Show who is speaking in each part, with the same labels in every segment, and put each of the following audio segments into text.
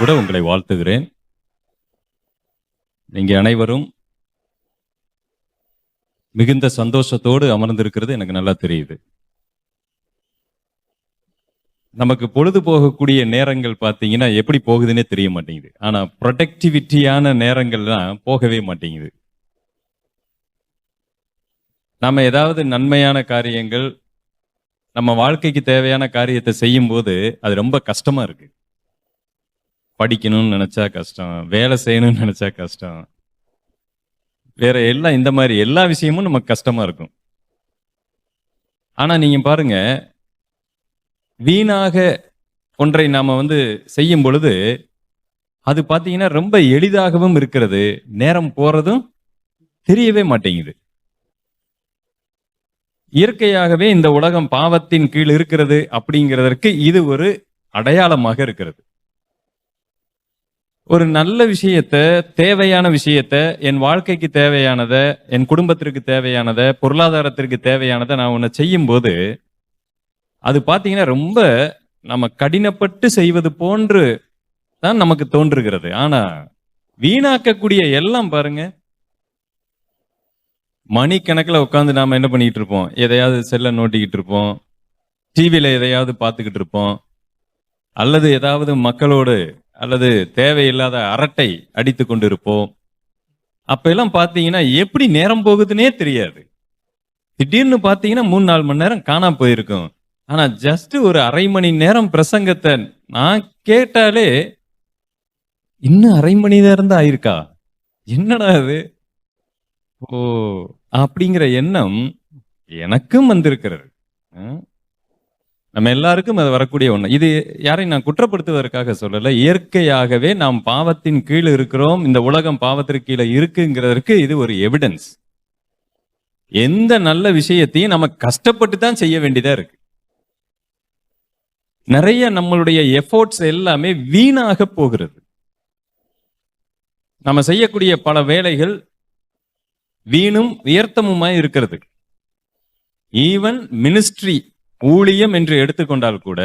Speaker 1: கூட உங்களை வாழ்த்துகிறேன். நீங்க அனைவரும் மிகுந்த சந்தோஷத்தோடு அமர்ந்திருக்கிறது எனக்கு நல்லா தெரியுது. நமக்கு பொழுது போகக்கூடிய நேரங்கள் பார்த்தீங்கன்னா எப்படி போகுதுன்னே தெரிய மாட்டேங்குது. ஆனா ப்ரொடக்டிவிட்டியான நேரங்கள்லாம் போகவே மாட்டேங்குது. நம்ம ஏதாவது நன்மையான காரியங்கள், நம்ம வாழ்க்கைக்கு தேவையான காரியத்தை செய்யும் போது அது ரொம்ப கஷ்டமா இருக்கு. படிக்கணும்னு நினைச்சா கஷ்டம், வேலை செய்யணும்னு நினைச்சா கஷ்டம், வேற எல்லாம் இந்த மாதிரி எல்லா விஷயமும் நமக்கு கஷ்டமா இருக்கும். ஆனா நீங்க பாருங்க, வீணாக ஒன்றை நாம செய்யும் பொழுது அது பார்த்தீங்கன்னா ரொம்ப எளிதாகவும் இருக்கிறது, நேரம் போறதும் தெரியவே மாட்டேங்குது. இயற்கையாகவே இந்த உலகம் பாவத்தின் கீழ் இருக்கிறது அப்படிங்கிறதற்கு இது ஒரு அடையாளமாக இருக்கிறது. ஒரு நல்ல விஷயத்தை, தேவையான விஷயத்தை, என் வாழ்க்கைக்கு தேவையானதை, என் குடும்பத்திற்கு தேவையானதை, பொருளாதாரத்திற்கு தேவையானதை நான் ஒன்று செய்யும் போது அது பார்த்தீங்கன்னா ரொம்ப நம்ம கடினப்பட்டு செய்வது போன்று தான் நமக்கு தோன்றுகிறது. ஆனா வீணாக்கக்கூடிய எல்லாம் பாருங்க, மணிக்கணக்கில் உட்காந்து நாம என்ன பண்ணிட்டு இருப்போம், எதையாவது செல்ல நோட்டிக்கிட்டு இருப்போம், டிவியில எதையாவது பார்த்துக்கிட்டு இருப்போம், அல்லது ஏதாவது மக்களோடு அல்லது தேவையில்லாத அரட்டை அடித்து கொண்டு இருப்போம். அப்ப எல்லாம் பார்த்தீங்கன்னா எப்படி நேரம் போகுதுன்னே தெரியாது. திடீர்னு பார்த்தீங்கன்னா 3-4 மணி நேரம் காணாம போயிருக்கும். ஆனா ஜஸ்ட் ஒரு அரை மணி நேரம் பிரசங்கத்தை நான் கேட்டாலே இன்னும் அரை மணி நேரம் தான் ஆயிருக்கா, என்னடா அது, ஓ அப்படிங்கிற எண்ணம் எனக்கும் வந்திருக்கிறது. நம்ம எல்லாருக்கும் அது வரக்கூடிய ஒண்ணு. இது யாரையும் நான் குற்றப்படுத்துவதற்காக சொல்லல. இயற்கையாகவே நாம் பாவத்தின் கீழ் இருக்கிறோம், இந்த உலகம் பாவத்திற்கு கீழே இருக்குங்கிறதுக்கு இது ஒரு எவிடன்ஸ். எந்த நல்ல விஷயத்தையும் நம்ம கஷ்டப்பட்டு தான் செய்ய வேண்டியதா இருக்கு. நிறைய நம்மளுடைய எஃபோர்ட்ஸ் எல்லாமே வீணாக போகிறது. நம்ம செய்யக்கூடிய பல வேலைகள் வீணும் வியர்த்தமுமாய் இருக்கிறது. ஈவன் மினிஸ்ட்ரி, ஊழியம் என்று எடுத்துக்கொண்டால் கூட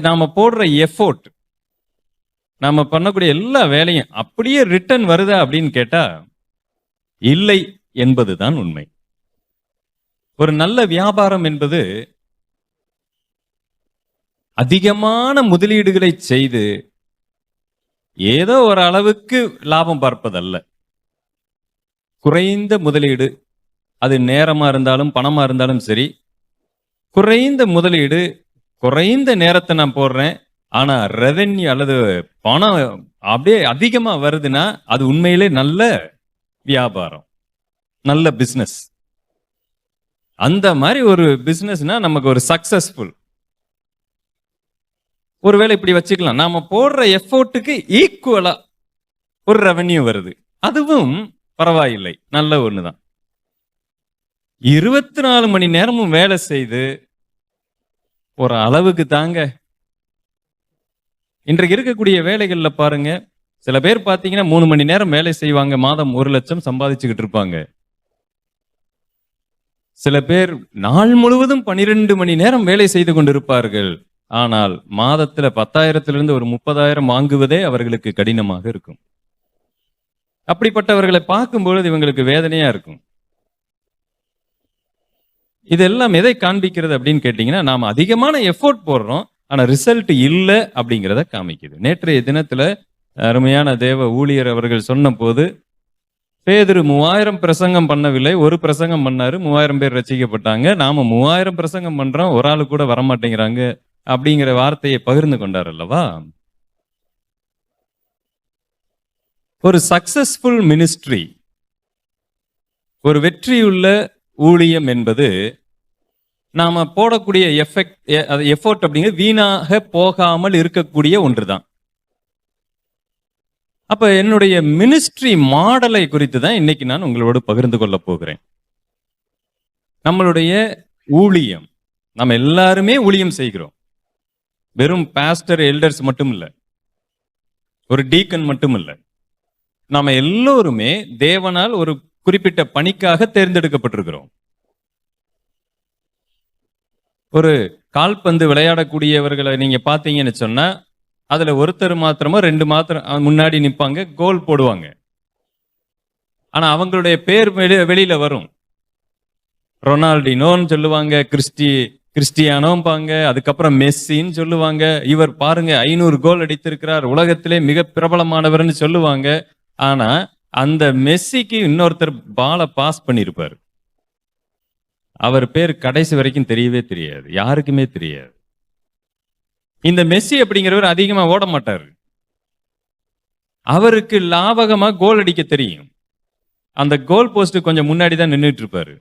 Speaker 1: நாம போடுற எஃபோர்ட், நாம பண்ணக்கூடிய எல்லா வேலையும் அப்படியே ரிட்டர்ன் வருதா அப்படின்னு கேட்டா இல்லை என்பதுதான் உண்மை. ஒரு நல்ல வியாபாரம் என்பது அதிகமான முதலீடுகளை செய்து ஏதோ ஒரு அளவுக்கு லாபம் பார்ப்பதல்ல. குறைந்த முதலீடு, அது நேரமா இருந்தாலும் பணமா இருந்தாலும் சரி, குறைந்த முதலீடு, குறைந்த நேரத்தை நான் போடுறேன், ஆனா ரெவென்யூ அல்லது பணம் அப்படியே அதிகமா வருதுன்னா அது உண்மையிலே நல்ல வியாபாரம், நல்ல பிசினஸ். அந்த மாதிரி ஒரு பிசினஸ்னா நமக்கு ஒரு சக்சஸ்ஃபுல். ஒருவேளை இப்படி வச்சுக்கலாம், நாம போடுற எஃபோர்ட்டுக்கு ஈக்குவலா ஒரு ரெவென்யூ வருது, அதுவும் பரவாயில்லை, நல்ல ஒண்ணுதான். 24 மணி நேரமும் வேலை செய்து ஒரு அளவுக்கு தாங்க. இன்றைக்கு இருக்கக்கூடிய வேலைகள்ல பாருங்க, சில பேர் பார்த்தீங்கன்னா 3 மணி நேரம் வேலை செய்வாங்க, மாதம் 1 லட்சம் சம்பாதிச்சுக்கிட்டு இருப்பாங்க. சில பேர் நாள் முழுவதும் 12 மணி நேரம் வேலை செய்து கொண்டிருப்பார்கள். ஆனால் மாதத்துல 10,000 ஒரு 30,000 வாங்குவதே அவர்களுக்கு கடினமாக இருக்கும். அப்படிப்பட்டவர்களை பார்க்கும்பொழுது இவங்களுக்கு வேதனையா இருக்கும். இதெல்லாம் எதை காண்பிக்கிறது அப்படின்னு கேட்டீங்கன்னா, நாம அதிகமான எஃபோர்ட் போடுறோம், ஆனா ரிசல்ட் இல்லை அப்படிங்கிறத காமிக்குது. நேற்றைய தினத்துல அருமையான தேவ ஊழியர் அவர்கள் சொன்ன போது, பேதுரு 3000 பிரசங்கம் பண்ணவில்லை, ஒரு பிரசங்கம் பண்ணாரு, 3000 பேர் ரசிக்கப்பட்டாங்க. நாம 3000 பிரசங்கம் பண்றோம், ஒரு ஆளு கூட வரமாட்டேங்கிறாங்க அப்படிங்கிற வார்த்தையை பகிர்ந்து கொண்டார் அல்லவா. ஒரு சக்சஸ்ஃபுல் மினிஸ்ட்ரி, ஒரு வெற்றியுள்ள ஊழியம் என்பது நாம போடக்கூடிய எஃபோர்ட் அப்படிங்கிறது வீணாக போகாமல் இருக்கக்கூடிய ஒன்றுதான். அப்ப என்னுடைய மினிஸ்ட்ரி மாடலை குறித்து தான் இன்னைக்கு நான் உங்களோடு பகிர்ந்து கொள்ள போகிறேன். நம்மளுடைய ஊழியம், நம்ம எல்லாருமே ஊழியம் செய்கிறோம். வெறும் பாஸ்டர், எல்டர்ஸ் மட்டும் இல்ல, ஒரு டீக்கன் மட்டும் இல்ல, நாம எல்லோருமே தேவனால் ஒரு குறிப்பிட்ட பணிக்காக தேர்ந்தெடுக்கப்பட்டிருக்கிறோம். ஒரு கால்பந்து விளையாடக்கூடியவர்களை நீங்க பாத்தீங்கன்னு சொன்னா அதுல ஒருத்தர் மாத்திரமோ 2 மாத்திரம் முன்னாடி நிப்பாங்க, கோல் போடுவாங்க. ஆனா அவங்களுடைய பேர் வெளியில வரும். ரொனால்டினோன்னு சொல்லுவாங்க, கிறிஸ்டியானோம்பாங்க, அதுக்கப்புறம் மெஸ்ஸின்னு சொல்லுவாங்க. இவர் பாருங்க 500 கோல் அடித்திருக்கிறார், உலகத்திலே மிக பிரபலமானவர்னு சொல்லுவாங்க. ஆனா அந்த மெஸ்ஸிக்கு இன்னொருத்தர் பாலை பாஸ் பண்ணியிருப்பார். அவர் பேர் கடைசி வரைக்கும் தெரியவே தெரியாது, யாருக்குமே தெரியாது. இந்த மெஸ்ஸி அப்படிங்கிறவர் அதிகமா ஓட மாட்டார். அவருக்கு லாபகமா கோல் அடிக்க தெரியும். அந்த கோல் போஸ்ட் கொஞ்சம் முன்னாடி தான் நின்றுட்டு இருப்பாரு.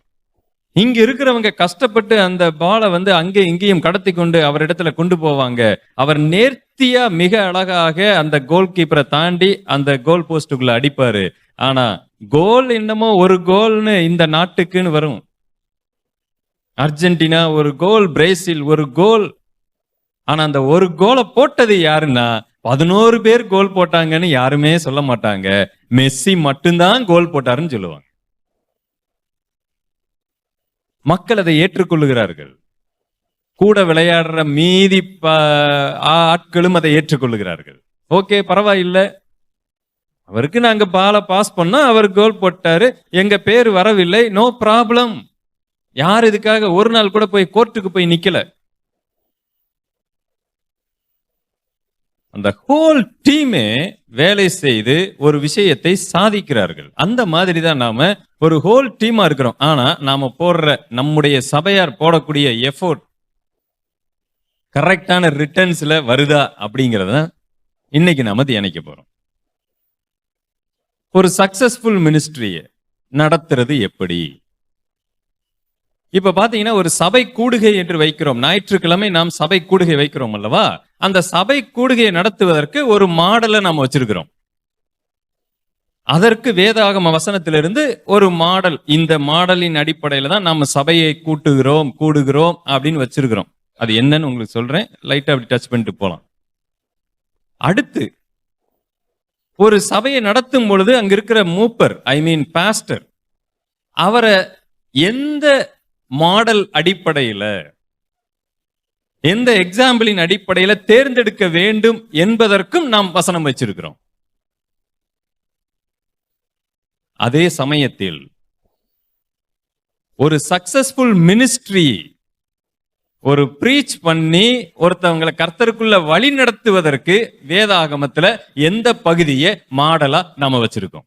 Speaker 1: இங்க இருக்கிறவங்க கஷ்டப்பட்டு அந்த பாலை அங்கே இங்கேயும் கடத்தி கொண்டு அவரிடத்துல கொண்டு போவாங்க. அவர் நேர்த்தியா மிக அழகாக அந்த கோல் கீப்பரை தாண்டி அந்த கோல் போஸ்டுக்குள்ள அடிப்பாரு. ஆனா கோல் என்னமோ ஒரு கோல்னு இந்த நாட்டுக்குன்னு வரும். அர்ஜென்டினா ஒரு கோல், பிரேசில் ஒரு கோல். ஆனா அந்த ஒரு கோலை போட்டது யாருன்னா 11 பேர் கோல் போட்டாங்கன்னு யாருமே சொல்ல மாட்டாங்க. மெஸ்ஸி மட்டும்தான் கோல் போட்டாருன்னு சொல்லுவாங்க. மக்கள் அதை ஏற்றுக்கொள்ளுகிறார்கள். கூட விளையாடுற மீதி ஆட்களும் அதை ஏற்றுக்கொள்ளுகிறார்கள். ஓகே, பரவாயில்லை, அவருக்கு நாங்க பாலை பாஸ் பண்ணா அவர் கோல் போட்டாரு, எங்க பேர் வரவில்லை, நோ ப்ராப்ளம். யார் இதுக்காக ஒரு நாள் கூட போய் கோர்ட்டுக்கு போய் நிக்கல. அந்த ஹோல் டீமே வேலை செய்து ஒரு விஷயத்தை சாதிக்கிறார்கள். அந்த மாதிரி தான் நாம ஒரு ஹோல் டீமா இருக்கிறோம். ஆனா நாம போடுற நம்முடைய சபையார் போடக்கூடிய எஃபோர்ட் கரெக்டான ரிட்டர்ன்ஸ்ல வருதா அப்படிங்கறத இன்னைக்கு நாம தியானிக்க போறோம். ஒரு சக்சஸ்ஃபுல் மினிஸ்ட்ரியை நடத்துறது எப்படி? இப்ப பாத்தீங்கன்னா ஒரு சபை கூடுகை என்று வைக்கிறோம். ஞாயிற்றுக்கிழமை நாம் சபை கூடுகை வைக்கிறோம் அல்லவா? அந்த சபை கூடுகையை நடத்துவதற்கு ஒரு மாடலை நாம் வச்சிருக்கிறோம். அதற்கு வேதாகம வசனத்திலிருந்து ஒரு மாடல், இந்த மாடலின் அடிப்படையில தான் நாம சபையை கூடுகிறோம் அப்படின்னு வச்சிருக்கிறோம். அது என்னன்னு உங்களுக்கு சொல்றேன், லைட்டா அப்படி டச் பண்ணிட்டு போலாம். அடுத்து ஒரு சபையை நடத்தும் பொழுது அங்க இருக்கிற மூப்பர், பாஸ்டர், அவரை எந்த மாடல் அடிப்படையில, எந்த எக்ஸாம்பிளின் அடிப்படையில தேர்ந்தெடுக்க வேண்டும் என்பதற்கும் நாம் வசனம் வச்சிருக்கிறோம். அதே சமயத்தில் ஒரு சக்சஸ்ஃபுல் மினிஸ்ட்ரி, ஒரு பிரீச் பண்ணி ஒருத்தவங்களை கர்த்தருக்குள்ள வழி நடத்துவதற்கு வேதாகமத்துல எந்த பகுதியை மாடலா நாம வச்சிருக்கோம்?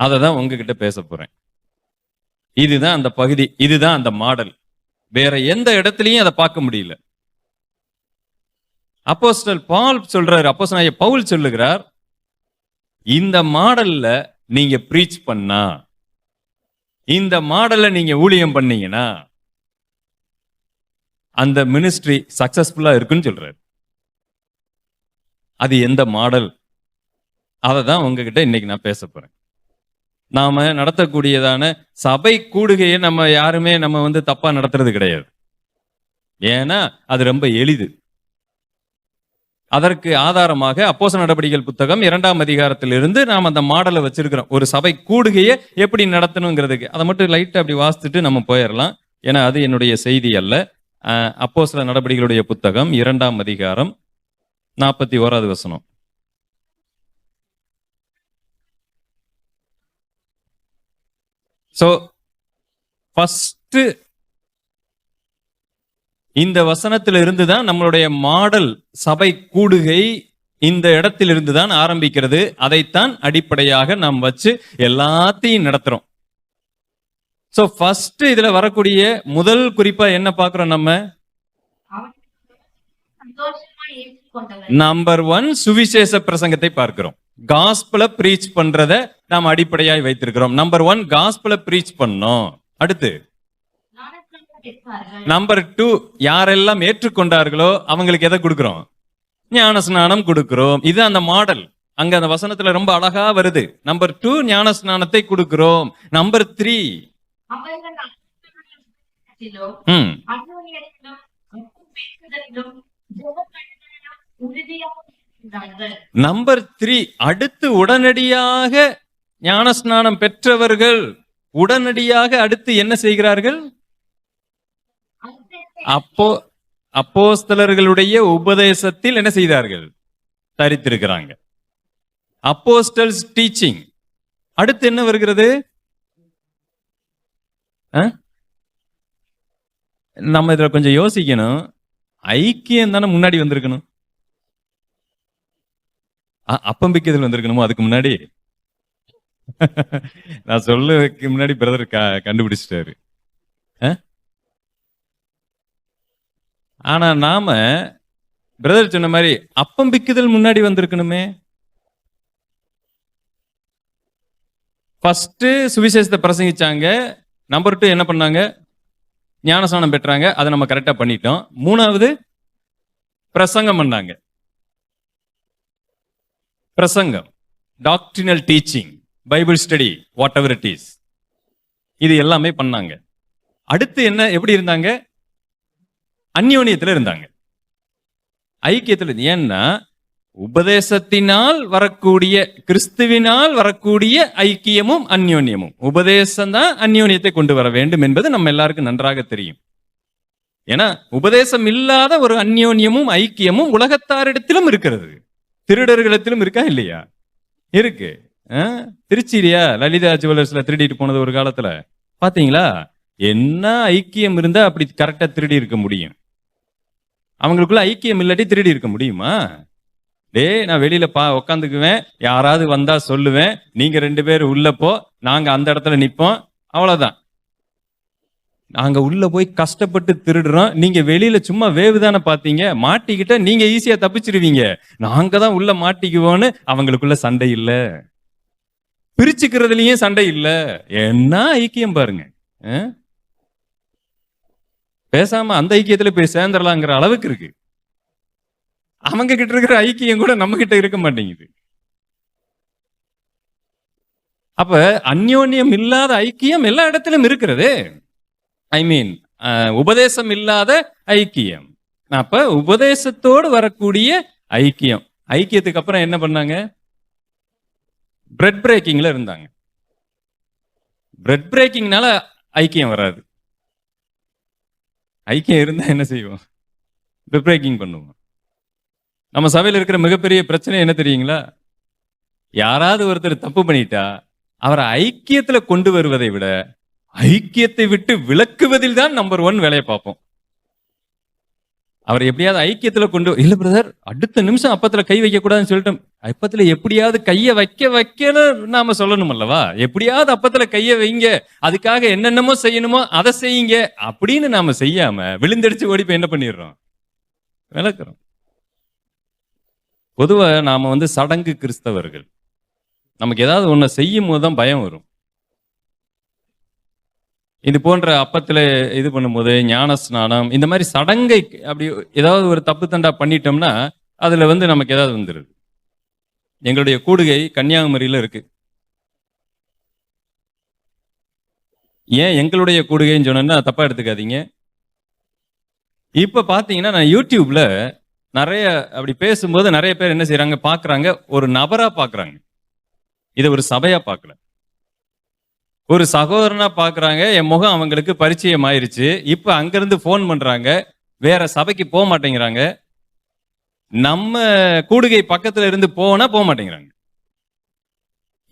Speaker 1: அததான் உங்ககிட்ட பேச போறேன். இதுதான் அந்த பகுதி, இதுதான் அந்த மாடல். வேற எந்த இடத்துலயும் அதை பார்க்க முடியல. அப்போஸ்தலன் பவுல் சொல்றாரு, அப்போஸ்தலன் பவுல் சொல்லுகிறார், இந்த மாடல்ல நீங்க பிரீச் பண்ணா, இந்த மாடல்ல நீங்க ஊழியம் பண்ணீங்கன்னா அந்த மினிஸ்ட்ரி சக்சஸ்ஃபுல்லா இருக்குன்னு சொல்றாரு. அது எந்த மாடல்? அதை தான் உங்ககிட்ட இன்னைக்கு நான் பேச போறேன். நாம நடத்தக்கூடியதான சபை கூடுகையை நம்ம யாருமே தப்பா நடத்துறது கிடையாது. ஏன்னா அது ரொம்ப எளிது. அதற்கு ஆதாரமாக அப்போஸ்தலர் நடபடிகள் புத்தகம் 2ஆம் அதிகாரத்திலிருந்து நாம் அந்த மாடலை வச்சிருக்கிறோம். ஒரு சபை கூடுகையை எப்படி நடத்தணுங்கிறதுக்கு அதை மட்டும் லைட்டா அப்படி வாசித்துட்டு நம்ம போயிடலாம். ஏன்னா அது என்னுடைய செய்தி அல்ல. அப்போஸ்தலர் நடபடிகளுடைய புத்தகம் 2ஆம் அதிகாரம் 41வது வசனம். சோ ஃபர்ஸ்ட் இந்த வசனத்தில் இருந்துதான் நம்மளுடைய மாடல் சபை கூடுகை இந்த இடத்திலிருந்து தான் ஆரம்பிக்கிறது. அதைத்தான் அடிப்படையாக நாம் வச்சு எல்லாத்தையும் நடத்துறோம். சோ ஃபர்ஸ்ட் இதுல வரக்கூடிய முதல் குறிப்பா என்ன பார்க்கிறோம்? நம்ம நம்பர் 1 சுவிசேஷ பிரசங்கத்தை பார்க்கிறோம். காஸ்பல பிரீச் பண்றத நாம் அடிப்படையாய் வைத்திருக்கிறோம். நம்பர் 1 காஸ்பல பிரீச் பண்ணோம். அடுத்து நம்பர் 2 யாரெல்லாம் ஏற்றுக்கொண்டார்களோ அவங்களுக்கு எதை கொடுக்கிறோம்? ஞான ஸ்நானம் கொடுக்கிறோம். இது அந்த மாடல். அங்க அந்த வசனத்துல ரொம்ப அழகா வருது. நம்பர் 2 ஞான ஸ்நானத்தை கொடுக்கிறோம். நம்பர் 3 நம்பர் 3 அடுத்து உடனடியாக ஞானஸ்நானம் பெற்றவர்கள் உடனடியாக அடுத்து என்ன செய்கிறார்கள்? அப்போ அப்போஸ்தலர்களுடைய உபதேசத்தில் என்ன செய்தார்கள்? தரித்திருக்கிறாங்க. Apostles teaching. அடுத்து என்ன வருகிறது? நம்ம இதுல கொஞ்சம் யோசிக்கணும். ஐக்கியம் தானே முன்னாடி வந்திருக்கணும். அப்பம்பிக்குதல் வந்திருக்கணுமோ அதுக்கு முன்னாடி? நான் சொல்லுக்கு முன்னாடி பிரதர் கண்டுபிடிச்சிட்டாரு. ஆனா நாம பிரதர் சொன்ன மாதிரி அப்பம்பிக்குதல் முன்னாடி வந்திருக்கணுமே. ஃபர்ஸ்ட் சுவிசேஷத்தை பிரசங்கிச்சாங்க. நம்பர் 2 என்ன பண்ணாங்க? ஞானஸ்நானம் பெற்றாங்க. அதை நம்ம கரெக்டா பண்ணிட்டோம். 3வது பிரசங்கம் பண்ணாங்க. பிரசங்கம், doctrinal teaching, Bible study, whatever it is, இது எல்லாமே பண்ணாங்க. அடுத்து என்ன, எப்படி இருந்தாங்க? அந்யோன்யத்தில் இருந்தாங்க, ஐக்கியத்தில். ஏன்னா உபதேசத்தினால் வரக்கூடிய, கிறிஸ்துவினால் வரக்கூடிய ஐக்கியமும் அந்யோன்யமும், உபதேசம் தான் அந்யோன்யத்தை கொண்டு வர வேண்டும் என்பது நம்ம எல்லாருக்கும் நன்றாக தெரியும். ஏன்னா உபதேசம் இல்லாத ஒரு அந்யோன்யமும் ஐக்கியமும் உலகத்தாரிடத்திலும் இருக்கிறது. திருடர்களிடத்திலும் இருக்கா இல்லையா? இருக்கு. திருச்சியிலையா லலிதா ஜுவல்லர்ஸ்ல திருடிட்டு போனது ஒரு காலத்துல பாத்தீங்களா? என்ன ஐக்கியம் இருந்தா அப்படி கரெக்டா திருடி இருக்க முடியும்? அவங்களுக்குள்ள ஐக்கியம் இல்லாட்டி திருடி இருக்க முடியுமா? நான் வெளியில உக்காந்துக்குவேன், யாராவது வந்தா சொல்லுவேன், நீங்க 2 பேர் உள்ள போ, நாங்க அந்த இடத்துல நிப்போம், அவ்வளவுதான். நாங்க உள்ள போய் கஷ்டப்பட்டு திருடுறோம், நீங்க வெளியில சும்மா வேவுதானே பாத்தீங்க, மாட்டிக்கிட்ட நீங்க ஈஸியா தப்பிச்சிருவீங்க, நாங்க தான் உள்ள மாட்டிக்குவோன்னு அவங்களுக்குள்ள சண்டை இல்ல, பிரிச்சுக்கிறதுலயும் சண்டை இல்ல. என்ன ஐக்கியம் பாருங்க. பேசாம அந்த ஐக்கியத்துல போய் சேர்ந்துடலாங்கிற அளவுக்கு இருக்கு. அவங்க கிட்ட இருக்கிற ஐக்கியம் கூட நம்ம கிட்ட இருக்க மாட்டேங்குது. அப்ப அந்யோன்யம் இல்லாத ஐக்கியம் எல்லா இடத்திலும் இருக்கிறது. ஐ மீன் உபதேசம் இல்லாத ஐக்கியம். அப்ப உபதேசத்தோடு வரக்கூடிய ஐக்கியம். ஐக்கியத்துக்கு அப்புறம் என்ன பண்ணாங்க? பிரெட் பிரேக்கிங்ல இருந்தாங்க. பிரெட் பிரேக்கிங்னால ஐக்கியம் வராது. ஐக்கியம் இருந்தா என்ன செய்வோம்? பிரெட் பிரேக்கிங் பண்ணுவோம். நம்ம சபையில் இருக்கிற மிகப்பெரிய பிரச்சனை என்ன தெரியுங்களா? யாராவது ஒருத்தர் தப்பு பண்ணிட்டா அவரை ஐக்கியத்துல கொண்டு வருவதை விட ஐக்கியத்தை விட்டு விலக்குவதில் தான் நம்பர் 1 வேலையை பார்ப்போம். அவர் எப்படியாவது ஐக்கியத்துல கொண்டு, இல்ல பிரதர் அடுத்த நிமிஷம் அப்பத்துல கை வைக்க கூடாதுன்னு சொல்லிட்டோம், அப்பத்துல எப்படியாவது கைய வைக்க நாம சொல்லணும் அல்லவா? எப்படியாவது அப்பத்துல கைய வைங்க, அதுக்காக என்னென்னமோ செய்யணுமோ அதை செய்யுங்க அப்படின்னு நாம செய்யாம விழுந்தடிச்சு ஓடி போய் என்ன பண்ணிடுறோம்? விளக்குறோம். பொதுவா நாம சடங்கு கிறிஸ்தவர்கள். நமக்கு ஏதாவது ஒண்ணு செய்யும் போதுதான் பயம் வரும். இது போன்ற அப்பத்துல இது பண்ணும்போது, ஞான ஸ்நானம், இந்த மாதிரி சடங்கை அப்படி ஏதாவது ஒரு தப்பு தண்டா பண்ணிட்டோம்னா அதுல நமக்கு ஏதாவது வந்துருது. எங்களுடைய கூடுகை கன்னியாகுமரியில இருக்கு. ஏன் எங்களுடைய கூடுகைன்னு சொன்னா தப்பா எடுத்துக்காதீங்க. இப்ப பாத்தீங்கன்னா நான் யூடியூப்ல நிறைய அப்படி பேசும்போது நிறைய பேர் என்ன செய்யறாங்க, பாக்குறாங்க, ஒரு நபரா பாக்குறாங்க, இதை ஒரு சபையா பார்க்கல, ஒரு சகோதரனா பாக்குறாங்க. என் முகம் அவங்களுக்கு பரிச்சயம் ஆயிருச்சு. இப்ப அங்கிருந்து போன் பண்றாங்க, வேற சபைக்கு போக மாட்டேங்கிறாங்க. நம்ம கூடுகை பக்கத்துல இருந்து போனா போக மாட்டேங்கிறாங்க.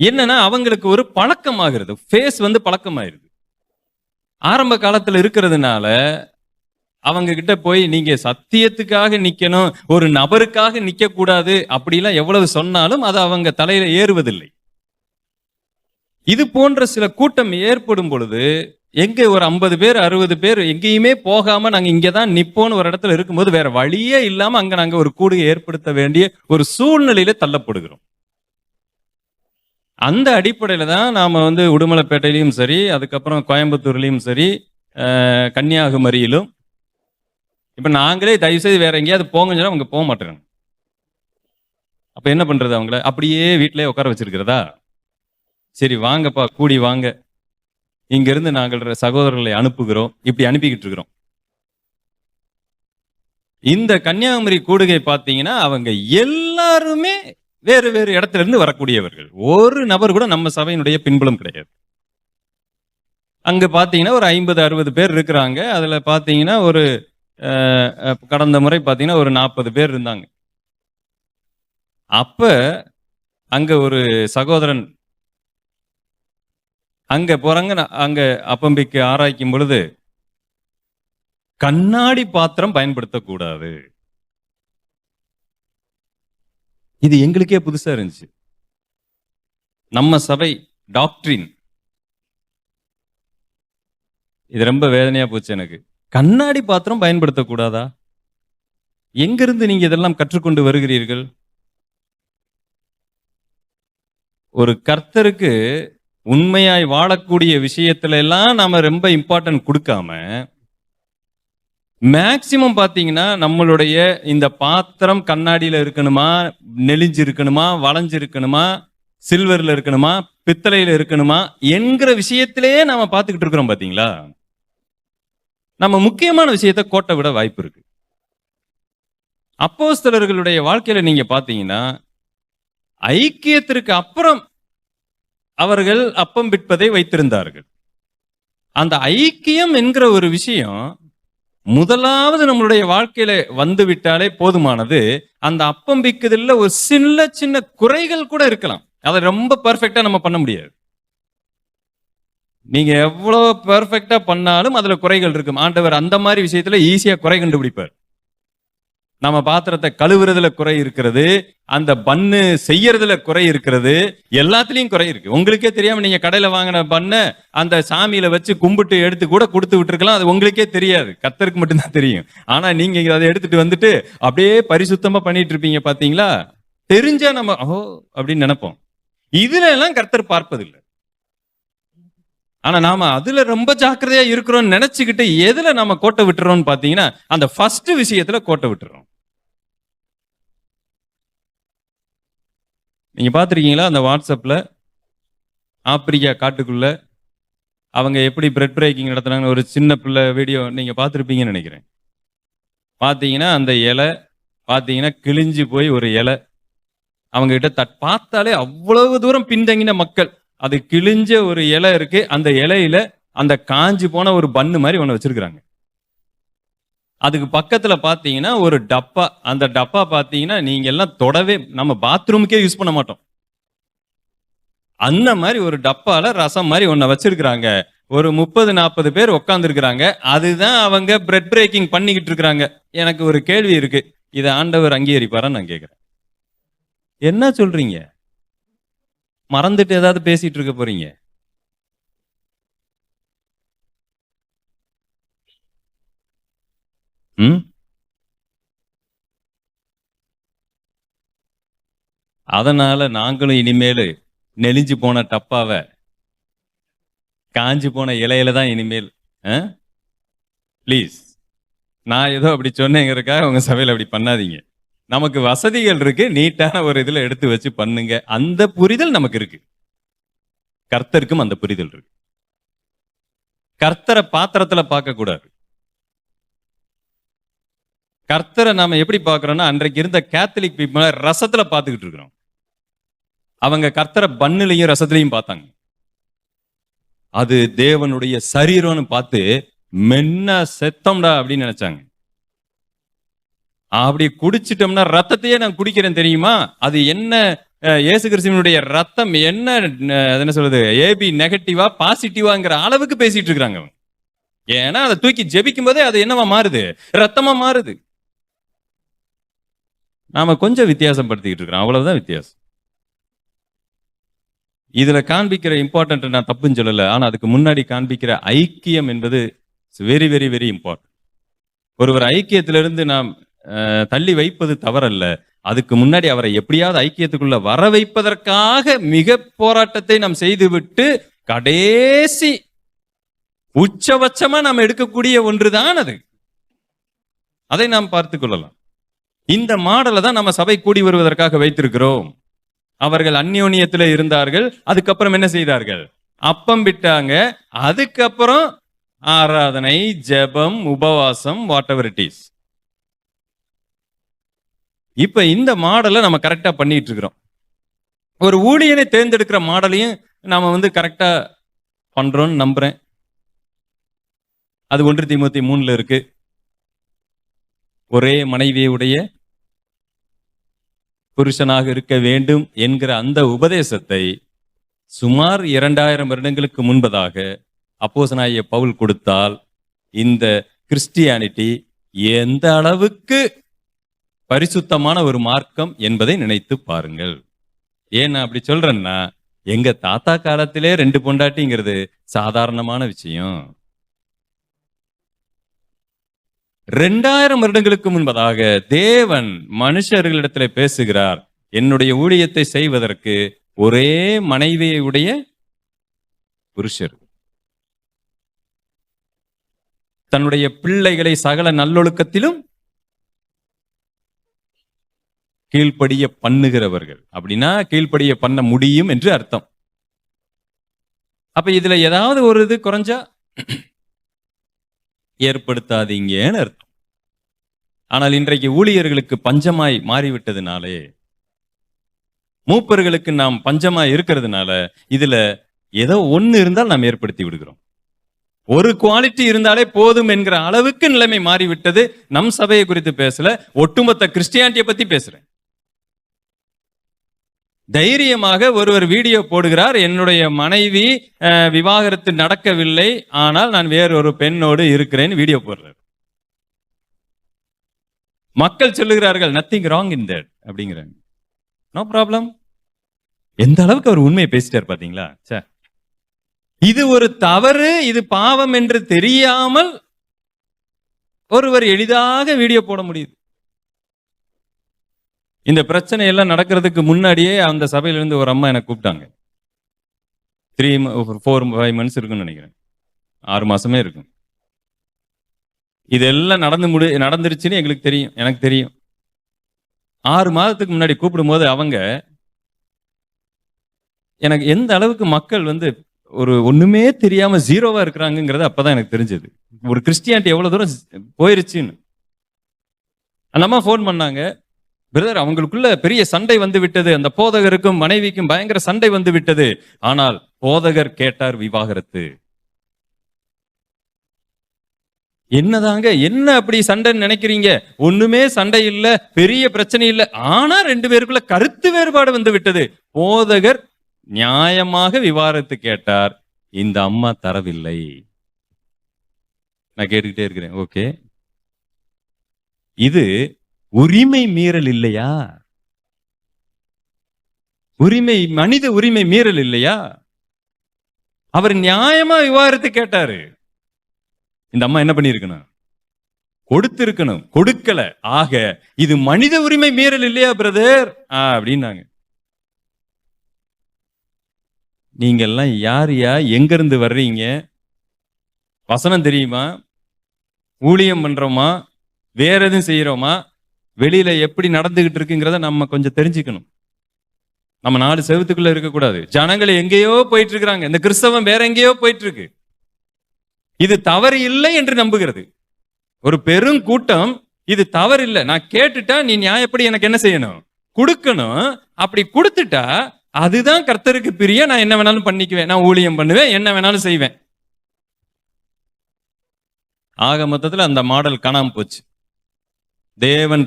Speaker 1: என்னன்னா அவங்களுக்கு ஒரு பழக்கம் ஆகிறது, ஃபேஸ் பழக்கமாயிருது. ஆரம்ப காலத்துல இருக்கிறதுனால அவங்க கிட்ட போய் நீங்க சத்தியத்துக்காக நிக்கணும், ஒரு நபருக்காக நிக்க கூடாது அப்படிலாம் எவ்வளவு சொன்னாலும் அது அவங்க தலையில ஏறுவதில்லை. இது போன்ற சில கூட்டம் ஏற்படும் பொழுது, எங்க ஒரு 50 பேர் 60 பேர் எங்கேயுமே போகாம நாங்க இங்கதான் நிப்போன்னு ஒரு இடத்துல இருக்கும்போது வேற வழியே இல்லாம அங்க நாங்க ஒரு கூடுகை ஏற்படுத்த வேண்டிய ஒரு சூழ்நிலையில தள்ளப்படுகிறோம். அந்த அடிப்படையில தான் நாம உடுமலைப்பேட்டையிலும் சரி, அதுக்கப்புறம் கோயம்புத்தூர்லயும் சரி, கன்னியாகுமரியிலும், இப்ப நாங்களே தயவு செய்து வேற எங்கேயாவது போங்கன்னு சொன்னா அவங்க போக மாட்டேறாங்க. அப்ப என்ன பண்றது? அவங்கள அப்படியே வீட்டிலேயே உட்கார வச்சிருக்கிறதா? சரி வாங்கப்பா, கூடி வாங்க, இங்க இருந்து நாங்கள் சகோதரர்களை அனுப்புகிறோம், இப்படி அனுப்பிக்கிட்டு இருக்கிறோம். இந்த கன்னியாகுமரி கூடுகை பாத்தீங்கன்னா அவங்க எல்லாருமே வேறு வேறு இடத்துல இருந்து வரக்கூடியவர்கள். ஒரு நபர் கூட நம்ம சபையினுடைய பின்புலம் கிடையாது. அங்க பாத்தீங்கன்னா ஒரு 50-60 பேர் இருக்கிறாங்க. அதுல பாத்தீங்கன்னா ஒரு கடந்த முறை பார்த்தீங்கன்னா ஒரு 40 பேர் இருந்தாங்க. அப்ப அங்க ஒரு சகோதரன் அங்க போறாங்க. அங்க அப்பம்பிக்கு ஆராய்க்கும் பொழுது கண்ணாடி பாத்திரம் பயன்படுத்தக்கூடாது. இது எங்களுக்கே புதுசா இருந்துச்சு. நம்ம சபை டாக்டரின் இது ரொம்ப வேதனையா போச்சு எனக்கு. கண்ணாடி பாத்திரம் பயன்படுத்தக்கூடாதா? எங்கிருந்து நீங்க இதெல்லாம் கற்றுக்கொண்டு வருகிறீர்கள்? ஒரு கர்த்தருக்கு உண்மையாய் வாழக்கூடிய விஷயத்துல எல்லாம் நாம ரொம்ப இம்பார்ட்டன்ட் கொடுக்காம, மேக்சிமம் பாத்தீங்கன்னா நம்மளுடைய இந்த பாத்திரம் கண்ணாடியில இருக்கணுமா, நெளிஞ்சு இருக்கணுமா, வளைஞ்சு இருக்கணுமா, சில்வர்ல இருக்கணுமா, பித்தளையில இருக்கணுமா என்கிற விஷயத்திலேயே நாம பார்த்துக்கிட்டு இருக்கிறோம் பாத்தீங்களா? நம்ம முக்கியமான விஷயத்தை கோட்டை விட வாய்ப்பு இருக்கு. அப்போஸ்தலர்களுடைய வாழ்க்கையில நீங்க பாத்தீங்கன்னா, ஐக்கியத்திற்கு அப்புறம் அவர்கள் அப்பம் பிட்பதை வைத்திருந்தார்கள். அந்த ஐக்கியம் என்கிற ஒரு விஷயம் முதலாவது நம்மளுடைய வாழ்க்கையில வந்து விட்டாலே போதுமானது. அந்த அப்பம் பிக்குதல்ல ஒரு சின்ன சின்ன குறைகள் கூட இருக்கலாம். அதை ரொம்ப பெர்ஃபெக்ட்டா நம்ம பண்ண முடியாது. நீங்க எவ்வளவு பெர்ஃபெக்ட்டா பண்ணாலும் அதுல குறைகள் இருக்கும். ஆண்டவர் அந்த மாதிரி விஷயத்துல ஈஸியா குறை கண்டுபிடிப்பார். நம்ம பாத்திரத்தை கழுவுறதுல குறை இருக்கிறது, அந்த பன்னு செய்யறதுல குறை இருக்கிறது, எல்லாத்துலயும் குறை இருக்கு. உங்களுக்கே தெரியாம நீங்க கடையில வாங்கின பண்ண அந்த சாமியில வச்சு கும்பிட்டு எடுத்து கூட கொடுத்து விட்டுருக்கலாம். அது உங்களுக்கே தெரியாது, கர்த்தருக்கு மட்டும்தான் தெரியும். ஆனா நீங்க அதை எடுத்துட்டு வந்துட்டு அப்படியே பரிசுத்தமா பண்ணிட்டு இருப்பீங்க பாத்தீங்களா? தெரிஞ்சா நம்ம ஓ அப்படின்னு நினைப்போம். இதுல எல்லாம் கர்த்தர் பார்ப்பதில்லை. ஆனா நாம அதுல ரொம்ப ஜாக்கிரதையா இருக்கிறோம்னு நினைச்சுக்கிட்டு எதுல நம்ம கோட்டை விட்டுறோம்னு பாத்தீங்கன்னா, அந்த ஃபர்ஸ்ட் விஷயத்துல கோட்டை விட்டுறோம். நீங்க பாத்திருக்கீங்களா அந்த வாட்ஸ்அப்ல ஆப்பிரிக்கா காட்டுக்குள்ள அவங்க எப்படி பிரெட் பிரேக்கிங் நடத்துனாங்க, ஒரு சின்ன பிள்ளை வீடியோ நீங்க பார்த்துருப்பீங்கன்னு நினைக்கிறேன். பார்த்தீங்கன்னா அந்த இலை பார்த்தீங்கன்னா கிழிஞ்சு போய் ஒரு இலை அவங்க கிட்ட பார்த்தாலே அவ்வளவு தூரம் பின்தங்கின மக்கள். அது கிழிஞ்ச ஒரு இலை இருக்கு, அந்த இலையில அந்த காஞ்சி போன ஒரு பன்னு மாதிரி ஒன்று வச்சிருக்கிறாங்க. அதுக்கு பக்கத்துல பாத்தீங்கன்னா ஒரு டப்பா, அந்த டப்பா பாத்தீங்கன்னா நீங்க எல்லாம் தொடவே நம்ம பாத்ரூமுக்கே யூஸ் பண்ண மாட்டோம். அந்த மாதிரி ஒரு டப்பால ரசம் மாதிரி ஒன்ன வச்சிருக்கிறாங்க. ஒரு 30-40 பேர் உட்கார்ந்து இருக்கிறாங்க. அதுதான் அவங்க பிரெட் பிரேக்கிங் பண்ணிக்கிட்டு இருக்கிறாங்க. எனக்கு ஒரு கேள்வி இருக்கு, இதை ஆண்டவர் அங்கீகரிப்பாரான்னு நான் கேட்கிறேன். என்ன சொல்றீங்க? மறந்துட்டு ஏதாவது பேசிட்டு இருக்க போறீங்க? அதனால நாங்களும் இனிமேல் நெளிஞ்சு போன டப்பாவை காஞ்சி போன இலையில தான் இனிமேல். ப்ளீஸ், நான் ஏதோ அப்படி சொன்னேங்கிறதுக்காக உங்க சபையில் அப்படி பண்ணாதீங்க. நமக்கு வசதிகள் இருக்கு, நீட்டான ஒரு இதுல எடுத்து வச்சு பண்ணுங்க. அந்த புரிதல் நமக்கு இருக்கு, கர்த்தருக்கும் அந்த புரிதல் இருக்கு. கர்த்தரை பாத்திரத்துல பார்க்க கூடாது. கர்த்தரை நாம எப்படி பார்க்கிறோம்னா, அன்றைக்கு இருந்த கேத்தலிக் பீப்புள ரசத்துல பார்த்துக்கிட்டு இருக்கிறோம். அவங்க கர்த்தரை பன்னுலையும் ரசத்திலையும் பார்த்தாங்க. அது தேவனுடைய சரீரம்னு பார்த்து மென்ன செத்தம்டா அப்படின்னு நினைச்சாங்க. அப்படி குடிச்சிட்டோம்னா ரத்தத்தையே நான் குடிக்கிறேன் தெரியுமா? அது என்ன, இயேசு கிறிஸ்துவினுடைய ரத்தம் என்ன சொல்றது, ஏபி நெகட்டிவா பாசிட்டிவாங்கிற அளவுக்கு பேசிட்டு இருக்காங்க. ஏன்னா அதை தூக்கி ஜெபிக்கும் போதே அது என்னவா மாறுது, ரத்தமா மாறுது. நாம கொஞ்சம் வித்தியாசம் படுத்திக்கிட்டு இருக்கிறோம், அவ்வளவுதான் வித்தியாசம். இதுல காண்பிக்கிற இம்பார்ட்டன்ட் நான் தப்புன்னு சொல்லல, ஆனா அதுக்கு முன்னாடி காண்பிக்கிற ஐக்கியம் என்பது வெரி வெரி வெரி இம்பார்ட்டன்ட். ஒருவர் ஐக்கியத்திலிருந்து நாம் தள்ளி வைப்பது தவறல்ல, அதுக்கு முன்னாடி அவரை எப்படியாவது ஐக்கியத்துக்குள்ள வர வைப்பதற்காக மிக போராட்டத்தை நாம் செய்துவிட்டு கடைசி உச்சபட்சமா நாம் எடுக்கக்கூடிய ஒன்றுதான் அது. அதை நாம் பார்த்து கொள்ளலாம். இந்த மாடலை தான் நம்ம சபை கூடி வருவதற்காக வைத்திருக்கிறோம். அவர்கள் அந்யோன்யத்தில் இருந்தார்கள், அதுக்கப்புறம் என்ன செய்தார்கள், அப்பம் விட்டாங்க, அதுக்கப்புறம் ஆராதனை, ஜெபம், உபவாசம், வாட் எவர் இட் இஸ். இப்ப இந்த மாடலை நம்ம கரெக்டா பண்ணிட்டு இருக்கிறோம். ஒரு ஊழியனை தேர்ந்தெடுக்கிற மாடலையும் நாம கரெக்டா பண்றோம்னு நம்புறேன். அது 1 தீமோத்தேயு 3 இருக்கு. ஒரே மனைவியுடைய புருஷனாக இருக்க வேண்டும் என்கிற அந்த உபதேசத்தை சுமார் 2000 வருடங்களுக்கு முன்பதாக அப்போஸ்தலனாகிய பவுல் கொடுத்தால் இந்த கிறிஸ்டியானிட்டி எந்த அளவுக்கு பரிசுத்தமான ஒரு மார்க்கம் என்பதை நினைத்து பாருங்கள். ஏன் நான் அப்படி சொல்றேன்னா, எங்க தாத்தா காலத்திலே 2 பொண்டாட்டிங்கிறது சாதாரணமான விஷயம். 2000 வருடங்களுக்கு முன்பதாக தேவன் மனுஷர்களிடத்திலே பேசுகிறார். என்னுடைய ஊழியத்தை செய்வதற்கு ஒரே மனைவியுடைய புருஷர் தன்னுடைய பிள்ளைகளை சகல நல்லொழுக்கத்திலும் கீழ்ப்படிய பண்ணுகிறவர்கள். அப்படின்னா கீழ்ப்படிய பண்ண முடியும் என்று அர்த்தம். அப்ப இதுல ஏதாவது ஒரு இது குறைஞ்சா ஏற்படுத்தாதீங்கன்னு அர்த்தம். ஆனால் இன்றைக்கு ஊழியர்களுக்கு பஞ்சமாய் மாறிவிட்டதுனாலே, மூப்பர்களுக்கு நாம் பஞ்சமாய் இருக்கிறதுனால, இதுல ஏதோ ஒண்ணு இருந்தால் நாம் ஏற்படுத்தி விடுகிறோம். ஒரு குவாலிட்டி இருந்தாலே போதும் என்கிற அளவுக்கு நிலைமை மாறிவிட்டது. நம் சபையை குறித்து பேசல, ஒட்டுமொத்த கிறிஸ்டியானிட்டியை பத்தி பேசுறேன். தைரியமாக ஒருவர் வீடியோ போடுகிறார், என்னுடைய மனைவி விவாகரத்து நடக்கவில்லை, ஆனால் நான் வேறொரு பெண்ணோடு இருக்கிறேன், வீடியோ போடுறார். மக்கள் சொல்லுகிறார்கள் நத்திங் ராங் இன் தட் அப்படிங்கிறாங்க. No problem. எந்த அளவுக்கு அவர் உண்மையை பேசிட்டார் பாத்தீங்களா? இது ஒரு தவறு, இது பாவம் என்று தெரியாமல் ஒருவர் எளிதாக வீடியோ போட முடியுது. இந்த பிரச்சனை எல்லாம் நடக்கிறதுக்கு முன்னாடியே அந்த சபையிலிருந்து ஒரு அம்மா எனக்கு கூப்பிட்டாங்க. 4-5 months இருக்குன்னு நினைக்கிறேன், 6 மாசமே இருக்கும். இதெல்லாம் நடந்துருச்சுன்னு எங்களுக்கு தெரியும், எனக்கு தெரியும். 6 மாதத்துக்கு முன்னாடி கூப்பிடும் போது அவங்க எனக்கு எந்த அளவுக்கு மக்கள் ஒரு ஒண்ணுமே தெரியாம ஜீரோவா இருக்கிறாங்கிறது அப்பதான் எனக்கு தெரிஞ்சது. ஒரு கிறிஸ்டியானிட்டி எவ்வளவு தூரம் போயிருச்சுன்னு. அந்த அம்மா போன் பண்ணாங்க, பிரதர் அவங்களுக்குள்ள பெரிய சண்டை வந்து விட்டது, அந்த போதகருக்கும் மனைவிக்கும் பயங்கர சண்டை வந்து விட்டது, ஆனால் போதகர் கேட்டார் விவாகரத்து. என்னதாங்க, என்ன அப்படி சண்டைன்னு நினைக்கிறீங்க? ஒண்ணுமே சண்டை இல்ல, பெரிய பிரச்சனை இல்ல, ஆனா 2 பேருக்குள்ள கருத்து வேறுபாடு வந்து விட்டது. போதகர் நியாயமாக விவாகரத்து கேட்டார், இந்த அம்மா தரவில்லை. நான் கேட்டுக்கிட்டே இருக்கிறேன். ஓகே, இது உரிமை மீறல் இல்லையா? மனித உரிமை மீறல் இல்லையா? அவர் நியாயமா விவாகரத்து கேட்டாரு. இந்த அம்மா என்ன பண்ணிருக்கணும்? கொடுத்திருக்கணும், கொடுக்கல. ஆக இது மனித உரிமை மீறல் இல்லையா பிரதர் அப்படின்னாங்க. நீங்க எல்லாம் யாரையா, எங்க இருந்து வர்றீங்க? வசனம் தெரியுமா? ஊழியம் பண்றோமா? வேற எதுவும் செய்யறோமா? வெளியில எப்படி நடந்துகிட்டு இருக்குங்கிறத நம்ம கொஞ்சம் தெரிஞ்சுக்கணும். நம்ம 4 செவத்துக்குள்ள இருக்கக்கூடாது. ஜனங்களை எங்கேயோ போயிட்டு இருக்கிறாங்க, இந்த கிறிஸ்தவம் வேற எங்கேயோ போயிட்டு இருக்கு. இது தவறு இல்லை என்று நம்புகிறது ஒரு பெரும் கூட்டம். இது தவறு இல்லை, நான் கேட்டுட்டா நீ நியாயப்படி எனக்கு என்ன செய்யணும்? கொடுக்கணும். அப்படி கொடுத்துட்டா அதுதான் கர்த்தருக்கு பிரிய, நான் என்ன வேணாலும் பண்ணிக்குவேன், நான் ஊழியம் பண்ணுவேன், என்ன வேணாலும் செய்வேன். ஆக மொத்தத்தில் அந்த மாடல் காணாம போச்சு. தேவன்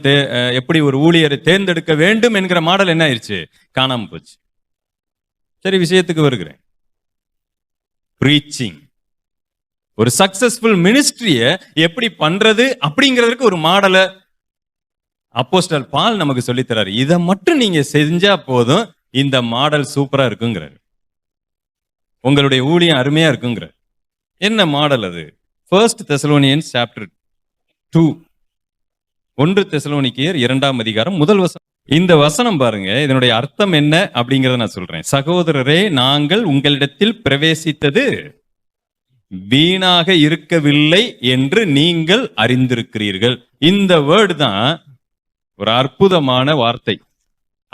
Speaker 1: எப்படி ஒரு ஊழியரை தேர்ந்தெடுக்க வேண்டும் என்கிற மாடல் என்ன ஆயிடுச்சு? காணாம போச்சு. சரி, விஷயத்துக்கு வருகிறேன். பிரீச்சிங், ஒரு சக்சஸ்ஃபுல் மினிஸ்ட்ரிய எப்படி பண்றது அப்படிங்கிறதுக்கு ஒரு மாடலை அப்போஸ்தலன் பால் நமக்கு சொல்லித்தராரு. இதை மட்டும் நீங்க செஞ்சா போதும், இந்த மாடல் சூப்பரா இருக்குங்கிறார். உங்களுடைய ஊழியம் அருமையா இருக்குங்கிறார். என்ன மாடல் அது? 1 Thessalonians chapter 2, 1 தெசலோனிக்கேயர் 2ஆம் அதிகாரம் 1 வசனம். இந்த வசனம் பாருங்க, இதனுடைய அர்த்தம் என்ன அப்படிங்கறத நான் சொல்றேன். சகோதரரே, நாங்கள் உங்களிடத்தில் பிரவேசித்தது வீணாக இருக்கவில்லை என்று நீங்கள் அறிந்திருக்கிறீர்கள். இந்த வேர்டு தான் ஒரு அற்புதமான வார்த்தை.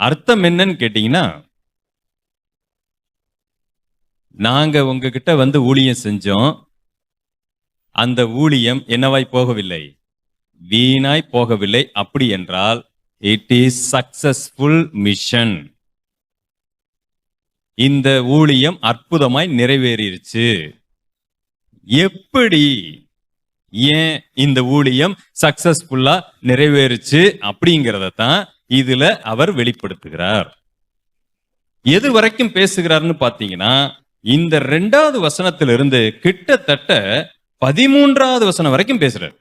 Speaker 1: அர்த்தம் என்னன்னு கேட்டீங்கன்னா, நாங்க உங்ககிட்ட ஊழியம் செஞ்சோம், அந்த ஊழியம் என்னவாய் போகவில்லை? வீணாய் போகவில்லை. அப்படி என்றால் இட் இஸ் சக்சஸ்ஃபுல் மிஷன். இந்த ஊழியம் அற்புதமாய் நிறைவேறிருச்சு. எப்படி? ஏன் இந்த ஊழியம் சக்சஸ்ஃபுல்லா நிறைவேறுச்சு அப்படிங்கிறத தான் இதுல அவர் வெளிப்படுத்துகிறார். எது வரைக்கும் பேசுகிறார்னு பாத்தீங்கன்னா, இந்த 2வது வசனத்திலிருந்து கிட்டத்தட்ட 13வது வசனம் வரைக்கும் பேசுறார்.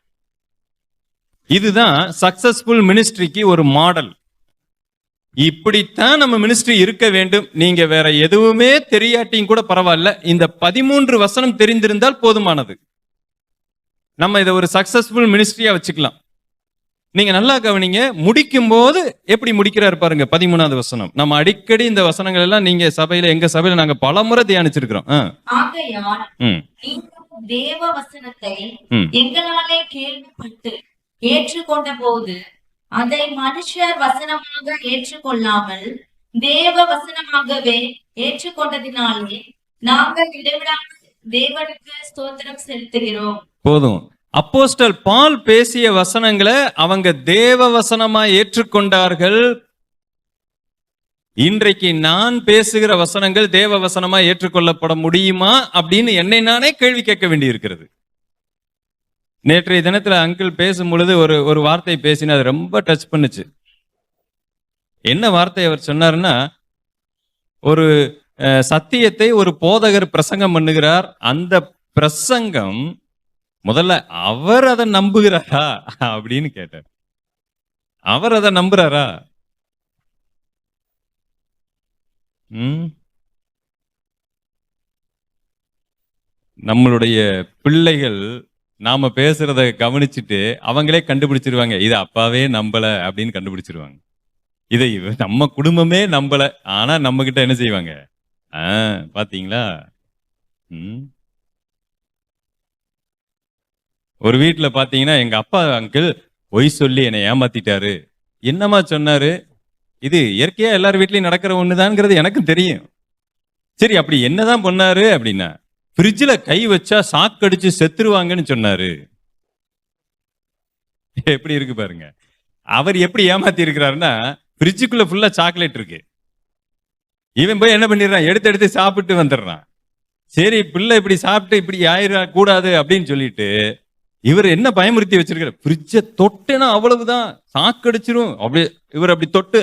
Speaker 1: இதுதான் சக்சஸ்ஃபுல் மினிஸ்ட்ரிக்கு ஒரு மாடல். இப்படித்தான் நம்ம மினிஸ்ட்ரி இருக்க வேண்டும். நீங்க வேற எதுவுமே தெரியாட்டியும் கூட பரவாயில்ல, இந்த 13 வசனம் தெரிந்திருந்தால் போதுமானது. நம்ம இதை ஒரு சக்சஸ்ஃபுல் மினிஸ்ட்ரியா வச்சுக்கலாம். நீங்க நல்லா கவனிங்க, முடிக்கும் போது எப்படி முடிக்கிறாரு பாருங்க. 13வது வசனம். நம்ம அடிக்கடி இந்த வசனங்கள் எல்லாம் நீங்க சபையில, எங்க சபையில நாங்க பலமுறை தியானிச்சிருக்கிறோம்.
Speaker 2: ஆகையால் நீங்கள் தேவ வசனத்தை எங்களாலே கேள்விப்பட்டு ஏற்றுக்கொண்ட போது அதை மனுஷர் வசனமாக ஏற்றுக்கொள்ளாமல் தேவ வசனமாகவே ஏற்றுக்கொண்டதினாலே நாங்கள் இடைவிடாமல் தேவனுக்கு ஸ்தோத்திரம் செலுத்துகிறோம்.
Speaker 1: போதும். அப்போஸ்தலர் பால் பேசிய வசனங்களை அவங்க தேவ வசனமா ஏற்றுக்கொண்டார்கள். இன்றைக்கு நான் பேசுகிற வசனங்கள் தேவ வசனமா ஏற்றுக்கொள்ளப்பட முடியுமா அப்படின்னு என்னை நானே கேள்வி கேட்க வேண்டி இருக்கிறது. நேற்றைய தினத்துல அங்கிள் பேசும் பொழுது ஒரு வார்த்தை பேசினா அது ரொம்ப டச் பண்ணுச்சு. என்ன வார்த்தை அவர் சொன்னாருன்னா, ஒரு சத்தியத்தை ஒரு போதகர் பிரசங்கம் பண்ணுகிறார். அந்த பிரசங்கம் முதல்ல அவர் அதை நம்புகிறாரா அப்படின்னு கேட்டார். அவர் அதை நம்புறாரா? நம்மளுடைய பிள்ளைகள் நாம பேசுறத கவனிச்சுட்டு அவங்களே கண்டுபிடிச்சிருவாங்க, இது அப்பாவே நம்பல அப்படின்னு கண்டுபிடிச்சிருவாங்க. இதை நம்ம குடும்பமே நம்பல, ஆனா நம்ம கிட்ட என்ன செய்வாங்க? பாத்தீங்களா? ஒரு வீட்டுல பாத்தீங்கன்னா, எங்க அப்பா அங்கிள் பொய் சொல்லி என்னை ஏமாத்திட்டாரு. என்னமா சொன்னாரு? இது இயற்கையா எல்லார் வீட்லயும் நடக்கிற ஒண்ணுதான்ங்கிறது எனக்கு தெரியும். சரி, அப்படி என்னதான் பண்ணாரு அப்படின்னா, ஃப்ரிட்ஜில் கை வச்சா சாக்கடிச்சு செத்துருவாங்கன்னு சொன்னாரு. எப்படி இருக்கு பாருங்க. அவர் எப்படி ஏமாத்தி இருக்கிறாருன்னா, ஃப்ரிட்ஜுக்குள்ள ஃபுல்லா சாக்லேட் இருக்கு. இவன் போய் என்ன பண்ணிடுறான்? எடுத்து சாப்பிட்டு வந்துடுறான். சரி, பிள்ளை இப்படி சாப்பிட்டு இப்படி ஆயிட கூடாது அப்படின்னு சொல்லிட்டு இவர் என்ன பயமுறுத்தி வச்சிருக்காரு? ஃப்ரிட்ஜை தொட்டேன்னா அவ்வளவுதான், சாக்கடிச்சிரும். அப்படியே இவர் அப்படி தொட்டு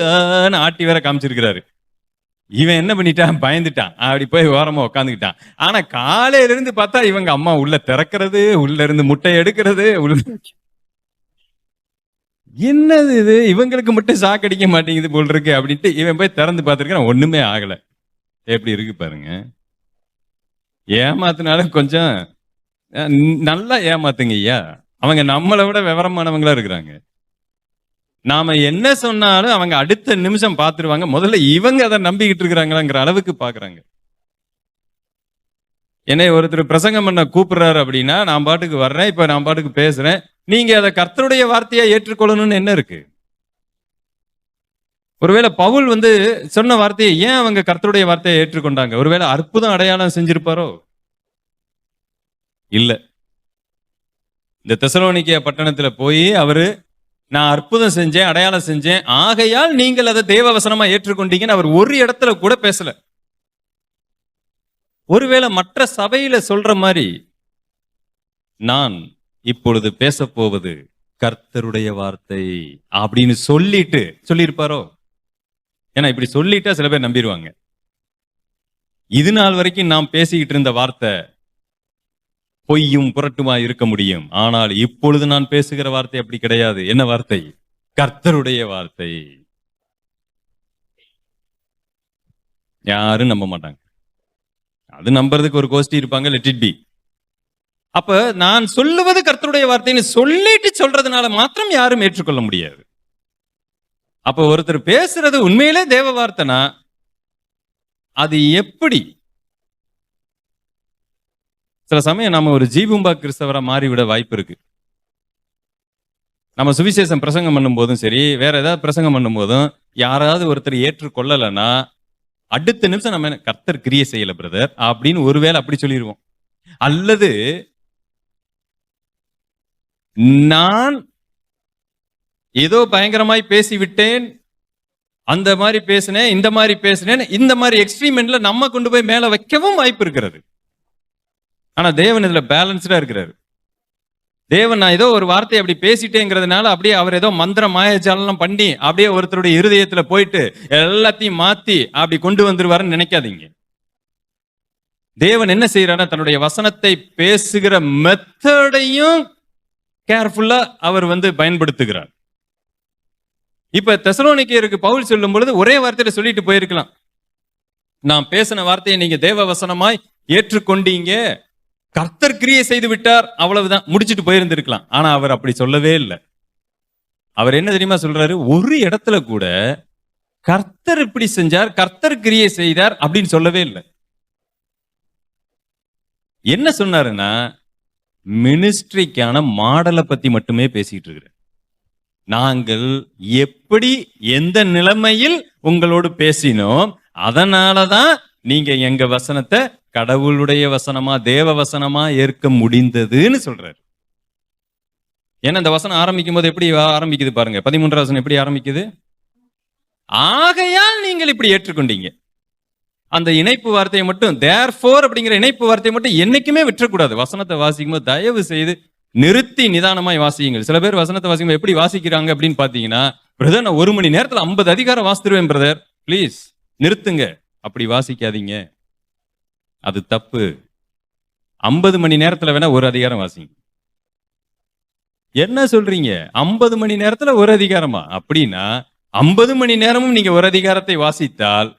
Speaker 1: ஆட்டி வேற காமிச்சிருக்கிறாரு. இவன் என்ன பண்ணிட்டான்? பயந்துட்டான். அப்படி போய் ஓரமா உட்காந்துக்கிட்டான். ஆனா காலையில இருந்து பார்த்தா இவங்க அம்மா உள்ள திறக்கிறது, உள்ள இருந்து முட்டை எடுக்கிறது. என்னது இது, இவங்களுக்கு மட்டும் சாக்கடிக்க மாட்டேங்குது போல் இருக்கு அப்படின்ட்டு இவன் போய் திறந்து பார்த்திருக்கான். ஒண்ணுமே ஆகல. எப்படி இருக்கு பாருங்க. ஏமாத்தினாலும் கொஞ்சம் நல்லா ஏமாத்துங்க ஐயா. அவங்க நம்மளை விட விவரமானவங்களா இருக்கிறாங்க. நாம என்ன சொன்னாலும் அவங்க அடுத்த நிமிஷம் பார்த்துருவாங்க. முதல்ல இவங்க அதை நம்பிக்கிட்டு இருக்கிறாங்களாங்கிற அளவுக்கு பாக்குறாங்க. என்னை ஒருத்தர் பிரசங்கம் பண்ண கூப்பிடுறாரு அப்படின்னா, நான் பாட்டுக்கு வர்றேன், இப்ப நான் பாட்டுக்கு பேசுறேன். நீங்க அதை கர்த்தருடைய வார்த்தையா ஏற்றுக்கொள்ளணும்னு என்ன இருக்கு? ஒருவேளை பவுல் சொன்ன வார்த்தையை ஏன் அவங்க கர்த்தருடைய வார்த்தையை ஏற்றுக்கொண்டாங்க? ஒருவேளை அற்புதம் அடையாளம் செஞ்சிருப்பாரோ? இல்ல. இந்த தெசலோனிக்கே பட்டணத்துல போய் அவரு, நான் அற்புதம் செஞ்சேன், அடையாளம் செஞ்சேன், ஆகையால் நீங்கள் அதை தேவ வசனமா ஏற்றுக்கொண்டீங்கன்னு அவர் ஒரு இடத்துல கூட பேசல. ஒருவேளை மற்ற சபையில சொல்ற மாதிரி, நான் இப்பொழுது பேச போவது கர்த்தருடைய வார்த்தை அப்படின்னு சொல்லியிருப்பாரோ? ஏன்னா இப்படி சொல்லிட்டா சில பேர் நம்பிடுவாங்க. இது நாள் வரைக்கும் நாம் பேசிக்கிட்டு இருந்த வார்த்தை பொய்யும் புரட்டுமா இருக்க முடியும். ஆனால் இப்பொழுது நான் பேசுகிற வார்த்தை அப்படி கிடையாது. என்ன வார்த்தை? கர்த்தருடைய வார்த்தை. யாரும் நம்ப மாட்டாங்க. அது நம்புறதுக்கு ஒரு கோஷ்டி இருப்பாங்க, லெட் இட் பி. அப்ப நான் சொல்லுவது கர்த்தருடைய வார்த்தைன்னு சொல்லிட்டு சொல்றதுனால மாத்திரம் யாரும் ஏற்றுக்கொள்ள முடியாது. அப்ப ஒருத்தர் பேசுறது உண்மையிலே தேவ வார்த்தைனா அது எப்படி? சில சமயம் நம்ம ஒரு ஜீபூம்பா கிறிஸ்தவரா மாறிவிட வாய்ப்பு இருக்கு. நம்ம சுவிசேஷம் பிரசங்கம் பண்ணும் போதும் சரி, வேற ஏதாவது பிரசங்கம் பண்ணும் போதும் யாராவது ஒருத்தர் ஏற்றுக்கொள்ளலைன்னா அடுத்த நிமிஷம் நம்ம கர்த்தர் கிரியை செய்யல பிரதர் அப்படின்னு ஒருவேளை அப்படி சொல்லிடுவோம். அல்லது நான் ஏதோ பயங்கரமாய் பேசிவிட்டேன், அந்த மாதிரி பேசினேன், இந்த மாதிரி பேசினேன், இந்த மாதிரி எக்ஸ்ட்ரீமெண்ட்ல நம்ம கொண்டு போய் மேல வைக்கவும் வாய்ப்பு இருக்கிறது. ஆனா தேவன் இதுல பேலன்ஸ்டா இருக்கிறாரு. தேவன் நான் ஏதோ ஒரு வார்த்தை அப்படி பேசிட்டேங்கிறதுனால அப்படியே அவர் ஏதோ மந்திர மாயஜாலம் பண்ணி அப்படியே ஒருத்தருடைய இருதயத்துல போயிட்டு எல்லாத்தையும் மாத்தி அப்படி கொண்டு வந்துருவாருன்னு நினைக்காதீங்க. தேவன் என்ன செய்யறாருன்னா தன்னுடைய வசனத்தை பேசுகிற மெத்தடையும் கேர்ஃபுல்லா அவர் பயன்படுத்துகிறார். இப்ப தெசலோனிக்கேயருக்கு பவுல் சொல்லும் பொழுது ஒரே வார்த்தையில சொல்லிட்டு போயிருக்கலாம், நான் பேசின வார்த்தையை நீங்க தேவ வசனமாய் ஏற்றுக்கொண்டீங்க, கர்த்தர் கிரியை செய்து விட்டார், அவ்வளவுதான், முடிச்சிட்டு போயிருந்திருக்கலாம். ஆனா அவர் அப்படி சொல்லவே இல்லை. அவர் என்ன தெரியுமா சொல்றாரு, ஒரு இடத்துல கூட கர்த்தர் இப்படி செஞ்சார், கர்த்தர் கிரியை செய்தார் அப்படின்னு சொல்லவே இல்லை. என்ன சொன்னாருன்னா மினிஸ்ட்ரிக்கான மாடலை பத்தி மட்டுமே பேசிட்டு இருக்கிறேன். நாங்கள் எப்படி எந்த நிலைமையில் உங்களோடு பேசினோம், அதனாலதான் நீங்க எங்க வசனத்தை கடவுளுடைய வசனமா தேவ வசனமா ஏற்க முடிந்ததுன்னு சொல்றாரு. ஏன்னா இந்த வசனம் ஆரம்பிக்கும் போது எப்படி ஆரம்பிக்குது பாருங்க, 13வது வசனம் எப்படி ஆரம்பிக்குது, ஆகையால் நீங்கள் இப்படி ஏற்றுக்கொண்டீங்க. அந்த இணைப்பு வார்த்தையை மட்டும், therefore அப்படிங்கிற இணைப்பு வார்த்தையை மட்டும் என்னைக்குமே விட்டுறக்கூடாது. வசனத்தை வாசிக்கும் போது தயவு செய்து நிறுத்தி நிதானமாய் வாசியுங்கள். சில பேர் வசனத்தை வாசிக்கும் எப்படி வாசிக்கிறாங்க அப்படின்னு பாத்தீங்கன்னா, பிரதர் நான் 1 மணி நேரத்துல 50 அதிகாரம் வாசித்துருவேன் பிரதர், பிளீஸ் நிறுத்துங்க, அப்படி வாசிக்காதீங்க, அது தப்பு. 50 மணி நேரத்துல வேணா ஒரு அதிகாரம் வாசிங்க. என்ன சொல்றீங்க, 50 மணி நேரத்துல ஒரு அதிகாரமா? அப்படின்னா 50 மணி நேரமும் நீங்க ஒரு அதிகாரத்தை வாசித்தால்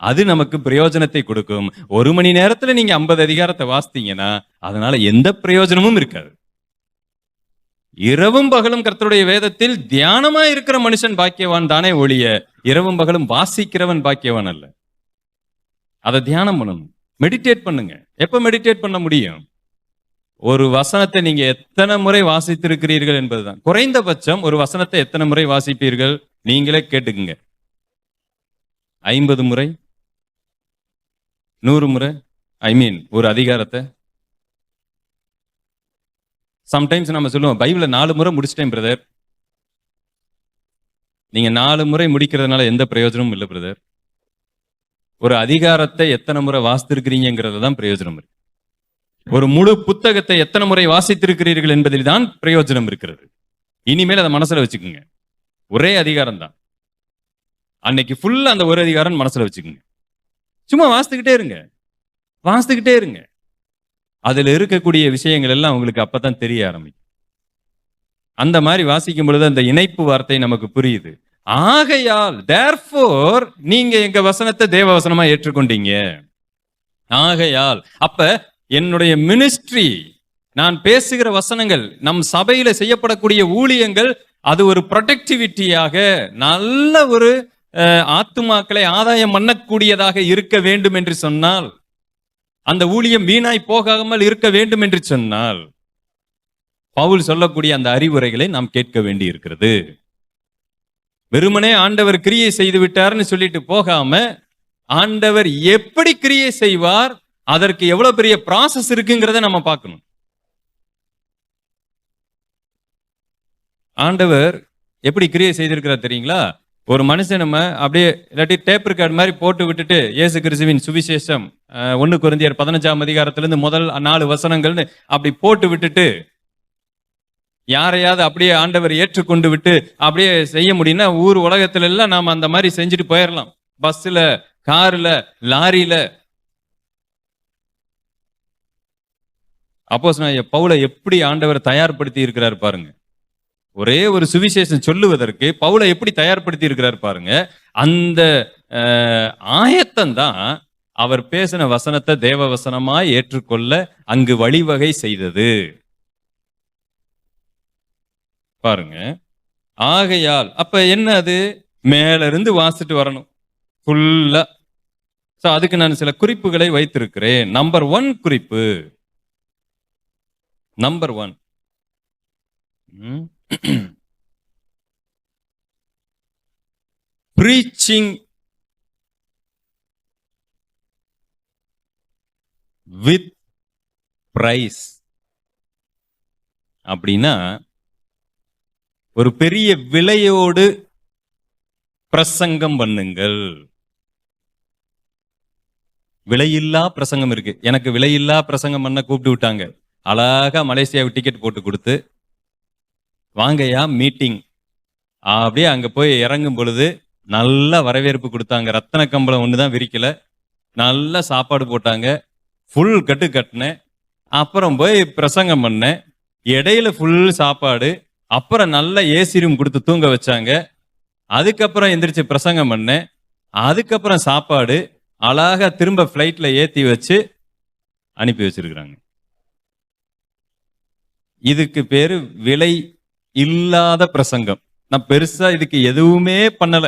Speaker 1: அது நமக்கு பிரயோஜனத்தை கொடுக்கும். 1 மணி நேரத்துல நீங்க 50 அதிகாரத்தை வாசித்தீங்கன்னா அதனால எந்த பிரயோஜனமும் இருக்காது. இரவும் பகலும் கர்த்தருடைய வேதத்தில் தியானமா இருக்கிற மனுஷன் பாக்கியவான் தானே ஒழிய இரவும் பகலும் வாசிக்கிறவன் பாக்கியவான் அல்ல. அதை தியானம் பண்ணணும், மெடிடேட் பண்ணுங்க. எப்ப மெடிடேட் பண்ண முடியும்? ஒரு வசனத்தை நீங்க எத்தனை முறை வாசித்திருக்கிறீர்கள் என்பதுதான். குறைந்தபட்சம் ஒரு வசனத்தை எத்தனை முறை வாசிப்பீர்கள் நீங்களே கேட்டுக்குங்க. 50 முறை, 100 முறை, ஒரு அதிகாரத்தை. சம்டைம்ஸ் நம்ம சொல்லுவோம், பைபிளை 4 முறை முடிச்சிட்டேன் பிரதர். நீங்க 4 முறை முடிக்கிறதுனால எந்த பிரயோஜனமும் இல்லை பிரதர். ஒரு அதிகாரத்தை எத்தனை முறை வாசித்திருக்கிறீங்கிறது தான் பிரயோஜனம் இருக்கு. ஒரு முழு புத்தகத்தை எத்தனை முறை வாசித்திருக்கிறீர்கள் என்பதில் தான் பிரயோஜனம் இருக்கிறது. இனிமேல் அதை மனசுல வச்சுக்கோங்க. ஒரே அதிகாரம் தான், அன்னைக்கு ஃபுல்லா அந்த ஒரு அதிகாரம் மனசுல வச்சுக்கோங்க. சும்மா வாசித்துக்கிட்டே இருங்க, வாசித்துக்கிட்டே இருங்க. அதுல இருக்கக்கூடிய விஷயங்கள் எல்லாம் உங்களுக்கு அப்பதான் தெரிய ஆரம்பிக்கும். அந்த மாதிரி வாசிக்கும் பொழுது அந்த இணைப்பு வார்த்தை நமக்கு புரியுது. ஆகையால் therefore நீங்க எங்க வசனத்தை தேவ வசனமா ஏற்றுக்கொண்டீங்க. ஆகையால் அப்ப என்னுடைய மினிஸ்ட்ரி, நான் பேசுகிற வசனங்கள், நம் சபையில செய்யப்படக்கூடிய ஊழியங்கள், அது ஒரு ப்ரொடக்டிவிட்டியாக, நல்ல ஒரு ஆத்துமாக்களை ஆதாயம் பண்ணக்கூடியதாக இருக்க வேண்டும் என்று சொன்னால், அந்த ஊழியம் வீணாய் போகாமல் இருக்க வேண்டும் என்று சொன்னால், பவுல் சொல்லக்கூடிய அந்த அறிவுரைகளை நாம் கேட்க வேண்டி இருக்கிறது. வெறுமனே ஆண்டவர் கிரியை செய்து விட்டார்னு சொல்லிட்டு போகாம, ஆண்டவர் எப்படி கிரியை செய்வார், அதற்கு எவ்வளவு பெரிய ப்ராசஸ் இருக்குங்கிறத நம்ம பார்க்கணும். ஆண்டவர் எப்படி கிரியை செய்திருக்கிறார் தெரியுங்களா? ஒரு மனுஷன் நம்ம அப்படியே இல்லாட்டி டேப் ரெக்கார்ட் மாதிரி போட்டு விட்டுட்டு, இயேசு கிறிஸ்துவின் சுவிசேஷம் 1 கொரிந்தியர் 15ஆம் அதிகாரத்திலிருந்து முதல் 4 வசனங்கள்னு அப்படி போட்டு விட்டுட்டு யாரையாவது அப்படியே ஆண்டவர் ஏற்றுக்கொண்டு விட்டு அப்படியே செய்ய முடியும்னா ஊர் உலகத்துல எல்லாம் நாம அந்த மாதிரி செஞ்சுட்டு போயிடலாம். பஸ்ல, கார்ல, லாரியில. அப்போஸ்தலனாகிய பவுலை எப்படி ஆண்டவர் தயார்படுத்தி இருக்கிறார் பாருங்க. ஒரே ஒரு சுவிசேஷம் சொல்லுவதற்கு பவுலை எப்படி தயார்படுத்தி இருக்கிறார் பாருங்க. அந்த ஆயத்தம் தான் அவர் பேசின வசனத்தை தேவ வசனமாய் ஏற்றுக்கொள்ள அங்கு வழிவகை செய்தது பாருங்க. ஆகையால் அப்ப என்ன, அது மேல இருந்து வாசிட்டு வரணும் ஃபுல்லா. அதுக்கு நான் சில குறிப்புகளை வைத்திருக்கிறேன். நம்பர் 1 குறிப்பு, நம்பர் 1, preaching with price. அப்படின்னா ஒரு பெரிய விலையோடு பிரசங்கம் பண்ணுங்கள். விலையில்லா பிரசங்கம் இருக்கு. எனக்கு விலையில்லா பிரசங்கம் பண்ண கூப்பிட்டு விட்டாங்க. அழகா மலேசியாவுக்கு டிக்கெட் போட்டு கொடுத்து வாங்கய்யா மீட்டிங். அப்படியே அங்க போய் இறங்கும் பொழுது நல்ல வரவேற்பு கொடுத்தாங்க. ரத்தன கம்பளம் ஒண்ணுதான் விரிக்கல, நல்ல சாப்பாடு போட்டாங்க, ஃபுல் கட்டு கட்டினேன். அப்புறம் போய் பிரசங்கம் பண்ணேன். இடையில ஃபுல் சாப்பாடு, அப்புறம் நல்ல ஏசி ரூம் கொடுத்து தூங்க வச்சாங்க. அதுக்கப்புறம் எந்திரிச்சு பிரசங்கம் பண்ணேன். அதுக்கப்புறம் சாப்பாடு, அழகா திரும்ப பிளைட்ல ஏத்தி வச்சு அனுப்பி வச்சிருக்கிறாங்க. இதுக்கு பேரு விலை இல்லாத பிரசங்கம். நான் பெருசா இதுக்கு எதுவுமே பண்ணல.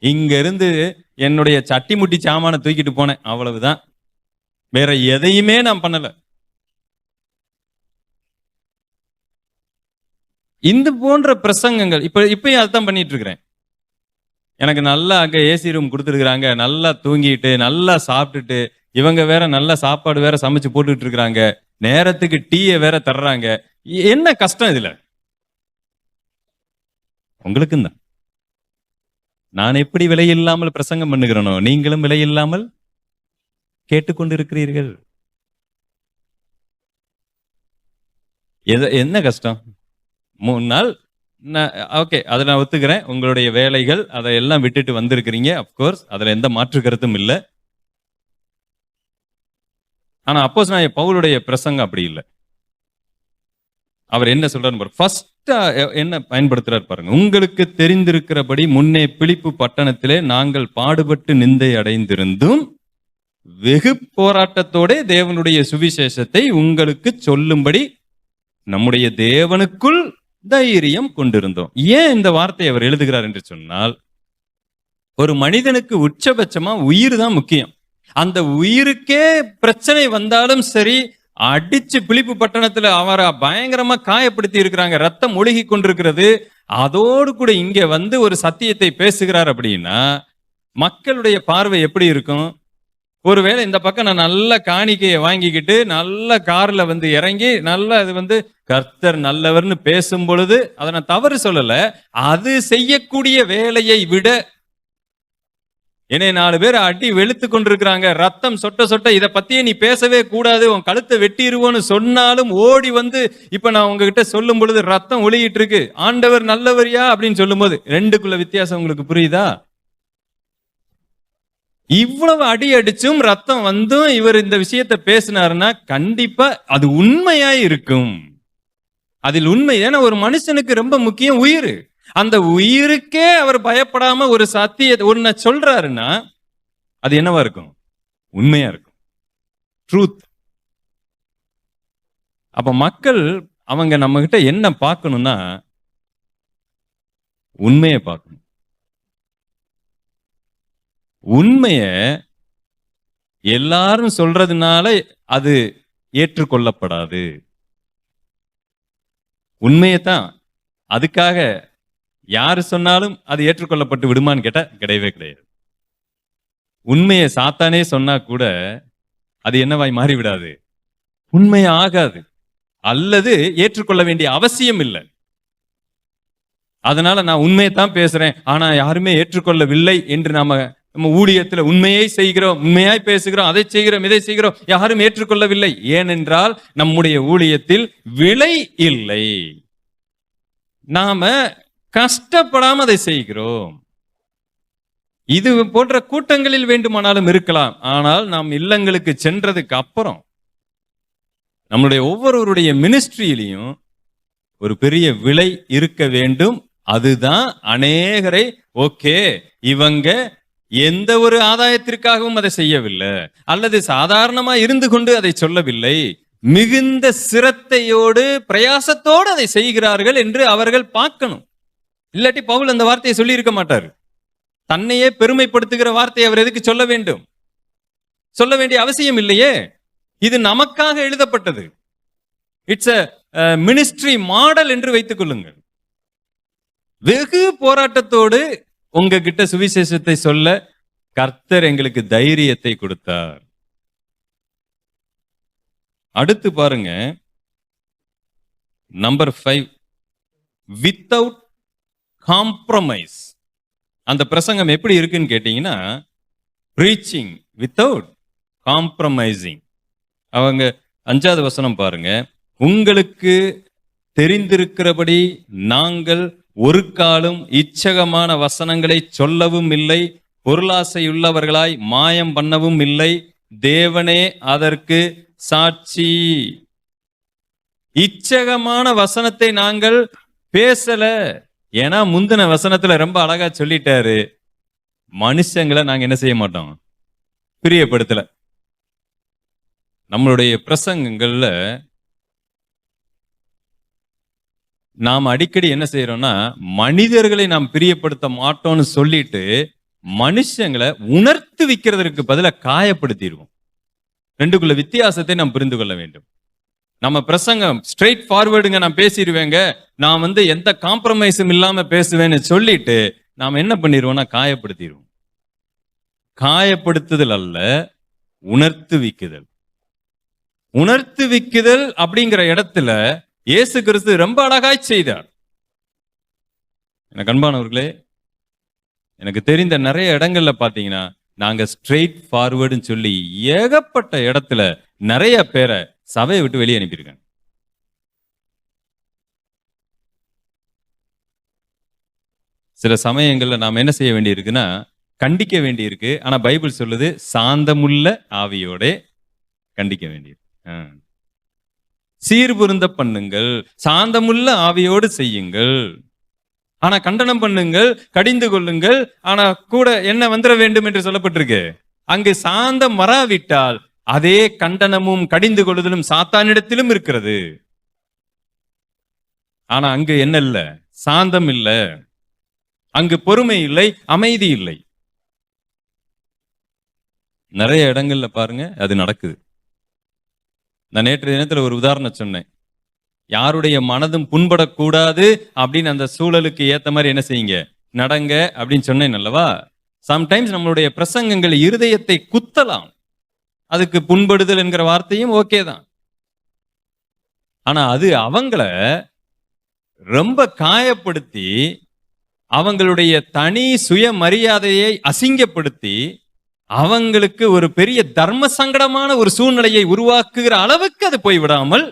Speaker 1: இங்க இருந்து என்னுடைய சட்டி முட்டி சாமான தூக்கிட்டு போனேன், அவ்வளவுதான். வேற எதையுமே நான் பண்ணல. இந்த போன்ற பிரசங்கங்கள் இப்பயும் அதுதான் பண்ணிட்டு இருக்கிறேன். எனக்கு நல்லா அங்க ஏசி ரூம் கொடுத்துருக்காங்க, நல்லா தூங்கிட்டு நல்லா சாப்பிட்டுட்டு, இவங்க வேற நல்ல சாப்பாடு வேற சமைச்சு போட்டுட்டு இருக்கிறாங்க, நேரத்துக்கு டீயை வேற தர்றாங்க. என்ன கஷ்டம் இதுல? உங்களுக்கும் தான். நான் எப்படி விலை இல்லாமல் பிரசங்கம் பண்ணுகிறேனோ, நீங்களும் விலை இல்லாமல் கேட்டுக்கொண்டிருக்கிறீர்கள். என்ன கஷ்டம்? 3 நாள் ஓகே, அதை நான் ஒத்துக்கிறேன். உங்களுடைய வேலைகள் அதையெல்லாம் விட்டுட்டு வந்திருக்கிறீங்க. அப்கோர்ஸ் அதுல எந்த மாற்று கருத்தும் இல்லை. ஆனா அப்போஸ்தலனாகிய பவுலுடைய பிரசங்கம் அப்படி இல்லை. அவர் என்ன சொல்றாரு? ஃபர்ஸ்ட் என்ன பயன்படுத்துறாரு பாருங்க. உங்களுக்கு தெரிந்திருக்கிறபடி முன்னே பிலிப்பு பட்டணத்திலே நாங்கள் பாடுபட்டு நிந்தை அடைந்திருந்தும் வெகு போராட்டத்தோட தேவனுடைய சுவிசேஷத்தை உங்களுக்கு சொல்லும்படி நம்முடைய தேவனுக்குள் தைரியம் கொண்டிருந்தோம். ஏன் இந்த வார்த்தையை அவர் எழுதுகிறார் என்று சொன்னால், ஒரு மனிதனுக்கு உச்சபட்சமா உயிர் தான் முக்கியம். அந்த உயிருக்கே பிரச்சனை வந்தாலும் சரி, அடிச்சு பிலிப்பு பட்டணத்துல அவரை பயங்கரமா காயப்படுத்தி இருக்கிறாங்க, ரத்தம் ஒழுகி கொண்டிருக்கிறது. அதோடு கூட இங்க வந்து ஒரு சத்தியத்தை பேசுகிறார் அப்படின்னா மக்களுடைய பார்வை எப்படி இருக்கும்? ஒருவேளை இந்த பக்கம் நான் நல்ல காணிக்கையை வாங்கிக்கிட்டு நல்ல கார்ல வந்து இறங்கி நல்ல அது வந்து கர்த்தர் நல்லவர்னு பேசும் பொழுது அதை நான் தவறு சொல்லல. அது செய்யக்கூடிய வேலையை விட என்னை 4 பேர் அடி வெளுத்து கொண்டிருக்கிறாங்க, ரத்தம் சொட்ட சொட்ட, இதை பத்தியே நீ பேசவே கூடாது, உன் கழுத்தை வெட்டிடுவோன்னு சொன்னாலும் ஓடி வந்து இப்ப நான் உங்ககிட்ட சொல்லும் பொழுது ரத்தம் ஒழுகிட்டு இருக்கு, ஆண்டவர் நல்லவரியா அப்படின்னு சொல்லும் போது 2க்குள்ள வித்தியாசம் உங்களுக்கு புரியுதா? இவ்வளவு அடி அடிச்சும் ரத்தம் வந்தும் இவர் இந்த விஷயத்தை பேசினாருன்னா கண்டிப்பா அது உண்மையா இருக்கும். அதில் உண்மை. ஏன்னா ஒரு மனுஷனுக்கு ரொம்ப முக்கியம் உயிர். அந்த உயிருக்கே அவர் பயப்படாம ஒரு சத்தியத்தை ஒன்ன சொல்றாருன்னா அது என்னவா இருக்கும்? உண்மையா இருக்கும். ட்ரூத். அப்ப மக்கள் அவங்க நம்ம கிட்ட என்ன பார்க்கணும்னா உண்மையை பார்க்கணும். உண்மைய எல்லாரும் சொல்றதுனால அது ஏற்றுக்கொள்ளப்படாது. உண்மையத்தான் அதுக்காக யாரு சொன்னாலும் அது ஏற்றுக்கொள்ளப்பட்டு விடுமான்னு கேட்டா கிடையவே கிடையாது. உண்மையை சாத்தானே சொன்னா கூட அது என்னவாய் மாறிவிடாது, உண்மையா ஆகாது, அல்லது ஏற்றுக்கொள்ள வேண்டிய அவசியம் இல்லை. அதனால நான் உண்மையைத்தான் பேசுறேன், ஆனா யாருமே ஏற்றுக்கொள்ளவில்லை என்று நம்ம ஊழியத்தில் உண்மையை செய்கிறோம், உண்மையாய் பேசுகிறோம், அதை செய்கிறோம், இதை செய்கிறோம், யாரும் ஏற்றுக்கொள்ளவில்லை. ஏனென்றால் நம்முடைய ஊழியத்தில் விலை இல்லை. நாம கஷ்டப்படாம அதை செய்கிறோம். இது போன்ற கூட்டங்களில் வேண்டுமானாலும் இருக்கலாம். ஆனால் நாம் இல்லங்களுக்கு சென்றதுக்கு அப்புறம் நம்முடைய ஒவ்வொருவருடைய மினிஸ்ட்ரியிலையும் ஒரு பெரிய விலை இருக்க வேண்டும். அதுதான் அநேகரை ஓகே, இவங்க எந்த ஒரு ஆதாயத்திற்காகவும் அதை செய்யவில்லை, அல்லது சாதாரணமா இருந்து கொண்டு அதை சொல்லவில்லை, மிகுந்த சிரத்தையோடு பிரயாசத்தோடு அதை செய்கிறார்கள் என்று அவர்கள் பார்க்கணும். இல்லாட்டி பவுல் அந்த வார்த்தையை சொல்லி இருக்க மாட்டார். தன்னையே பெருமைப்படுத்துகிற வார்த்தையை அவர் எதுக்கு சொல்ல வேண்டும்? சொல்ல வேண்டிய அவசியம் இல்லையே. இது நமக்காக எழுதப்பட்டது. இட்ஸ் a மினிஸ்ட்ரி மாடல் என்று வைத்துக் கொள்ளுங்கள். வெகு போராட்டத்தோடு உங்ககிட்ட சுவிசேஷத்தை சொல்ல கர்த்தர் எங்களுக்கு தைரியத்தை கொடுத்தார். அடுத்து பாருங்க, நம்பர் 5, வித்தவுட் காம்ப்ரமைஸ். அந்த பிரசங்கம் எப்படி இருக்குன்னு கேட்டீங்கன்னா, பிரீச்சிங் வித்தவுட் காம்ப்ரமைசிங். அவங்க 5வது வசனம் பாருங்க. உங்களுக்கு தெரிந்திருக்கிறபடி நாங்கள் ஒரு காலும் இச்சகமான வசனங்களை சொல்லவும் இல்லை, பொருளாசையுள்ளவர்களாய் மாயம் பண்ணவும் இல்லை. தேவனே அதற்கு சாட்சி. இச்சகமான வசனத்தை நாங்கள் பேசல. ஏன்னா முந்தின வசனத்துல ரொம்ப அழகா சொல்லிட்டாரு, மனுஷங்களை நாங்க என்ன செய்ய மாட்டோம், பிரியப்படுத்தல. நம்மளுடைய பிரசங்கங்கள்ல நாம் அடிக்கடி என்ன செய்யறோம்னா, மனிதர்களை நாம் பிரியப்படுத்த மாட்டோம்னு சொல்லிட்டு மனுஷங்களை உணர்த்து வைக்கிறதுக்கு பதிலாக காயப்படுத்திடுவோம். ரெண்டுக்குள்ள வித்தியாசத்தை நாம் புரிந்து கொள்ள வேண்டும். நம்ம பிரசங்கம் ஸ்ட்ரெயிட் ஃபார்வர்டுங்க, நான் பேசிடுவேங்க, நான் எந்த காம்ப்ரமைஸும் இல்லாம பேசுவேன்னு சொல்லிட்டு நாம என்ன பண்ணிடுவோம்னா காயப்படுத்திடுவோம். காயப்படுத்துதல் அல்ல, உணர்த்துவிக்குதல். உணர்த்துவிக்குதல் அப்படிங்கிற இடத்துல இயேசு கிறிஸ்து ரொம்ப அழகாய் செய்தார். எனக்கு அன்பானவர்களே, எனக்கு தெரிந்த நிறைய இடங்கள்ல பாத்தீங்கன்னா நாங்க ஸ்ட்ரெயிட் ஃபார்வர்டுன்னு சொல்லி ஏகப்பட்ட இடத்துல நிறைய பேரை சபையை விட்டு வெளியே அனுப்பியிருக்காங்க. சில சமயங்கள்ல நாம என்ன செய்ய வேண்டியிருக்குன்னா, கண்டிக்க வேண்டியிருக்கு. ஆனா பைபிள் சொல்லுது சாந்தமுள்ள ஆவியோட கண்டிக்க வேண்டியிருக்கு. சீர்பொருந்த பண்ணுங்கள், சாந்தமுள்ள ஆவியோடு செய்யுங்கள். ஆனா கண்டனம் பண்ணுங்கள், கடிந்து கொள்ளுங்கள், ஆனா கூட என்ன வந்துட வேண்டும் என்று சொல்லப்பட்டிருக்கு. அங்கு சாந்தம் வராவிட்டால் அதே கண்டனமும் கடிந்து கொள்ளுதலும் சாத்தானிடத்திலும் இருக்கிறது. ஆனா அங்கு என்ன இல்ல, சாந்தம் இல்ல, அங்கு பொறுமை இல்லை, அமைதி இல்லை. நிறைய இடங்கள்ல பாருங்க அது நடக்குது. நான் நேற்று தினத்துல ஒரு உதாரணம் சொன்னேன். யாருடைய மனதும் புண்படக்கூடாது அப்படின்னு அந்த சூழலுக்கு ஏத்த மாதிரி என்ன செய்யுங்க, நடங்க அப்படின்னு சொன்னேன் அல்லவா. சம்டைம்ஸ் நம்மளுடைய பிரசங்கங்கள் இருதயத்தை குத்தலாம். அதுக்கு புண்படுதல் என்கிற வார்த்தையும் ஓகே தான். ஆனா அது அவங்கள ரொம்ப காயப்படுத்தி, அவங்களுடைய தனி சுய மரியாதையை அசிங்கப்படுத்தி, அவங்களுக்கு ஒரு பெரிய தர்ம சங்கடமான ஒரு சூழ்நிலையை உருவாக்குகிற அளவுக்கு அது போய்விடாமல்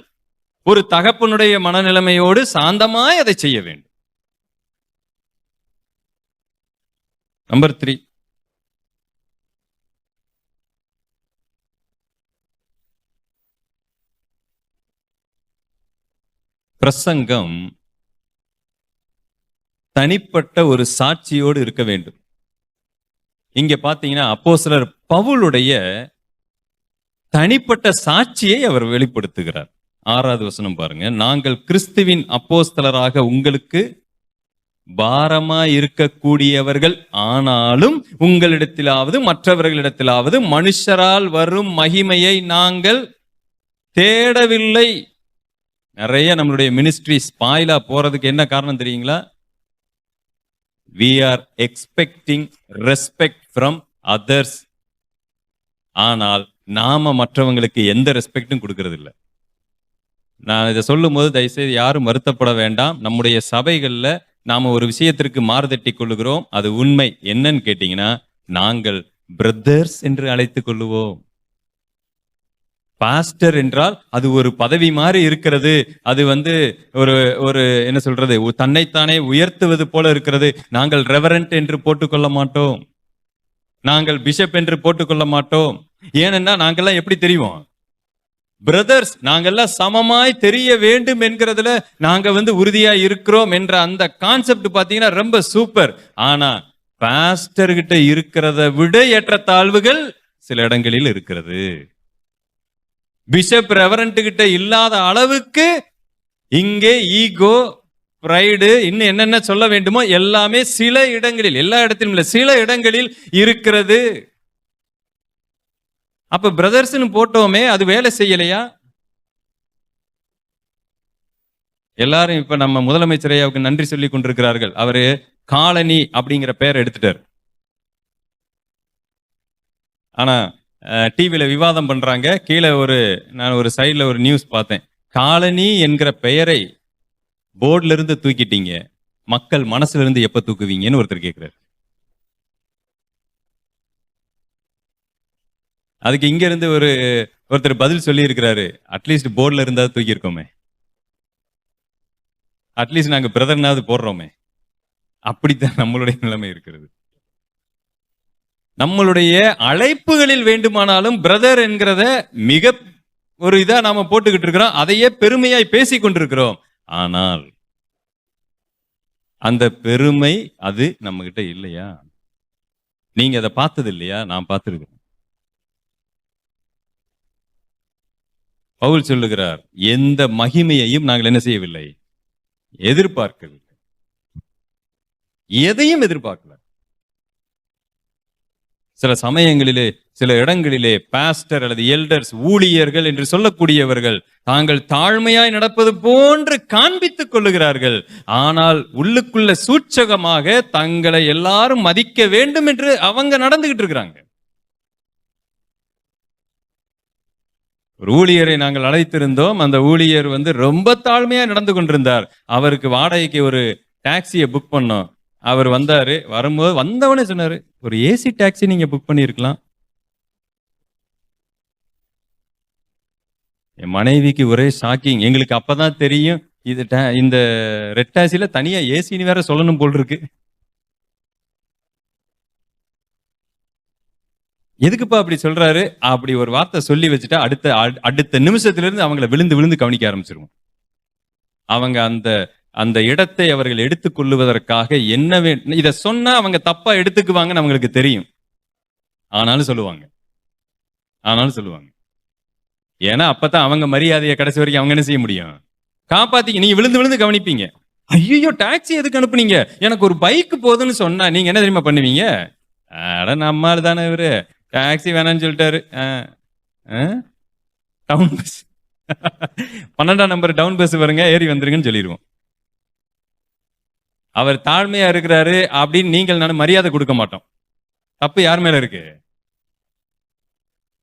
Speaker 1: ஒரு தகப்பனுடைய மனநிலைமையோடு சாந்தமாய் அதை செய்ய வேண்டும். நம்பர் 3, பிரசங்கம் தனிப்பட்ட ஒரு சாட்சியோடு இருக்க வேண்டும். இங்க பாத்தீங்கன்னா அப்போஸ்தலர் பவுலுடைய தனிப்பட்ட சாட்சியை அவர் வெளிப்படுத்துகிறார். 6வது வசனம் பாருங்க. நாங்கள் கிறிஸ்துவின் அப்போஸ்தலராக உங்களுக்கு பாரமா இருக்கக்கூடியவர்கள், ஆனாலும் உங்களிடத்திலாவது மற்றவர்களிடத்திலாவது மனுஷரால் வரும் மகிமையை நாங்கள் தேடவில்லை. நிறைய நம்மளுடைய மினிஸ்ட்ரி ஸ்பாயிலா போறதுக்கு என்ன காரணம் தெரியுங்களா? We are expecting respect from others. ஆனால் நாம மற்றவங்களுக்கு எந்த ரெஸ்பெக்டும் கொடுக்கறது இல்லை. நான் இதை சொல்லும் போது தயவுசெய்து யாரும் வருத்தப்பட வேண்டாம். நம்முடைய சபைகள்ல நாம ஒரு விஷயத்திற்கு மாறுதட்டி கொள்ளுகிறோம். அது உண்மை. என்னன்னு கேட்டீங்கன்னா, நாங்கள் பிரதர்ஸ் என்று அழைத்துக் கொள்ளுவோம். பாஸ்டர் என்றால் அது ஒரு பதவி மாதிரி இருக்கிறது. அது ஒரு ஒரு என்ன சொல்றது, தன்னைத்தானே உயர்த்துவது போல இருக்கிறது. நாங்கள் ரெவரண்ட் என்று போட்டுக்கொள்ள மாட்டோம். நாங்கள் பிஷப் என்று போட்டுக்கொள்ள மாட்டோம். ஏனென்னா நாங்கெல்லாம் எப்படி தெரியும், பிரதர்ஸ். நாங்கெல்லாம் சமமாய் தெரிய வேண்டும் என்கிறதுல நாங்க உறுதியா இருக்கிறோம் என்ற அந்த கான்செப்ட் பாத்தீங்கன்னா ரொம்ப சூப்பர். ஆனா பாஸ்டர் கிட்ட இருக்கிறத விட ஏற்றத்தாழ்வுகள் சில இடங்களில் இருக்கிறது. பிஷப் ரெவரண்ட் கிட்ட இல்லாத அளவுக்கு இங்கே ஈகோ, பிரைடு, இன்னும் என்னென்ன சொல்ல வேண்டுமோ எல்லாமே சில இடங்களில், எல்லா இடத்திலும் இல்ல, சில இடங்களில் இருக்கிறது. அப்ப பிரதர்ஸ்னு போட்டோமே, அது வேலை செய்யலையா? எல்லாரும் இப்ப நம்ம முதலமைச்சர் ஐயாவுக்கு நன்றி சொல்லி கொண்டிருக்கிறார்கள். அவரு காலனி அப்படிங்கிற பெயரை எடுத்துட்டார். ஆனா டிவியில விவாதம் பண்றாங்க. கீழே நான் ஒரு சைட்ல ஒரு நியூஸ் பார்த்தேன். காலனி என்கிற பெயரை போர்ட்ல இருந்து தூக்கிட்டீங்க, மக்கள் மனசுல இருந்து எப்ப தூக்குவீங்கன்னு ஒருத்தர் கேட்கிறார். அதுக்கு இங்க இருந்து ஒருத்தர் பதில் சொல்லி இருக்கிறாரு, அட்லீஸ்ட் போர்ட்ல இருந்தா தூக்கி இருக்கோமே. அட்லீஸ்ட் நாங்க பிரதர்னாவது போடுறோமே. அப்படித்தான் நம்மளுடைய நிலைமை இருக்கிறது. நம்மளுடைய அழைப்புகளில் வேண்டுமானாலும் பிரதர் என்கிறத மிக ஒரு இதா நாம போட்டுக்கிட்டு இருக்கிறோம். அதையே பெருமையாய் பேசிக் கொண்டிருக்கிறோம். ஆனால் அந்த பெருமை அது நம்ம கிட்ட இல்லையா? நீங்க அதை பார்த்தது இல்லையா? நான் பார்த்திருக்கிறேன். பவுல் சொல்லுகிறார், எந்த மகிமையையும் நாங்கள் என்ன செய்யவில்லை, எதிர்பார்க்கவில்லை. எதையும் எதிர்பார்க்கல. சில சமயங்களிலே சில இடங்களிலே பாஸ்டர் அல்லது எல்டர்ஸ், ஊழியர்கள் என்று சொல்லக்கூடியவர்கள் தாங்கள் தாழ்மையாய் நடப்பது போன்று காண்பித்துக் கொள்ளுகிறார்கள். ஆனால் உள்ளுக்குள்ள சூட்சகமாக தங்களை எல்லாரும் மதிக்க வேண்டும் என்று அவங்க நடந்துகிட்டு இருக்கிறாங்க. ஒரு ஊழியரை நாங்கள் அழைத்திருந்தோம். அந்த ஊழியர் ரொம்ப தாழ்மையா நடந்து கொண்டிருந்தார். அவருக்கு வாடகைக்கு ஒரு டாக்ஸியை புக் பண்ணோம். அவர் வந்தாரு. வரும்போது வந்தவனே சொன்னாரு, ஒரு ஏசி டாக்ஸி நீங்க புக் பண்ணிருக்கலாம். என் மனைவிக்கு ஒரே ஷாக்கிங். எங்களுக்கு அப்பதான் தெரியும் இது இந்த ரெட் டாக்ஸில தனியா ஏசின்னு வேற சொல்லணும் போல் இருக்கு. எதுக்குப்பா அப்படி சொல்றாரு? அப்படி ஒரு வார்த்தை சொல்லி வச்சுட்டா அடுத்த நிமிஷத்துல இருந்து அவங்கள விழுந்து விழுந்து கவனிக்க ஆரம்பிச்சிருவோம். அவங்க அந்த இடத்தை அவர்கள் எடுத்துக் கொள்ளுவதற்காக என்ன வேண்டும், இதை சொன்னா அவங்க தப்பா எடுத்துக்குவாங்கன்னு அவங்களுக்கு தெரியும். ஆனாலும் சொல்லுவாங்க. ஏன்னா அப்பதான் அவங்க மரியாதையை கடைசி வரைக்கும் அவங்க என்ன செய்ய முடியும், காப்பாத்திக்க. நீங்க விழுந்து விழுந்து கவனிப்பீங்க. ஐயோ டாக்ஸி எதுக்கு அனுப்புனீங்க, எனக்கு ஒரு பைக் போதுன்னு சொன்னா நீங்க என்ன தெரியுமா பண்ணுவீங்க? அட நம்மால் தானே இவரு டாக்ஸி வேணாம்னு சொல்லிட்டாரு, டவுன் பஸ் 12ஆம் நம்பர் டவுன் பஸ் வருங்க, ஏறி வந்துருங்கன்னு சொல்லிடுவோம். அவர் தாழ்மையா இருக்கிறாரு அப்படின்னு நீங்கள் நான் மரியாதை கொடுக்க மாட்டோம். தப்பு யார் மேல இருக்கு?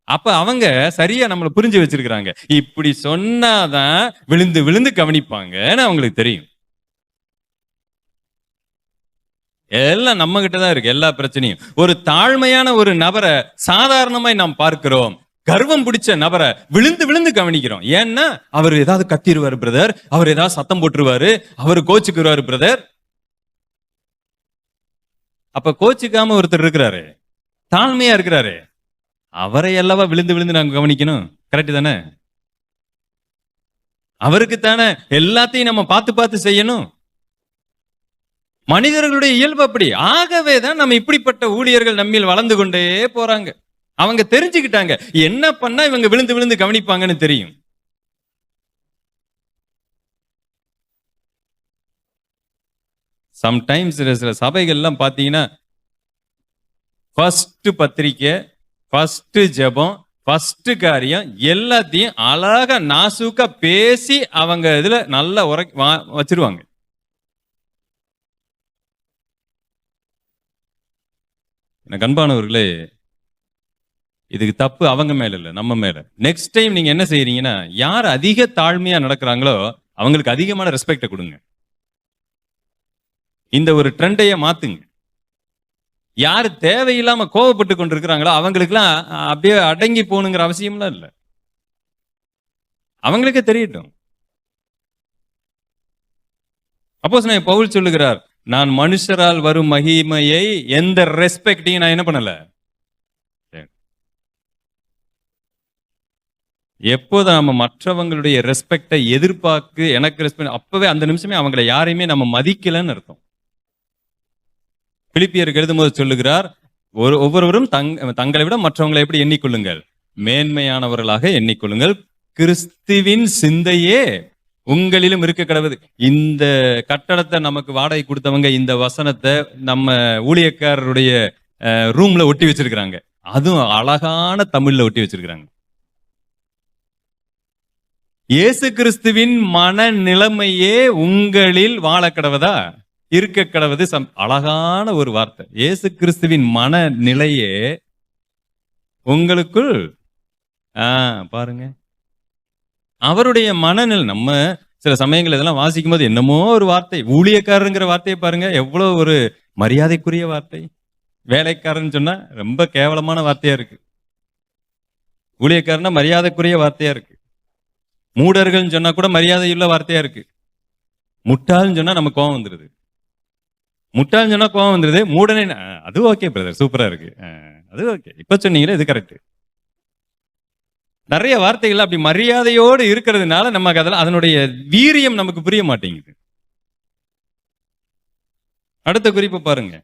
Speaker 1: அப்ப அவங்க சரியா நம்மளை புரிஞ்சு வச்சிருக்கிறாங்க. இப்படி சொன்னாதான் விழுந்து விழுந்து கவனிப்பாங்கன்னு அவங்களுக்கு தெரியும். எல்லாம் நம்ம கிட்ட தான் இருக்கு எல்லா பிரச்சனையும். ஒரு தாழ்மையான ஒரு நபரை சாதாரணமாய் நாம் பார்க்கிறோம். கர்வம் பிடிச்ச நபரை விழுந்து விழுந்து கவனிக்கிறோம். ஏன்னா அவர் ஏதாவது கத்திடுவாரு பிரதர், அவர் ஏதாவது சத்தம் போட்டுருவாரு, அவர் கோச்சுக்குவாரு பிரதர். அப்ப கோச்சுக்காம ஒருத்தர் இருக்கிறாரு, தாழ்மையா இருக்கிறாரு, அவரை அல்லவா விழுந்து விழுந்து நாங்க கவனிக்கணும். கரெக்ட் தானே? அவருக்கு தானே எல்லாத்தையும் நம்ம பார்த்து பார்த்து செய்யணும். மனிதர்களுடைய இயல்பு அப்படி. ஆகவே தான் நம்ம இப்படிப்பட்ட ஊழியர்கள் நம்மில் வளர்ந்து கொண்டே போறாங்க. அவங்க தெரிஞ்சுக்கிட்டாங்க என்ன பண்ணா இவங்க விழுந்து விழுந்து கவனிப்பாங்கன்னு தெரியும். சம்டைம்ஸ் சில சபைகள்லாம் பார்த்தீங்கன்னா ஃபர்ஸ்ட் பத்திரிக்கை, ஃபர்ஸ்ட் ஜெபம், ஃபர்ஸ்ட் காரியம் எல்லாத்தையும் அழகா நாசூக்கா பேசி அவங்க இதுல நல்லா வச்சிருவாங்க. எனக்கு அன்பானவர்களே, இதுக்கு தப்பு அவங்க மேல இல்ல, நம்ம மேல. நெக்ஸ்ட் டைம் நீங்க என்ன செய்யறீங்கன்னா, யார் அதிக தாழ்மையா நடக்கிறாங்களோ அவங்களுக்கு அதிகமான ரெஸ்பெக்ட கொடுங்க. இந்த ஒரு ட்ரெண்டையே மாத்துங்க. யாரு தேவையில்லாம கோவப்பட்டு கொண்டிருக்கிறாங்களோ அவங்களுக்குலாம் அப்படியே அடங்கி போகணுங்கிற அவசியம்லாம் இல்லை. அவங்களுக்கே தெரியட்டும். அப்போஸ்தலன் பவுல் சொல்லுகிறார், நான் மனுஷரால் வரும் மகிமையை எந்த ரெஸ்பெக்டையும் நான் என்ன பண்ணல. எப்போது நம்ம மற்றவங்களுடைய ரெஸ்பெக்டை எதிர்பார்க்கு, எனக்கு ரெஸ்பெக்ட், அப்பவே அந்த நிமிஷமே அவங்களை யாரையுமே நம்ம மதிக்கலன்னு அர்த்தம். பிலிப்பியருக்கு எழுதும்போது சொல்லுகிறார், ஒவ்வொருவரும் தங்களை விட மற்றவங்களை எப்படி எண்ணிக்கொள்ளுங்கள், மேன்மையானவர்களாக எண்ணிக்கொள்ளுங்கள், கிறிஸ்துவின் சிந்தையே உங்களிலும் இருக்க கடவுது. இந்த கட்டடத்தை நமக்கு வாடகை கொடுத்தவங்க இந்த வசனத்தை நம்ம ஊழியக்காரருடைய ரூம்ல ஒட்டி வச்சிருக்கிறாங்க. அதுவும் அழகான தமிழ்ல ஒட்டி வச்சிருக்கிறாங்க. இயேசு கிறிஸ்துவின் மனநிலைமையே உங்களில் வாழ கடவுதா, இருக்க கடவுது. அழகான ஒரு வார்த்தை. இயேசு கிறிஸ்துவின் மனநிலையே உங்களுக்குள் பாருங்க. அவருடைய மனநிலை. நம்ம சில சமயங்கள் இதெல்லாம் வாசிக்கும் போது என்னமோ ஒரு வார்த்தை, ஊழியக்காரருங்கிற வார்த்தையை பாருங்க, எவ்வளவு ஒரு மரியாதைக்குரிய வார்த்தை. வேலைக்காரன் சொன்னா ரொம்ப கேவலமான வார்த்தையா இருக்கு. ஊழியக்காரனா மரியாதைக்குரிய வார்த்தையா இருக்கு. மூடர்கள் சொன்னா கூட மரியாதையுள்ள வார்த்தையா இருக்கு. முட்டாள்னு சொன்னா நமக்கு கோவம் வந்துருது. முட்டாள்னு சொன்னா கோவம் வந்துருது. மூடனே அது ஓகே பிரதர், சூப்பரா இருக்கு, அது ஓகே, இப்ப சொன்னீங்களே இது கரெக்ட். நிறைய வார்த்தைகள் அப்படி மரியாதையோடு இருக்கிறதுனால நமக்கு அதெல்லாம் அதனுடைய வீரியம் நமக்கு புரிய மாட்டேங்குது. அடுத்த குறிப்பு பாருங்க,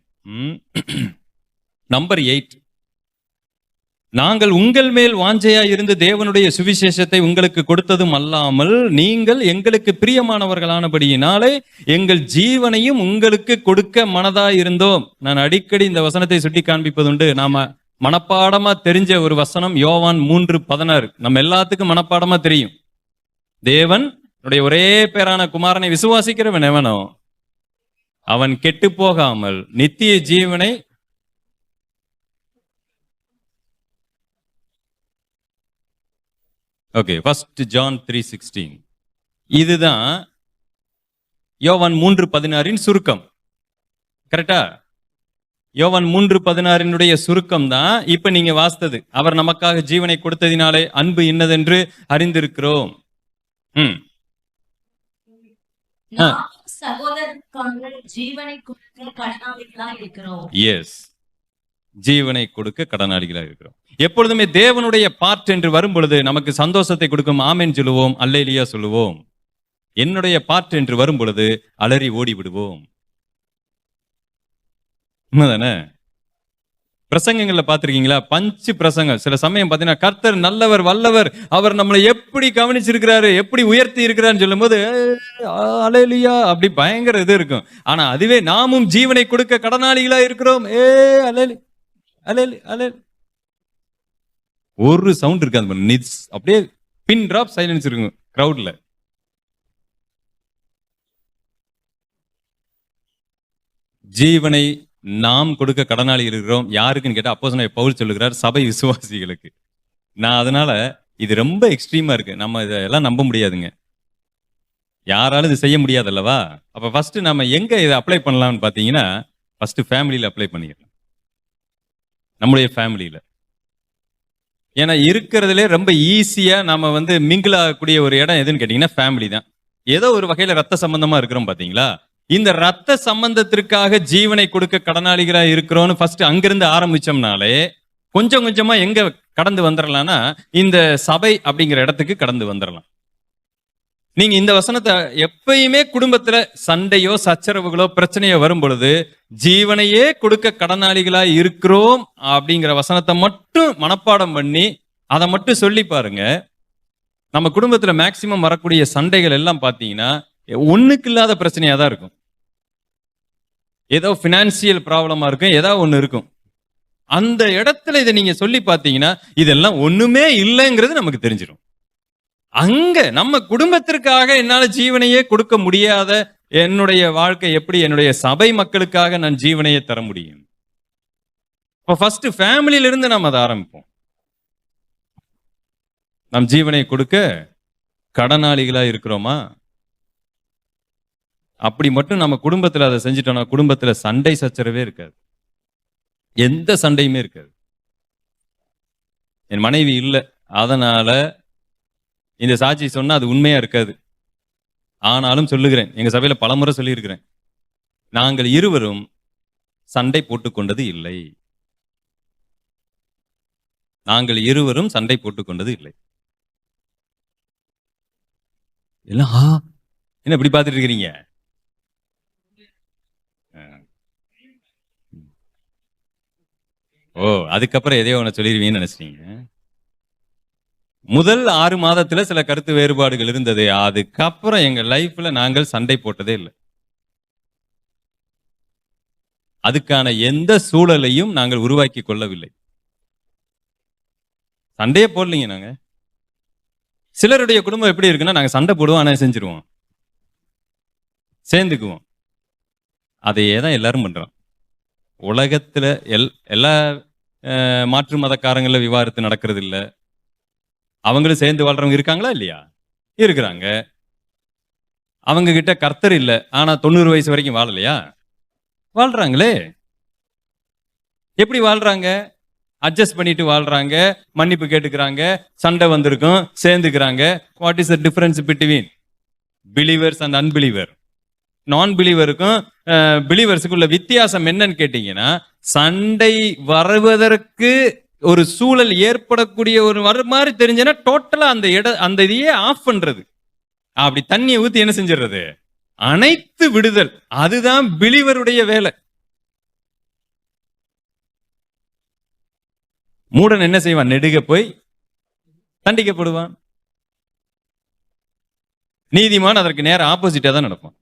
Speaker 1: நம்பர் 8. நாங்கள் உங்கள் மேல் வாஞ்சையா இருந்து தேவனுடைய சுவிசேஷத்தை உங்களுக்கு கொடுத்ததும் அல்லாமல் நீங்கள் எங்களுக்கு பிரியமானவர்களானபடியினாலே எங்கள் ஜீவனையும் உங்களுக்கு கொடுக்க மனதா இருந்தோம். நான் அடிக்கடி இந்த வசனத்தை சுட்டி காண்பிப்பதுண்டு. நாம மனப்பாடமா தெரிஞ்ச ஒரு வசனம் யோவான் 3:16. நம்ம எல்லாத்துக்கும் மனப்பாடமா தெரியும். தேவன் ஒரே பேரான குமாரனை விசுவாசிக்கிறவன் எவனோ அவன் கெட்டு போகாமல் நித்திய ஜீவனை ஓகே, 1 John 3:16. இதுதான் யோவான் 3:16 சுருக்கம். கரெக்டா? யோவான் 3:16 சுருக்கம் தான் இப்ப நீங்க வாசித்தது. அவர் நமக்காக ஜீவனை கொடுத்ததினாலே அன்பு இன்னதென்று அறிந்திருக்கிறோம்.
Speaker 2: சகோதரருக்காக ஜீவனை கொடுக்க கடனாளிகளாய் இருக்கிறோம்.
Speaker 1: எஸ், ஜீவனை கொடுக்க கடனாளிகளாக இருக்கிறோம். எப்பொழுதுமே தேவனுடைய பார்ட் என்று வரும் பொழுது நமக்கு சந்தோஷத்தை கொடுக்கும். ஆமென் சொல்லுவோம், அல்லேலூயா சொல்லுவோம். என்னுடைய பார்ட் என்று வரும் பொழுது அலறி ஓடி விடுவோம். உண்மைதானே? பிரசங்கங்கள்ல பாத்திருக்கீங்களா? பஞ்சு பிரசங்கம். சில சமயம் பாத்தீங்கன்னா கர்த்தர் நல்லவர் வல்லவர், அவர் நம்மளை எப்படி கவனிச்சிருக்கிறாரு, எப்படி உயர்த்தி இருக்கிறான்னு சொல்லும் போது அல்லேலூயா அப்படி பயங்கர இது இருக்கும். ஆனா அதுவே நாமும் ஜீவனை கொடுக்க கடனாளிகளா இருக்கிறோம், ஒரு சவுண்ட் இருக்காது, அப்படியே பின் டிராப் சைலன்ஸ் இருக்கும் கிரவுட்ல. ஜீவனை நாம் கொடுக்க கடனாளி இருக்கிறோம். யாருக்குன்னு கேட்டா அப்போஸ்தலனாகிய பவுல் சொல்லுகிறார், சபை விசுவாசிகளுக்கு. நான் அதனால இது ரொம்ப எக்ஸ்ட்ரீமா இருக்கு, நம்ம இதெல்லாம் நம்ப முடியாதுங்க, யாராலும் இது செய்ய முடியாது அல்லவா? அப்ப ஃபர்ஸ்ட் நம்ம எங்க இதை அப்ளை பண்ணலாம்னு பாத்தீங்கன்னா, ஃபர்ஸ்ட் ஃபேமிலியில அப்ளை பண்ணிக்கலாம், நம்முடைய ஃபேமிலியில. ஏன்னா இருக்கிறதுலே ரொம்ப ஈஸியா நாம மிங்கிள் ஆகக்கூடிய ஒரு இடம் எதுன்னு கேட்டீங்கன்னா ஃபேமிலி தான். ஏதோ ஒரு வகையில ரத்த சம்பந்தமா இருக்கிறோம் பாத்தீங்களா? இந்த ரத்த சம்பந்தத்திற்காக ஜீவனை கொடுக்க கடனாளிகளா இருக்கிறோம்னு ஃபர்ஸ்ட் அங்கிருந்து ஆரம்பிச்சோம்னாலே கொஞ்சம் கொஞ்சமா எங்க கடந்து வந்துடலாம்னா இந்த சபை அப்படிங்கிற இடத்துக்கு கடந்து வந்துடலாம். நீங்க இந்த வசனத்தை எப்பயுமே குடும்பத்துல சண்டையோ சச்சரவுகளோ பிரச்சனையோ வரும் பொழுது ஜீவனையே கொடுக்க கடனாளிகளா இருக்கிறோம் அப்படிங்கிற வசனத்தை மட்டும் மனப்பாடம் பண்ணி அதை மட்டும் சொல்லி பாருங்க. நம்ம குடும்பத்துல மேக்சிமம் வரக்கூடிய சண்டைகள் எல்லாம் பாத்தீங்கன்னா ஒண்ணுக்கு இல்லாத பிரச்சனையா தான் இருக்கும். ஏதோ பினான்சியல் ப்ராப்ளமா இருக்கும், ஏதாவது ஒண்ணு இருக்கும். அந்த இடத்துல இதை நீங்க சொல்லி பாத்தீங்கன்னா இதெல்லாம் ஒண்ணுமே இல்லைங்கிறது நமக்கு தெரிஞ்சிடும். அங்க நம்ம குடும்பத்திற்காக என்னால ஜீவனையே கொடுக்க முடியாத என்னுடைய வாழ்க்கை எப்படி என்னுடைய சபை மக்களுக்காக நான் ஜீவனையே தர முடியும்? இப்ப ஃபர்ஸ்ட் ஃபேமிலியில இருந்து நாம் அதை ஆரம்பிப்போம். நம் ஜீவனை கொடுக்க கடனாளிகளா இருக்கிறோமா? அப்படி மட்டும் நம்ம குடும்பத்துல அதை செஞ்சுட்டோம்னா குடும்பத்துல சண்டை சச்சரவே இருக்காது, எந்த சண்டையுமே இருக்காது. என் மனைவி இல்லை, அதனால இந்த சாட்சி சொன்னா அது உண்மையா இருக்காது. ஆனாலும் சொல்லுகிறேன், எங்க சபையில பலமுறை சொல்லியிருக்கிறேன், நாங்கள் இருவரும் சண்டை போட்டுக்கொண்டது இல்லை. நாங்கள் இருவரும் சண்டை போட்டுக்கொண்டது இல்லை. எல்லாம் என்ன இப்படி பார்த்துட்டு இருக்கிறீங்க? ஓ, அதுக்கப்புறம் எதையோ ஒன்று சொல்லிடுவீங்கன்னு நினைச்சிட்டீங்க. முதல் 6 மாதத்துல சில கருத்து வேறுபாடுகள் இருந்தது. அதுக்கப்புறம் எங்க லைஃப்ல நாங்கள் சண்டை போட்டதே இல்லை. அதுக்கான எந்த சூழலையும் நாங்கள் உருவாக்கி கொள்ளவில்லை. சண்டையே போடலீங்க. நாங்க சிலருடைய குடும்பம் எப்படி இருக்குன்னா, நாங்க சண்டை போடுவோம் ஆனா செஞ்சிருவோம், சேர்ந்துக்குவோம். அதையே தான் எல்லாரும் பண்றோம். உலகத்துல எல்லா மாற்று மதக்காரங்கள விவாதத்து நடக்கிறது இல்லை. அவங்களும் சேர்ந்து வாழ்றவங்க இருக்காங்களா இல்லையா? இருக்கிறாங்க. அவங்க கிட்ட கர்த்தர் இல்லை, ஆனா 90 வயசு வரைக்கும் வாழலையா? வாழ்றாங்களே. எப்படி வாழ்றாங்க? அட்ஜஸ்ட் பண்ணிட்டு வாழ்றாங்க, மன்னிப்பு கேட்டுக்கிறாங்க, சண்டை வந்திருக்கும், சேர்ந்துக்கிறாங்க. What is the difference between believers and unbeliever? நான் பிலீவருக்கும் பிலீவர்ஸுக்குள்ள வித்தியாசம் என்னன்னு கேட்டீங்கன்னா, சண்டை வருவதற்கு ஒரு சூழல் ஏற்படக்கூடிய ஒரு வர மாதிரி தெரிஞ்சதுன்னா டோட்டலா அந்த இதையே ஆஃப் பண்றது. அப்படி தண்ணியை ஊத்தி என்ன செஞ்சிடுறது, அனைத்து விடுதல். அதுதான் பிலீவருடைய வேலை. மூடன் என்ன செய்வான், நெடுக போய் தண்டிக்கப்படுவான். நீதிமான் அதற்கு நேர ஆப்போசிட்டா தான் நடப்பான்.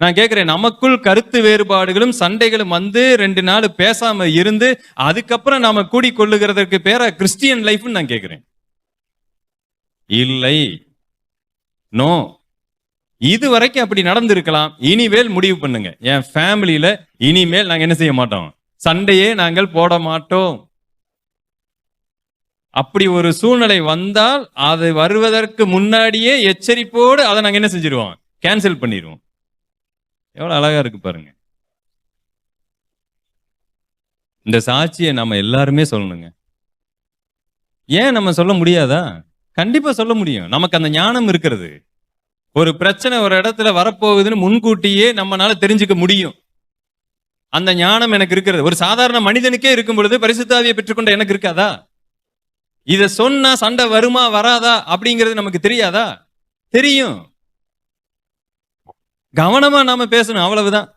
Speaker 1: நான் கேட்கிறேன், நமக்குள் கருத்து வேறுபாடுகளும் சண்டைகளும் வந்து 2 நாள் பேசாம இருந்து அதுக்கப்புறம் நாம கூடி கொள்ளுகிறதற்கு பேரா கிறிஸ்டியன் லைஃப்னு நான் கேட்கிறேன். இல்லை, நோ. இது வரைக்கும் அப்படி நடந்திருக்கலாம். இனிமேல் முடிவு பண்ணுங்க. என் ஃபேமிலியில இனிமேல் நாங்க என்ன செய்ய மாட்டோம், சண்டையே நாங்கள் போட மாட்டோம். அப்படி ஒரு சூழ்நிலை வந்தால் அது வருவதற்கு முன்னாடியே எச்சரிப்போடு அதை நாங்க என்ன செஞ்சிருவோம், கேன்சல் பண்ணிடுவோம். எவ்வளவு அழகா இருக்கு பாருங்க. இந்த சாட்சியை நம்ம எல்லாருமே சொல்லணுங்க. ஏன் நம்ம சொல்ல முடியாதா? கண்டிப்பா சொல்ல முடியும். நமக்கு அந்த ஞானம் இருக்கிறது. ஒரு பிரச்சனை ஒரு இடத்துல வரப்போகுதுன்னு முன்கூட்டியே நம்மளால தெரிஞ்சுக்க முடியும். அந்த ஞானம் எனக்கு இருக்கிறது. ஒரு சாதாரண மனிதனுக்கே இருக்கும் பொழுது பரிசுத்த ஆவியை பெற்றுக்கொண்ட எனக்கு இருக்காதா? இத சொன்னா சண்டை வருமா வராதா அப்படிங்கிறது நமக்கு தெரியாதா? தெரியும். கவனமா நாம பேசணும், அவ்வளவுதான்.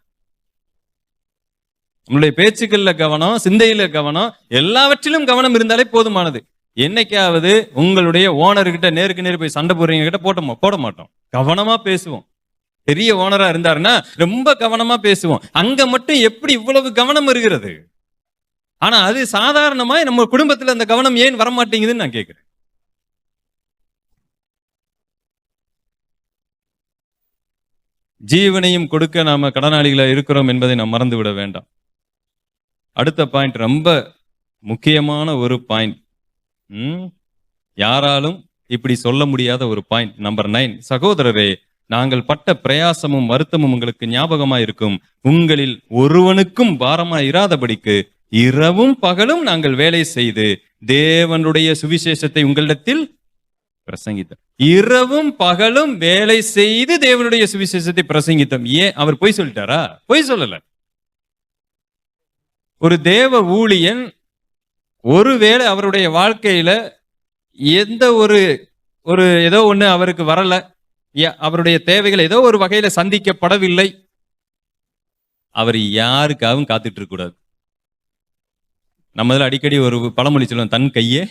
Speaker 1: நம்மளுடைய பேச்சுக்கள்ல கவனம், சிந்தையில கவனம், எல்லாவற்றிலும் கவனம் இருந்தாலே போதுமானது. என்னைக்காவது உங்களுடைய ஓனர்கிட்ட நேருக்கு நேர் போய் சண்டை போடுறீங்க கிட்ட போட மாட்டோம். கவனமா பேசுவோம். பெரிய ஓனரா இருந்தாருன்னா ரொம்ப கவனமா பேசுவோம். அங்க மட்டும் எப்படி இவ்வளவு கவனம் இருக்கிறது? ஆனா அது சாதாரணமா நம்ம குடும்பத்துல அந்த கவனம் ஏன் வரமாட்டேங்குதுன்னு நான் கேட்கிறேன். ஜீவனையும் கொடுக்க நாம கடனாளிகளா இருக்கிறோம் என்பதை நாம் மறந்து விட வேண்டாம். அடுத்த பாயிண்ட் ரொம்ப முக்கியமான ஒரு பாயிண்ட். யாராலும் இப்படி சொல்ல முடியாத ஒரு பாயிண்ட். நம்பர் 9. சகோதரரே, நாங்கள் பட்ட பிரயாசமும் வருத்தமும் உங்களுக்கு ஞாபகமா இருக்கும். உங்களில் ஒருவனுக்கும் பாரமா இராதபடிக்கு இரவும் பகலும் நாங்கள் வேலை செய்து தேவனுடைய சுவிசேஷத்தை உங்களிடத்தில் பிரசங்கித்தோம். இரவும் பகலும் வேலை செய்து தேவனுடைய சுவிசேஷத்தை பிரசங்கித்தோம். ஏன் அவர் பொய் சொல்லிட்டாரா? பொய் சொல்லல. ஒரு தேவ ஊழியன் ஒருவேளை அவருடைய வாழ்க்கையில எந்த ஒரு ஏதோ ஒண்ணு அவருக்கு வரல, அவருடைய தேவைகள் ஏதோ ஒரு வகையில சந்திக்கப்படவில்லை, அவர் யாருக்காகவும் காத்துட்டு இருக்க கூடாது. நம்ம இதுல அடிக்கடி ஒரு பழமொழி சொல்லுவோம், தன் கையே.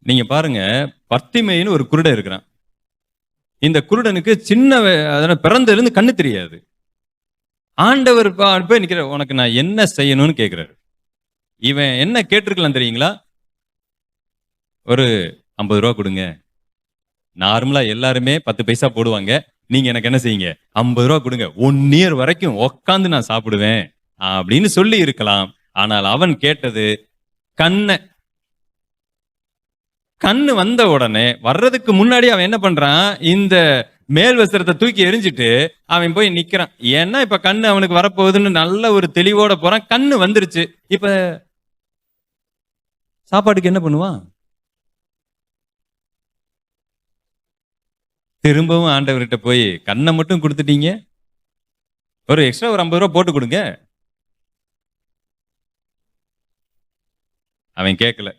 Speaker 1: நீங்க பாருங்க, பர்த்திமேயின்னு ஒரு குருடன் இருக்கிறான். இந்த குருடனுக்கு சின்ன பிறந்ததுல இருந்து கண்ணு தெரியாது. ஆண்டவர் போய் நிக்கிற, உனக்கு நான் என்ன செய்யணும்னு கேட்கிறாரு. இவன் என்ன கேட்டிருக்கலாம் தெரியுங்களா? ஒரு 50 ரூபா கொடுங்க. நார்மலா எல்லாருமே 10 பைசா போடுவாங்க. நீங்க எனக்கு என்ன செய்யுங்க, 50 ரூபா கொடுங்க, 1 இயர் வரைக்கும் உக்காந்து நான் சாப்பிடுவேன் அப்படின்னு சொல்லி இருக்கலாம். ஆனால் அவன் கேட்டது கண்ணு வந்த உடனே வர்றதுக்கு முன்னாடி அவன் என்ன பண்றான், இந்த மேல் வஸ்திரத்தை தூக்கி எரிஞ்சிட்டு அவன் போய் நிக்கிறான். ஏன்னா இப்ப கண்ணு அவனுக்கு வரப்போகுதுன்னு நல்ல ஒரு தெளிவோட போறான். கண்ணு வந்துருச்சு. இப்ப சாப்பாட்டுக்கு என்ன பண்ணுவான்? திரும்பவும் ஆண்டவர்கிட்ட போய் கண்ணை மட்டும் கொடுத்துட்டீங்க, ஒரு எக்ஸ்ட்ரா ஒரு 50 ரூபா போட்டு கொடுங்க. அவன் கேட்கல.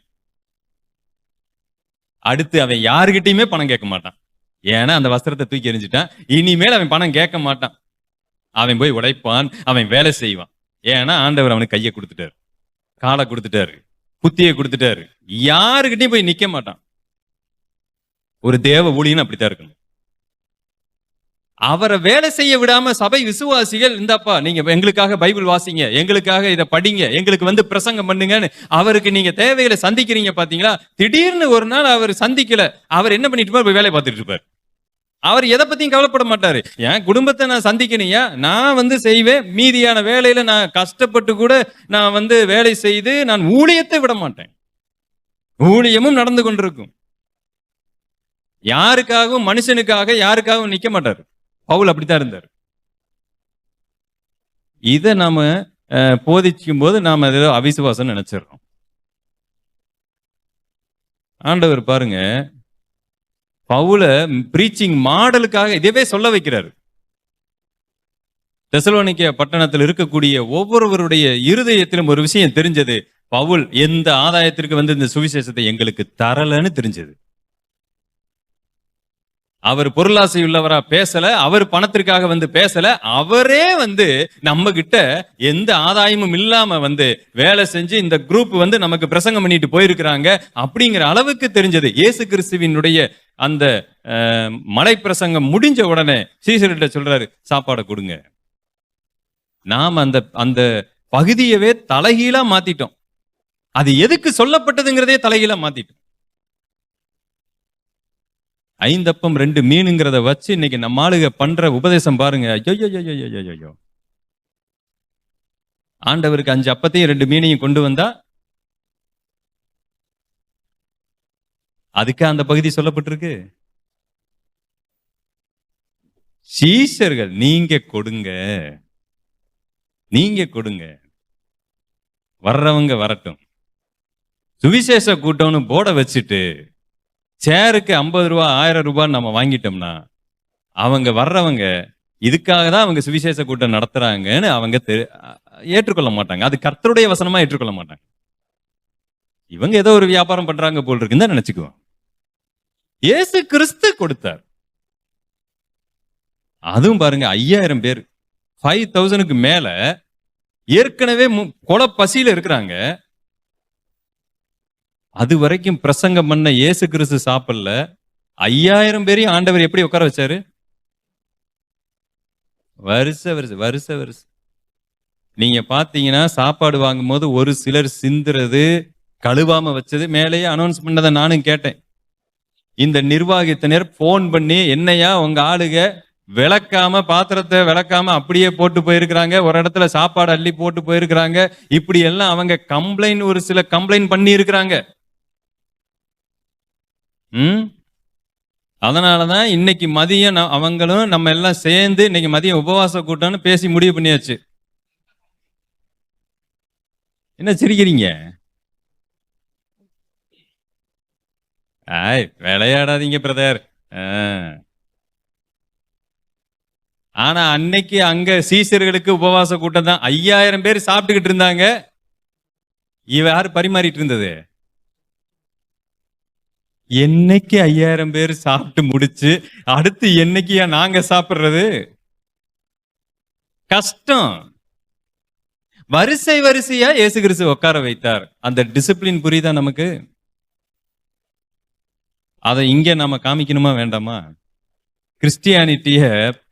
Speaker 1: அடுத்து அவன் யாருகிட்டயுமே பணம் கேட்க மாட்டான். ஏன்னா அந்த வஸ்திரத்தை தூக்கி எறிஞ்சிட்டான். இனிமேல் அவன் பணம் கேட்க மாட்டான். அவன் போய் உழைப்பான், அவன் வேலை செய்வான். ஏன்னா ஆண்டவர் அவனுக்கு கையை கொடுத்துட்டாரு, காலை கொடுத்துட்டாரு, புத்தியை கொடுத்துட்டாரு. யாருகிட்டையும் போய் நிக்க மாட்டான். ஒரு தேவ ஊழியன்னு அப்படித்தான் இருக்கணும். அவரை வேலை செய்ய விடாம சபை விசுவாசிகள், இந்தாப்பா நீங்க எங்களுக்காக பைபிள் வாசிங்க, எங்களுக்காக இதை படிங்க, எங்களுக்கு வந்து பிரசங்கம் பண்ணுங்கன்னு அவருக்கு நீங்க தேவைகளை சந்திக்கிறீங்க பாத்தீங்களா? திடீர்னு ஒரு நாள் அவர் சந்திக்கல, அவர் என்ன பண்ணிட்டு இருப்பார், வேலை பார்த்துட்டு இருப்பார். அவர் எதை பத்தியும் கவலைப்பட மாட்டாரு. என் குடும்பத்தை நான் சந்திக்கணையா, நான் வந்து செய்வேன், மீதியான வேலையில நான் கஷ்டப்பட்டு கூட நான் வந்து வேலை செய்து நான் ஊழியத்தை விட மாட்டேன். ஊழியமும் நடந்து கொண்டிருக்கும். யாருக்காகவும் மனுஷனுக்காக யாருக்காகவும் நிக்க மாட்டாரு. பவுல் அப்படித்தான் இருந்தார். இதை நாம போதிக்கும் போது நாம ஏதோ அவிசுவாசம் நினைச்சிடறோம். ஆண்டவர் பாருங்க, பவுல பிரீச்சிங் மாடலுக்காக இதவே சொல்ல வைக்கிறார். தெசலோனிக்கே பட்டணத்தில் இருக்கக்கூடிய ஒவ்வொருவருடைய இருதயத்திலும் ஒரு விஷயம் தெரிஞ்சது. பவுல் எந்த ஆதாயத்திற்கு வந்து இந்த சுவிசேஷத்தை எங்களுக்கு தரலன்னு தெரிஞ்சது. அவர் பொருளாசை உள்ளவரா பேசல, அவர் பணத்திற்காக வந்து பேசல, அவரே வந்து நம்ம கிட்ட எந்த ஆதாயமும் இல்லாம வந்து வேலை செஞ்சு இந்த குரூப் வந்து நமக்கு பிரசங்கம் பண்ணிட்டு போயிருக்கிறாங்க அப்படிங்கிற அளவுக்கு தெரிஞ்சது. இயேசு கிறிஸ்துவினுடைய அந்த மலை பிரசங்கம் முடிஞ்ச உடனே சீசர்கிட்ட சொல்றாரு, சாப்பாடை கொடுங்க. நாம் அந்த அந்த பகுதியவே தலைகீழா மாத்திட்டோம். அது எதுக்கு சொல்லப்பட்டதுங்கிறதே தலைகீழா மாத்திட்டோம். 5 அப்பம் 2 மீனுங்கிறத வச்சு இன்னைக்கு நம்ம ஆளுக பண்ற உபதேசம் பாருங்க. ஐயோ, ஆண்டவருக்கு 5 அப்பத்தையும் 2 மீனையும் கொண்டு வந்தா அதுக்கு அந்த பகுதி சொல்லப்பட்டிருக்கு. சீஷர்கள் நீங்க கொடுங்க, நீங்க கொடுங்க, வர்றவங்க வரட்டும். சுவிசேஷ கூட்டம்னு போர்டை வச்சுட்டு சேருக்கு 50 ரூபா 1000 ரூபான்னு நம்ம வாங்கிட்டோம்னா அவங்க வர்றவங்க இதுக்காக தான் அவங்க சுவிசேஷ கூட்டம் நடத்துறாங்கன்னு அவங்க ஏற்றுக்கொள்ள மாட்டாங்க. அது கர்த்தருடைய வசனமா ஏற்றுக்கொள்ள மாட்டாங்க. இவங்க ஏதோ ஒரு வியாபாரம் பண்றாங்க போல் இருக்குன்னு தான் நினைச்சுக்குவோம். இயேசு கிறிஸ்து கொடுத்தார். அதுவும் பாருங்க 5000 பேர் 5000க்கு மேல ஏற்கனவே கொலை பசியில இருக்கிறாங்க. அது வரைக்கும் பிரசங்கம் பண்ண இயேசு கிறிஸ்து சாப்பிடல. 5000 பேரையும் ஆண்டவர் எப்படி உட்கார வச்சாரு? வருஷ நீங்க பாத்தீங்கன்னா சாப்பாடு வாங்கும் போது ஒரு சிலர் சிந்துறது, கழுவாம வச்சது மேலேயே அனௌன்ஸ் பண்ணதை நானும் கேட்டேன். இந்த நிர்வாகத்தினர் போன் பண்ணி, என்னையா உங்க ஆளுக விளக்காம, பாத்திரத்தை விளக்காம அப்படியே போட்டு போயிருக்கிறாங்க, ஒரு இடத்துல சாப்பாடு அள்ளி போட்டு போயிருக்கிறாங்க, இப்படி எல்லாம் அவங்க கம்ப்ளைண்ட், ஒரு சில கம்ப்ளைண்ட் பண்ணி இருக்கிறாங்க. அதனாலதான் இன்னைக்கு மதியம் அவங்களும் நம்ம எல்லாம் சேர்ந்து இன்னைக்கு மதியம் உபவாச கூட்டம்னு பேசி முடிவு பண்ணியாச்சு. என்ன சிரிக்கிறீங்க? விளையாடாதீங்க பிரதர். ஆனா அன்னைக்கு அங்க சீசர்களுக்கு உபவாச கூட்டம் தான். 5000 பேர் சாப்பிட்டுக்கிட்டு இருந்தாங்க. இவ யாரு பரிமாறிட்டு இருந்தது? என்னைக்கு 5000 பேர் சாப்பிட்டு முடிச்சு அடுத்து என்னைக்கு நாங்க சாப்பிடுறது? கஷ்டம். வரிசையா இயேசு கிறிஸ்து உட்கார வைத்தார். அந்த டிசிப்ளின் புரியுதா நமக்கு? அதை இங்க நாம காமிக்கணுமா வேண்டாமா? கிறிஸ்டியானிட்டிய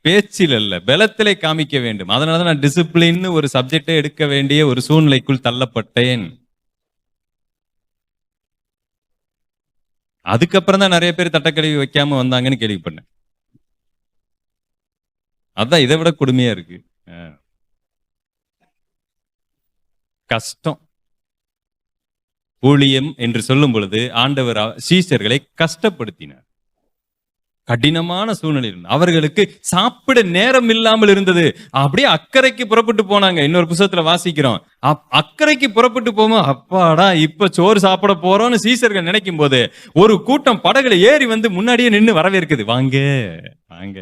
Speaker 1: பேச்சில் அல்ல, பலத்திலே காமிக்க வேண்டும். அதனாலதான் நான் டிசிப்ளின் ஒரு சப்ஜெக்டை எடுக்க வேண்டிய ஒரு சூழ்நிலைக்குள் தள்ளப்பட்டேன். அதுக்கப்புறம் தான் நிறைய பேர் தட்டக்கழுவி வைக்காம வந்தாங்கன்னு கேள்விப்பட்டேன். அதான் இதை விட கொடுமையா இருக்கு. கஷ்டம். ஊழியம் என்று சொல்லும் பொழுது ஆண்டவர் சீஷர்களை கஷ்டப்படுத்தினார். கடினமான சூழ்நிலையில் அவர்களுக்கு சாப்பிட நேரம் இல்லாமல் இருந்தது. அப்படியே அக்கறைக்கு புறப்பட்டு போனாங்க. இன்னொரு புத்தகத்துல வாசிக்கிறோம், அக்கறைக்கு புறப்பட்டு போவோம், அப்பாடா இப்ப சோறு சாப்பிட போறோம்னு சீசர்கள் நினைக்கும் போது ஒரு கூட்டம் படகுல ஏறி வந்து முன்னாடியே நின்று வரவேற்குது. வாங்க வாங்க,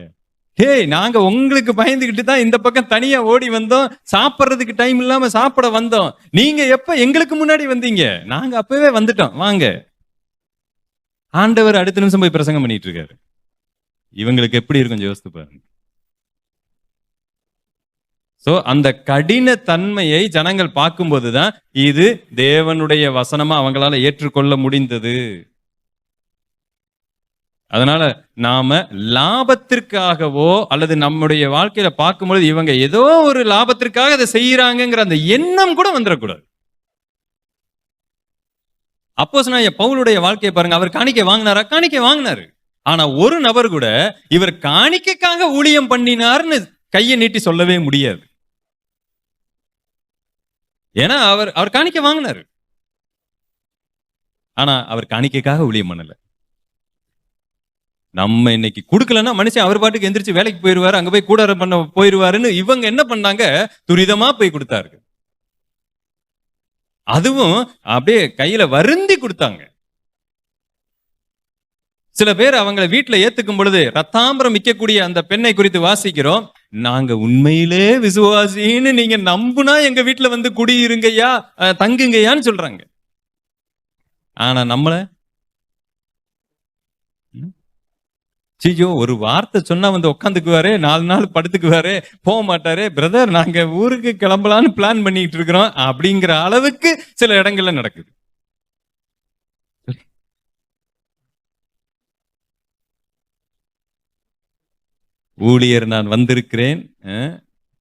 Speaker 1: டேய் நாங்க உங்களுக்கு பயந்துகிட்டு தான் இந்த பக்கம் தனியா ஓடி வந்தோம், சாப்பிட்றதுக்கு டைம் இல்லாம சாப்பிட வந்தோம். நீங்க எப்ப எங்களுக்கு முன்னாடி வந்தீங்க? நாங்க அப்பவே வந்துட்டோம், வாங்க. ஆண்டவர் அடுத்த நிமிஷம் போய் பிரசங்கம் பண்ணிட்டு இருக்காரு. இவங்களுக்கு எப்படி இருக்கும் யோசித்து பாருங்க. சோ அந்த கடின தன்மையை ஜனங்கள் பார்க்கும்போதுதான் இது தேவனுடைய வசனமா அவங்களால ஏற்றுக்கொள்ள முடிந்தது. அதனால நாம லாபத்திற்காகவோ அல்லது நம்முடைய வாழ்க்கையில பார்க்கும்போது இவங்க ஏதோ ஒரு லாபத்திற்காக அதை செய்யறாங்கிற அந்த எண்ணம் கூட வந்துடக்கூடாது. அப்போஸ்தலனாகிய பவுலுடைய வாழ்க்கையை பாருங்க. அவர் காணிக்கை வாங்கினாரா? காணிக்கை வாங்கினாரு. ஆனா ஒரு நபர் கூட இவர் காணிக்கைக்காக ஊழியம் பண்ணினார்னு கையை நீட்டி சொல்லவே முடியாது. ஏன்னா அவர் காணிக்கை வாங்கினாரு. ஆனா அவர் காணிக்கைக்காக ஊழியம் பண்ணல. நம்ம இன்னைக்கு கொடுக்கலன்னா மனுஷன் அவர் பாட்டுக்கு எந்திரிச்சு வேலைக்கு போயிருவாரு, அங்க போய் கூட பண்ண போயிருவாருன்னு இவங்க என்ன பண்ணாங்க? துரிதமா போய் கொடுத்தாரு. அதுவும் அப்படியே கையில வருந்தி கொடுத்தாங்க. சில பேர் அவங்களை வீட்டுல ஏத்துக்கும் பொழுது ரத்தாம்பரம் விற்கக்கூடிய அந்த பெண்ணை குறித்து வாசிக்கிறோம். நாங்க உண்மையிலே விசுவாசின்னு நீங்க நம்புனா எங்க வீட்டுல வந்து குடியிருங்கய்யா, தங்குங்கய்யான்னு சொல்றாங்க. ஆனா நம்மள சீஜோ ஒரு வார்த்தை சொன்னா வந்து உட்காந்துக்குவாரு, 4 நாள் படுத்துக்குவாரு, போக மாட்டாரு. பிரதர் நாங்க ஊருக்கு கிளம்பலான்னு பிளான் பண்ணிட்டு இருக்கிறோம் அப்படிங்கிற அளவுக்கு சில இடங்கள்ல நடக்குது. ஊழியர் நான் வந்திருக்கிறேன்,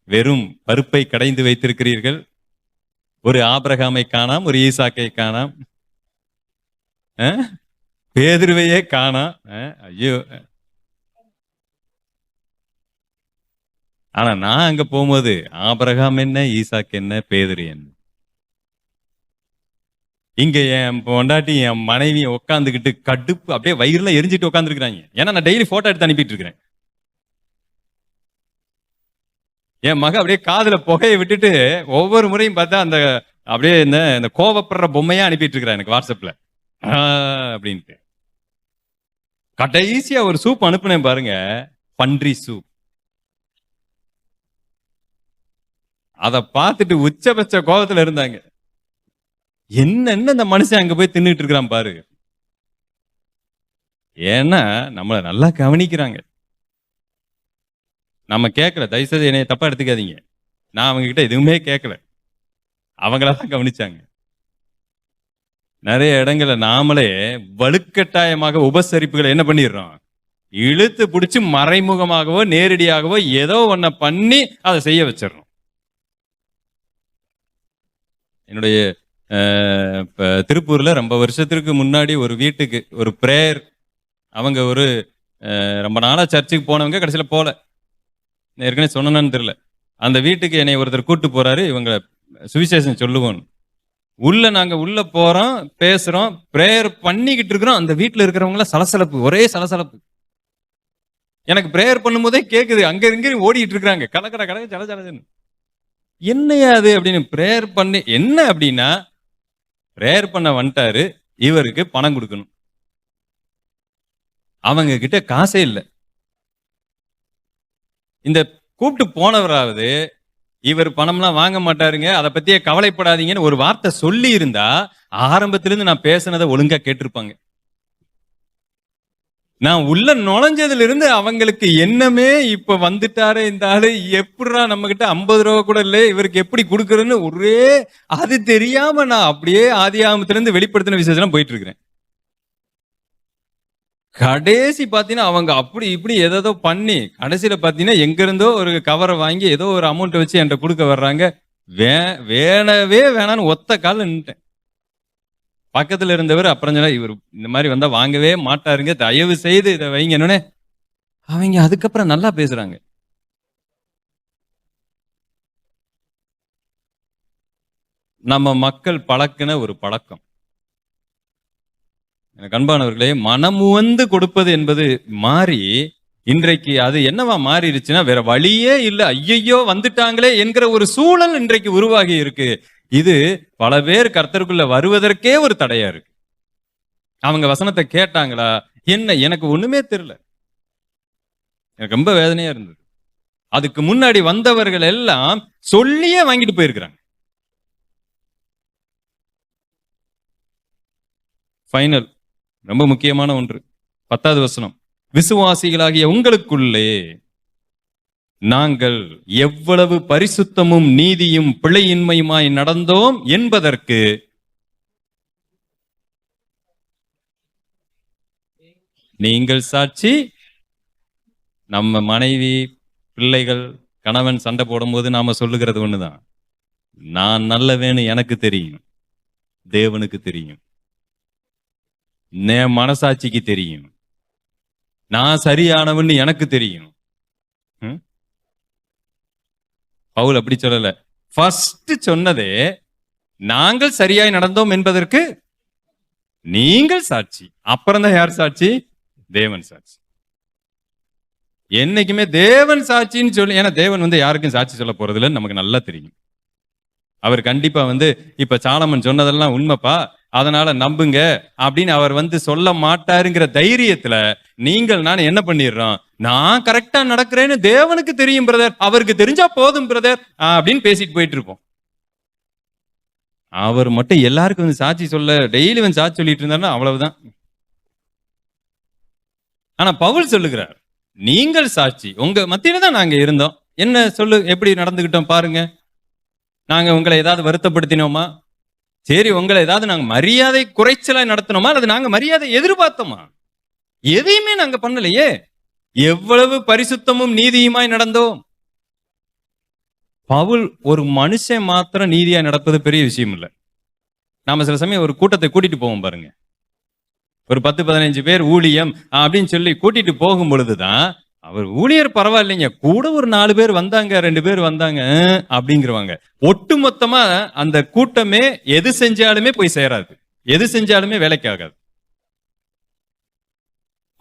Speaker 1: வெறும் பருப்பை கடைந்து வைத்திருக்கிறீர்கள், ஒரு ஆபிரகாமை காணாம், ஒரு ஈசாக்கை காணாம், பேதுருவையே காணாம். ஐயோ! ஆனா நான் அங்க போகும்போது ஆபிரகாம் என்ன, ஈசாக்கு என்ன, பேதுரு என்ன. இங்க என் பொண்டாட்டி என் மனைவி உட்காந்துக்கிட்டு கடுப்பு அப்படியே வயிறுல எரிஞ்சிட்டு உட்காந்துருக்காங்க. ஏன்னா நான் டெய்லி போட்டோ எடுத்து அனுப்பிட்டு இருக்கிறேன். என் மக அப்படியே காதுல புகையை விட்டுட்டு ஒவ்வொரு முறையும் பார்த்தா அந்த அப்படியே இந்த கோவப்படுற பொம்மையா அனுப்பிட்டு இருக்கிறேன் எனக்கு வாட்ஸ்அப்ல அப்படின்ட்டு. கடைசியா ஒரு சூப் அனுப்புனேன் பாருங்க, பன்றி சூப். அத பார்த்துட்டு உச்சபட்ச கோபத்துல இருந்தாங்க. என்னென்ன இந்த மனுஷன் அங்க போய் தின்னுட்டு இருக்கிறான் பாரு. ஏன்னா நம்மள நல்லா கவனிக்கிறாங்க. நம்ம கேட்கல, தயவுசெய்து என்னைய தப்பா எடுத்துக்காதீங்க. நான் அவங்க கிட்ட எதுவுமே கேட்கல, அவங்களதான் கவனிச்சாங்க. நிறைய இடங்கள்ல நாமளே வலுக்கட்டாயமாக உபசரிப்புகளை என்ன பண்ணிடுறோம், இழுத்து பிடிச்சு மறைமுகமாகவோ நேரடியாகவோ ஏதோ ஒன்ன பண்ணி அதை செய்ய வச்சிடறோம். என்னுடைய திருப்பூர்ல ரொம்ப வருஷத்திற்கு முன்னாடி ஒரு வீட்டுக்கு ஒரு பிரேயர், அவங்க ஒரு ரொம்ப நாளா சர்ச்சுக்கு போனவங்க, கடைசியில போல, ஏற்கனவே சொன்னேன்னு தெரியல. அந்த வீட்டுக்கு என்னை ஒருத்தர் கூட்டு போறாரு, இவங்க சுவிசேஷம் சொல்லுவோம். நாங்க உள்ள போறோம், பேசுறோம், பிரேயர் பண்ணிக்கிட்டு இருக்கிறோம். அந்த வீட்டுல இருக்கிறவங்கள சலசலப்பு, ஒரே சலசலப்பு. எனக்கு பிரேயர் பண்ணும் போதே கேக்குது, அங்க இங்க ஓடிட்டு இருக்கிறாங்க, கலக்கட கலக்க ஜல ஜலஜன்னு. என்னையா அது அப்படின்னு பிரேயர் பண்ணி, என்ன அப்படின்னா பிரேயர் பண்ண வந்துட்டாரு, இவருக்கு பணம் கொடுக்கணும். அவங்க கிட்ட காசே இல்லை. இந்த கூப்பிட்டு போனவராவது இவர் பணம்லாம் வாங்க மாட்டாருங்க, அதை பத்தியே கவலைப்படாதீங்கன்னு ஒரு வார்த்தை சொல்லி இருந்தா ஆரம்பத்திலிருந்து நான் பேசினதை ஒழுங்கா கேட்டிருப்பாங்க. நான் உள்ள நுழைஞ்சதுல இருந்து அவங்களுக்கு என்னமே இப்ப வந்துட்டாரு இந்த ஆளு, எப்படிடா நம்ம கிட்ட 50 ரூபா கூட இல்ல, இவருக்கு எப்படி கொடுக்கறதுன்னு ஒரே அது தெரியாம நான் அப்படியே ஆதியாகமத்திலிருந்து வெளிப்படுத்தின விசேஷம் போயிட்டு இருக்கிறேன். கடைசி பாத்தீங்கன்னா அவங்க அப்படி இப்படி ஏதோ பண்ணி கடைசியில பாத்தீங்கன்னா எங்க இருந்தோ ஒரு கவரை வாங்கி ஏதோ ஒரு அமௌண்ட் வச்சு என்கிட்ட கொடுக்க வர்றாங்க. வேணவே வேணான்னு ஒத்த கால நின்ட்டேன். பக்கத்துல இருந்தவர் அப்புறம் சொன்னா, இவர் இந்த மாதிரி வந்தா வாங்கவே மாட்டாருங்க, தயவு செய்து இதை வைங்க. என்னன்னு அவங்க அதுக்கப்புறம் நல்லா பேசுறாங்க. நம்ம மக்கள் பழக்கின ஒரு பழக்கம். எனக்கு அன்பானவர்களே, மனமுவந்து கொடுப்பது என்பது மாறி இன்றைக்கு அது என்னவா மாறிடுச்சுன்னா, வேற வழியே இல்லை, ஐயையோ வந்துட்டாங்களே என்கிற ஒரு சூழல் இன்றைக்கு உருவாகி இருக்கு. இது பல பேர் கர்த்தருக்குள்ள வருவதற்கே ஒரு தடையா இருக்கு. அவங்க வசனத்தை கேட்டாங்களா என்ன, எனக்கு ஒண்ணுமே தெரியல. எனக்கு ரொம்ப வேதனையா இருந்தது. அதுக்கு முன்னாடி வந்தவர்கள் எல்லாம் சொல்லியே வாங்கிட்டு போயிருக்கிறாங்க. ஃபைனல், ரொம்ப முக்கியமான ஒன்று, 10வது வசனம். விசுவாசிகளாகிய உங்களுக்குள்ளே நாங்கள் எவ்வளவு பரிசுத்தமும் நீதியும் பிழையின்மையுமாய் நடந்தோம் என்பதற்கு நீங்கள் சாட்சி. நம்ம மனைவி, பிள்ளைகள், கணவன் சண்டை போடும் போது நாம சொல்லுகிறது ஒண்ணுதான், நான் நல்லவேன்னு எனக்கு தெரியும், தேவனுக்கு தெரியும், என் மனசாட்சிக்கு தெரியும், நான் சரியானவன்னு எனக்கு தெரியும். பவுல் அப்படி சொல்லல. ஃபர்ஸ்ட் சொன்னதே நாங்கள் சரியாய் நடந்தோம் என்பதற்கு நீங்கள் சாட்சி. அப்புறம் தான் யார் சாட்சி? தேவன் சாட்சி. என்னைக்குமே தேவன் சாட்சின்னு சொல்லி, ஏன்னா தேவன் யாருக்கும் சாட்சி சொல்ல போறது இல்லைன்னு நமக்கு நல்லா தெரியும். அவர் கண்டிப்பா இப்ப சாலமன் சொன்னதெல்லாம் உண்மைப்பா, அதனால நம்புங்க அப்படின்னு அவர் வந்து சொல்ல மாட்டாருங்கிற தைரியத்துல நீங்கள் நான் என்ன பண்ணிடுறோம், நான் கரெக்டா நடக்கிறேன்னு தேவனுக்கு தெரியும் பிரதர், அவருக்கு தெரிஞ்சா போதும் பிரதர் அப்படின்னு பேசிட்டு போயிட்டு இருப்போம். அவர் மட்டும் எல்லாருக்கும் வந்து சாட்சி சொல்ல டெய்லி வந்து சாட்சி சொல்லிட்டு இருந்தாருன்னா அவ்வளவுதான். ஆனா பவுல் சொல்லுகிறார், நீங்கள் சாட்சி, உங்க மத்தியில தான் நாங்க இருந்தோம், என்ன சொல்லு, எப்படி நடந்துகிட்டோம் பாருங்க, நாங்க உங்களை ஏதாவது வருத்தப்படுத்தினோமா, சரி உங்களை ஏதாவது நாங்க மரியாதை குறைச்சலா நடத்தினோமா, அல்லது நாங்க மரியாதை எதிர்பார்த்தோமா, எதையுமே நாங்க பண்ணலையே, எவ்வளவு பரிசுத்தமும் நீதியுமாய் நடந்தோம். பவுல் ஒரு மனுஷன் மாத்திரம் நீதியா நடப்பது பெரிய விஷயம் இல்லை. நாம சில சமயம் ஒரு கூட்டத்தை கூட்டிட்டு போவோம் பாருங்க, ஒரு 10-15 பேர் ஊழியம் அப்படின்னு சொல்லி கூட்டிட்டு போகும் பொழுதுதான் அவர் ஊழியர் பரவாயில்லைங்க, கூட ஒரு 4 பேர் வந்தாங்க, 2 பேர் வந்தாங்க அப்படிங்கிறவாங்க. ஒட்டு மொத்தமா அந்த கூட்டமே எது செஞ்சாலுமே போய் சேராது, எது செஞ்சாலுமே வேலைக்கு ஆகாது.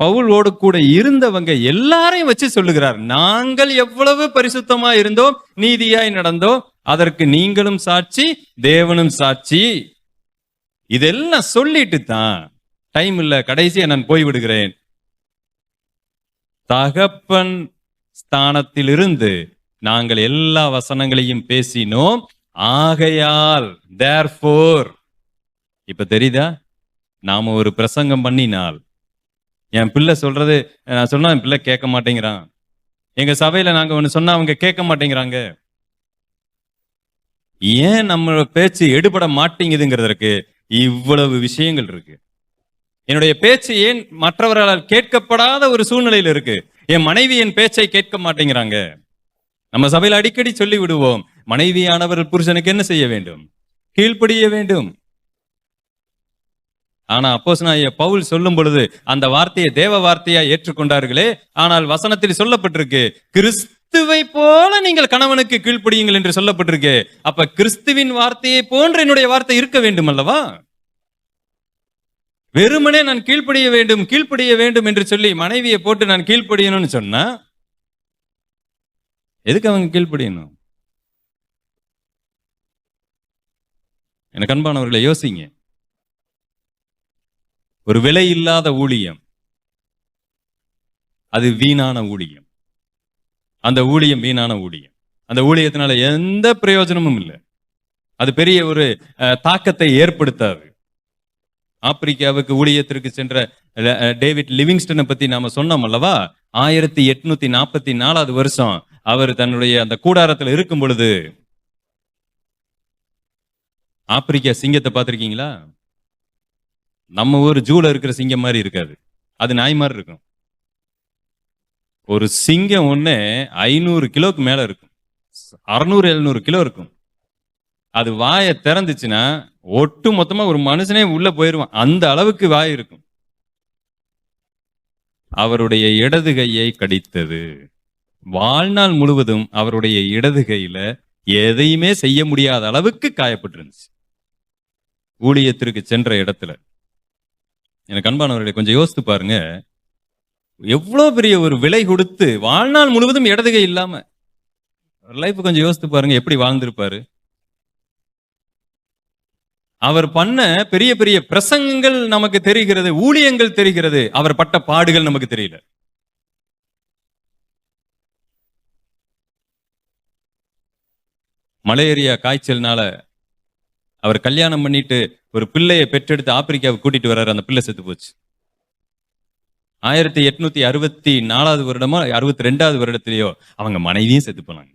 Speaker 1: பவுலோடு கூட இருந்தவங்க எல்லாரையும் வச்சு சொல்லுகிறார், நாங்கள் எவ்வளவு பரிசுத்தமா இருந்தோம், நீதியாய் நடந்தோம், அதற்கு நீங்களும் சாட்சி, தேவனும் சாட்சி. இதெல்லாம் சொல்லிட்டு தான், டைம் இல்ல கடைசியா நான் போய் விடுகிறேன், தகப்பன் ஸ்தானத்திலிருந்து நாங்கள் எல்லா வசனங்களையும் பேசினோம், ஆகையால் therefore. இப்ப தெரியுதா, நாம ஒரு பிரசங்கம் பண்ணினால், என் பிள்ளை சொல்றது நான் சொன்னா என் பிள்ளை கேட்க மாட்டேங்கிறான், எங்க சபையில நாங்க ஒண்ணு சொன்னா அவங்க கேட்க மாட்டேங்கிறாங்க, ஏன் நம்ம பேச்சு எடுபட மாட்டேங்குதுங்கிறதுக்கு இவ்வளவு விஷயங்கள் இருக்கு. என்னுடைய பேச்சு ஏன் மற்றவர்களால் கேட்கப்படாத ஒரு சூழ்நிலையில் இருக்கு, என் மனைவி என் பேச்சை கேட்க மாட்டேங்கிறாங்க. நம்ம சபையில் அடிக்கடி சொல்லி விடுவோம், மனைவியானவர் புருஷனுக்கு என்ன செய்ய வேண்டும், கீழ்ப்படிய வேண்டும். ஆனா அப்போஸ்தலனாகிய பவுல் சொல்லும் பொழுது அந்த வார்த்தையை தேவ வார்த்தையா ஏற்றுக்கொண்டார்களே, ஆனால் வசனத்தில் சொல்லப்பட்டிருக்கு, கிறிஸ்துவை போல நீங்கள் கணவனுக்கு கீழ்ப்படியுங்கள் என்று சொல்லப்பட்டிருக்கு. அப்ப கிறிஸ்துவின் வார்த்தையை போன்ற என்னுடைய வார்த்தை இருக்க வேண்டும் அல்லவா? வெறுமனே நான் கீழ்ப்படிய வேண்டும் கீழ்ப்படிய வேண்டும் என்று சொல்லி மனைவியை போட்டு நான் கீழ்ப்படியணும்னு சொன்னா எதுக்கு அவங்க கீழ்ப்படியணும்? எனக்கு அன்பானவர்களை யோசிங்க. ஒரு விலை இல்லாத ஊழியம், அது வீணான ஊழியம். அந்த ஊழியம் வீணான ஊழியம். அந்த ஊழியத்தினால எந்த பிரயோஜனமும் இல்லை. அது பெரிய ஒரு தாக்கத்தை ஏற்படுத்தாது. ஆப்பிரிக்காவுக்கு ஊழியத்திற்கு சென்ற டேவிட் லிவிங்ஸ்டனை பத்தி நாம சொன்னோம் அல்லவா? 1844 வருஷம் அவர் தன்னுடைய அந்த கூடாரத்தில் இருக்கும் பொழுது, ஆப்பிரிக்கா சிங்கத்தை பார்த்திருக்கீங்களா? நம்ம ஊர் ஜூல இருக்கிற சிங்கம் மாதிரி இருக்காது, அது நாய் மாதிரி இருக்கும். ஒரு சிங்கம் ஒண்ணு 500 கிலோக்கு மேல இருக்கும், 600-700 கிலோ இருக்கும். அது வாயை திறந்துச்சுன்னா ஒட்டு மொத்தமா ஒரு மனுஷனே உள்ள போயிருவான், அந்த அளவுக்கு வாய் இருக்கும். அவருடைய இடது கையை கடித்தது. வாழ்நாள் முழுவதும் அவருடைய இடது கையில எதையுமே செய்ய முடியாத அளவுக்கு காயப்பட்டிருந்துச்சு ஊழியத்திற்கு சென்ற இடத்துல. எனக்கு அன்பானவர்களை கொஞ்சம் யோசித்து பாருங்க, எவ்வளவு பெரிய ஒரு விலை கொடுத்து வாழ்நாள் முழுவதும் இடது கை இல்லாம லைஃப் கொஞ்சம் யோசித்து பாருங்க, எப்படி வாழ்ந்திருப்பாரு. அவர் பண்ண பெரிய பெரிய பிரசங்கங்கள் நமக்கு தெரிகிறது, ஊழியங்கள் தெரிகிறது, அவர் பட்ட பாடுகள் நமக்கு தெரியல. மலேரியா காய்ச்சல்னால அவர் கல்யாணம் பண்ணிட்டு ஒரு பிள்ளையை பெற்றெடுத்து ஆப்பிரிக்காவுக்கு கூட்டிட்டு வர்றாரு, அந்த பிள்ளை செத்து போச்சு. 1864 வருடமோ 62வது வருடத்திலேயோ அவங்க மனைவியும் செத்து போனாங்க.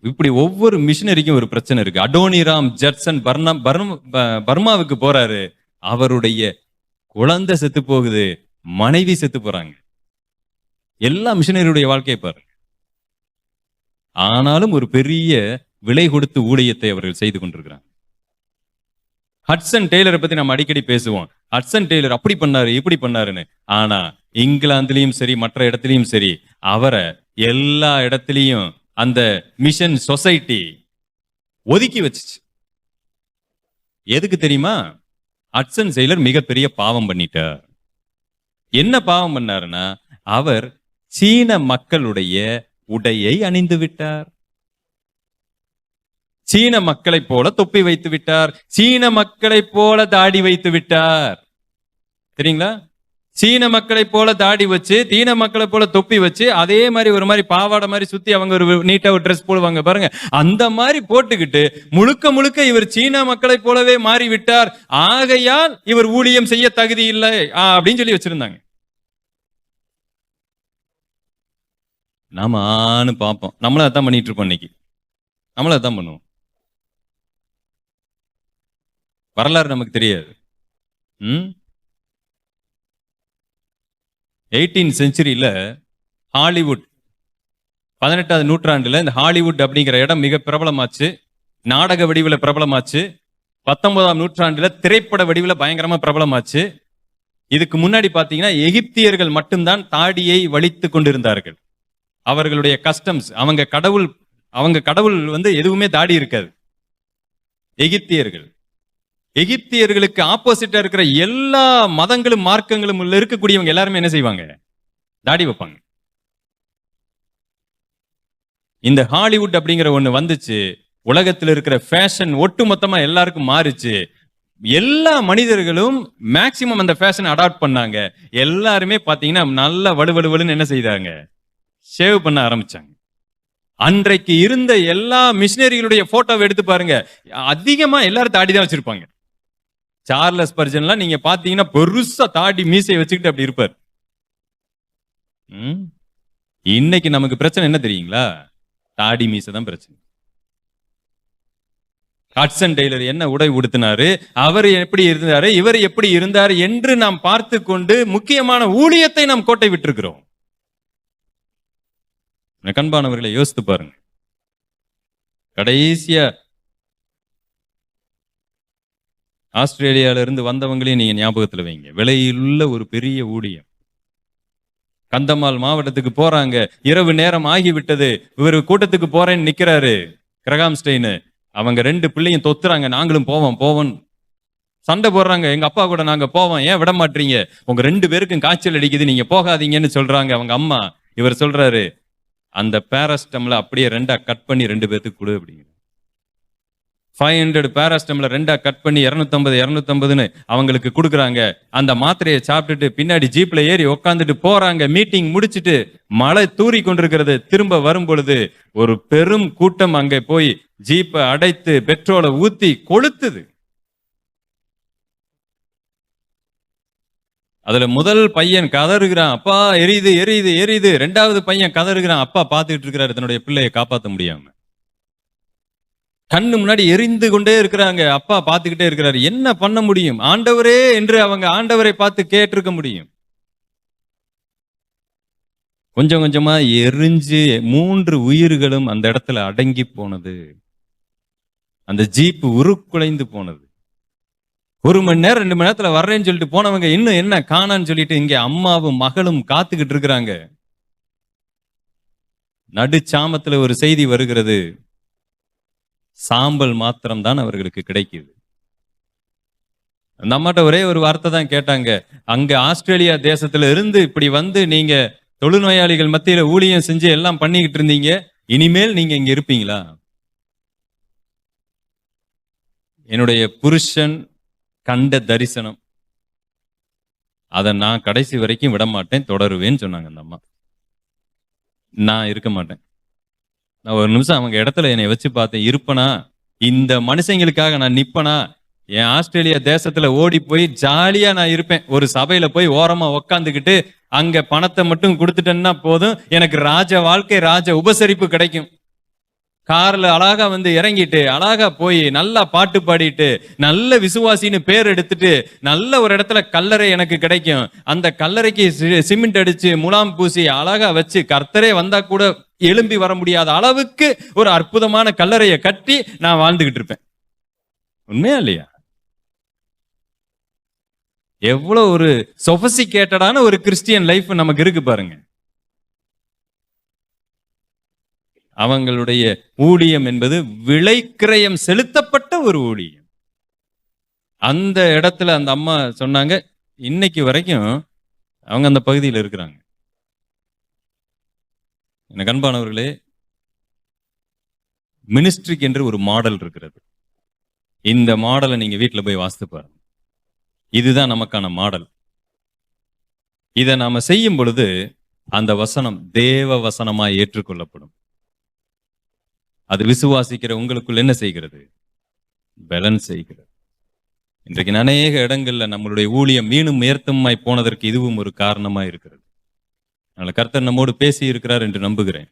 Speaker 1: இப்படி ஒவ்வொரு மிஷனரிக்கும் ஒரு பிரச்சனை இருக்கு. அடோனிராம் ஜட்சன் பர்மாவுக்கு போறாரு, அவருடைய குழந்தை செத்து போகுது, மனைவி செத்து போறாங்க. எல்லா மிஷனரியுடைய வாழ்க்கையை பாரு. ஆனாலும் ஒரு பெரிய விலை கொடுத்து ஊழியத்தை அவர்கள் செய்து கொண்டிருக்கிறாங்க. ஹட்சன் டெய்லரை பத்தி நம்ம அடிக்கடி பேசுவோம், ஹட்சன் டெய்லர் அப்படி பண்ணாரு இப்படி பண்ணாருன்னு. ஆனா இங்கிலாந்துலயும் சரி மற்ற இடத்துலயும் சரி அவரை எல்லா இடத்துலயும் அந்த மிஷன் சொசைட்டி ஒதுக்கி வச்சுச்சு. எதுக்கு தெரியுமா? ஹட்சன் டெய்லர் மிகப்பெரிய பாவம் பண்ணிட்டார். என்ன பாவம் பண்ணாருன்னா, அவர் சீன மக்களுடைய உடையை அணிந்து விட்டார். சீன மக்களைப் போல தொப்பி வைத்து விட்டார், சீன மக்களைப் போல தாடி வைத்து விட்டார். சரிங்களா? சீன மக்களைப் போல தாடி வச்சு, சீன மக்களை போல தொப்பி வச்சு, அதே மாதிரி ஒரு மாதிரி பாவாடை மாதிரி சுத்தி அவங்க ஒரு நீட்டா ஒரு ட்ரெஸ் போடுவாங்க பாருங்க, அந்த மாதிரி போட்டுக்கிட்டு முழுக்க முழுக்க இவர் சீன மக்களைப் போலவே மாறி விட்டார், ஆகையால் இவர் ஊழியம் செய்ய தகுதி இல்லை அப்படின்னு சொல்லி வச்சிருந்தாங்க. நாம ஆன்னு பார்ப்போம். நம்மளும் அதான் பண்ணிட்டு இருப்போம். இன்னைக்கு நம்மளும் அதான் பண்ணுவோம். வரலாறு நமக்கு தெரியாது. 18th செஞ்சுரியில ஹாலிவுட், 18வது நூற்றாண்டுல இந்த ஹாலிவுட் அப்படிங்கிற இடம் மிக பிரபலமாச்சு, நாடக வடிவில் பிரபலமாச்சு. 19ஆம் நூற்றாண்டுல திரைப்பட வடிவில் பயங்கரமா பிரபலமாச்சு. இதுக்கு முன்னாடி பாத்தீங்கன்னா எகிப்தியர்கள் மட்டும்தான் தாடியை வலித்து கொண்டிருந்தார்கள். அவர்களுடைய கஸ்டம்ஸ், அவங்க கடவுள் வந்து எதுவுமே தாடி இருக்காது. எகிப்தியர்களுக்கு ஆப்போசிட்டா இருக்கிற எல்லா மதங்களும் மார்க்கங்களும் உள்ள இருக்கக்கூடியவங்க எல்லாருமே என்ன செய்வாங்க? தாடி வைப்பாங்க. இந்த ஹாலிவுட் அப்படிங்கிற ஒண்ணு வந்துச்சு, உலகத்தில் இருக்கிற ஃபேஷன் ஒட்டு மொத்தமா எல்லாருக்கும் மாறிச்சு. எல்லா மனிதர்களும் மேக்சிமம் அந்த ஃபேஷனை அடாப்ட் பண்ணாங்க. எல்லாருமே பாத்தீங்கன்னா நல்ல வலுவலுன்னு என்ன செய்தாங்க? ஷேவ் பண்ண ஆரம்பிச்சாங்க. அன்றைக்கு இருந்த எல்லா மிஷினரிகளுடைய போட்டோவை எடுத்து பாருங்க, அதிகமா எல்லாரும் தாடி தான் வச்சிருப்பாங்க. சார்லஸ் ஸ்பர்ஜன்லாம் நீங்க பாத்தீங்கன்னா பெருசா தாடி மீசையை வச்சுக்கிட்டு அப்படி இருப்பார். இன்னைக்கு நமக்கு பிரச்சனை என்ன தெரியுங்களா? தாடி மீசை தான் பிரச்சனை. ஹட்சன் டெய்லர் என்ன உடை உடுத்தினாரு, அவர் எப்படி இருந்தாரு, இவர் எப்படி இருந்தார் என்று நாம் பார்த்து கொண்டு முக்கியமான ஊழியத்தை நாம் கோட்டை விட்டிருக்கிறோம். கண்பானவர்களை யோசித்து பாருங்க. கடைசியா ஆஸ்திரேலியால இருந்து வந்தவங்களையும் நீங்க ஞாபகத்துல வைங்க. விலையுள்ள ஒரு பெரிய ஊழியம். கந்தமால் மாவட்டத்துக்கு போறாங்க, இரவு நேரம் ஆகிவிட்டது, இவர் கூட்டத்துக்கு போறேன்னு நிக்கிறாரு கிரகாம்ஸ்டெயின். அவங்க 2 பிள்ளையும் தொத்துறாங்க, நாங்களும் போவோம் சண்டை போடுறாங்க, எங்க அப்பா கூட நாங்க போவோம், ஏன் விட மாட்டீங்க, உங்க 2 பேருக்கும் காய்ச்சல் அடிக்குது, நீங்க போகாதீங்கன்னு சொல்றாங்க அவங்க அம்மா. இவர் சொல்றாரு, அந்த பேராஸ்டம்ல அப்படியே 2ஆ கட் பண்ணி 2 பேத்துக்கு கொடு அப்படிங்கிற. 500 பேராஸ்டம்ல 2ஆ கட் பண்ணி 250 அவங்களுக்கு கொடுக்குறாங்க. அந்த மாத்திரையை சாப்பிட்டுட்டு பின்னாடி ஜீப்ல ஏறி உட்காந்துட்டு போறாங்க. மீட்டிங் முடிச்சுட்டு மழை தூறி கொண்டிருக்கிறது. திரும்ப வரும் பொழுது ஒரு பெரும் கூட்டம் அங்கே போய் ஜீப்பை அடைத்து பெட்ரோலை ஊத்தி கொளுத்துது. அதுல முதல் பையன் கதறுகிறான், அப்பா எரியுது எரியுது எரியுது. 2வது பையன் கதறுகிறான், அப்பா பார்த்துக்கிட்டு இருக்கிறாரு தன்னுடைய பிள்ளையை காப்பாற்ற முடியாம. கண்ணு முன்னாடி எரிந்து கொண்டே இருக்கிறாங்க, அப்பா பார்த்துக்கிட்டே இருக்கிறாரு. என்ன பண்ண முடியும்? ஆண்டவரே என்று அவங்க ஆண்டவரை பார்த்து கேட்டிருக்க முடியும். கொஞ்சம் கொஞ்சமா எரிஞ்சு 3 உயிர்களும் அந்த இடத்துல அடங்கி போனது. அந்த ஜீப் உருக்குலைந்து போனது. 1 மணி நேரம் 2 மணி நேரத்துல வர்றேன்னு சொல்லிட்டு போனவங்க இன்னும் என்ன காணான்னு சொல்லிட்டு இங்க அம்மாவும் மகளும் காத்துக்கிட்டு இருக்கிறாங்க. நடுச்சாமத்துல ஒரு செய்தி வருகிறது, சாம்பல் மாத்திரம் தான் அவர்களுக்கு கிடைக்குது. அந்த அம்மாட்ட ஒரே ஒரு வார்த்தை தான் கேட்டாங்க, அங்க ஆஸ்திரேலியா தேசத்துல இருந்து இப்படி வந்து நீங்க தொழுநோயாளிகள் மத்தியில ஊழியம் செஞ்சு எல்லாம் பண்ணிக்கிட்டு இருந்தீங்க, இனிமேல் நீங்க இங்க இருப்பீங்களா? என்னுடைய புருஷன் கண்ட தரிசனம், அதை நான் கடைசி வரைக்கும் விட மாட்டேன், தொடருவேன்னு சொன்னாங்க அந்த அம்மா. நான் இருக்க மாட்டேன். நான் ஒரு நிமிஷம் அவங்க இடத்துல என்னை வச்சு பார்த்தேன். இருப்பனா? இந்த மனுஷங்களுக்காக நான் நிப்பனா? என் ஆஸ்திரேலியா தேசத்துல ஓடி போய் ஜாலியா நான் இருப்பேன். ஒரு சபையில போய் ஓரமா உக்காந்துக்கிட்டு அங்க பணத்தை மட்டும் கொடுத்துட்டேன்னா போதும், எனக்கு ராஜ வாழ்க்கை, ராஜ உபசரிப்பு கிடைக்கும். கார்ல அழகா வந்து இறங்கிட்டு அழகா போய் நல்லா பாட்டு பாடிட்டு நல்ல விசுவாசின்னு பேர் எடுத்துட்டு நல்ல ஒரு இடத்துல கல்லறை எனக்கு கிடைக்கும். அந்த கல்லறைக்கு சிமெண்ட் அடிச்சு முலாம் பூசி அழகா வச்சு கர்த்தரே வந்தா கூட எழும்பி வர முடியாத அளவுக்கு ஒரு அற்புதமான கல்லறையை கட்டி நான் வாழ்ந்துகிட்டு இருப்பேன். உண்மையா இல்லையா? எவ்வளவு ஒரு சொபசிகேட்டடான ஒரு கிறிஸ்டியன் லைஃப் நமக்கு இருக்கு பாருங்க. அவங்களுடைய ஊழியம் என்பது விலைக்கிரயம் செலுத்தப்பட்ட ஒரு ஊழியம். அந்த இடத்துல அந்த அம்மா சொன்னாங்க, இன்னைக்கு வரைக்கும் அவங்க அந்த பகுதியில் இருக்கிறாங்க. எனக்கு அன்பானவர்களே, மினிஸ்ட்ரிக்கு என்று ஒரு மாடல் இருக்கிறது. இந்த மாடலை நீங்க வீட்டில் போய் வாசித்து பாருங்க. இதுதான் நமக்கான மாடல். இதை நாம செய்யும் பொழுது அந்த வசனம் தேவ வசனமாய் ஏற்றுக்கொள்ளப்படும். அது விசுவாசிக்கிற உங்களுக்குள் என்ன செய்கிறது? பலன் செய்கிறது. இன்றைக்கு அநேக இடங்கள்ல நம்மளுடைய ஊழியம் மீண்டும் உயர்த்தமாய் போனதற்கு இதுவும் ஒரு காரணமா இருக்கிறது. அதனால கர்த்தர் நம்மோடு பேசி இருக்கிறார் என்று நம்புகிறேன்.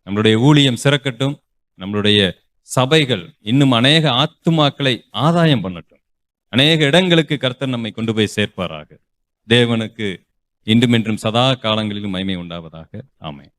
Speaker 1: நம்மளுடைய ஊழியம் சிறக்கட்டும். நம்மளுடைய சபைகள் இன்னும் அநேக ஆத்துமாக்களை ஆதாயம் பண்ணட்டும். அநேக இடங்களுக்கு கர்த்தர் நம்மை கொண்டு போய் சேர்ப்பாராக. தேவனுக்கு இன்றும் என்றும் சதா காலங்களிலும் மகிமை உண்டாவதாக. ஆமென்.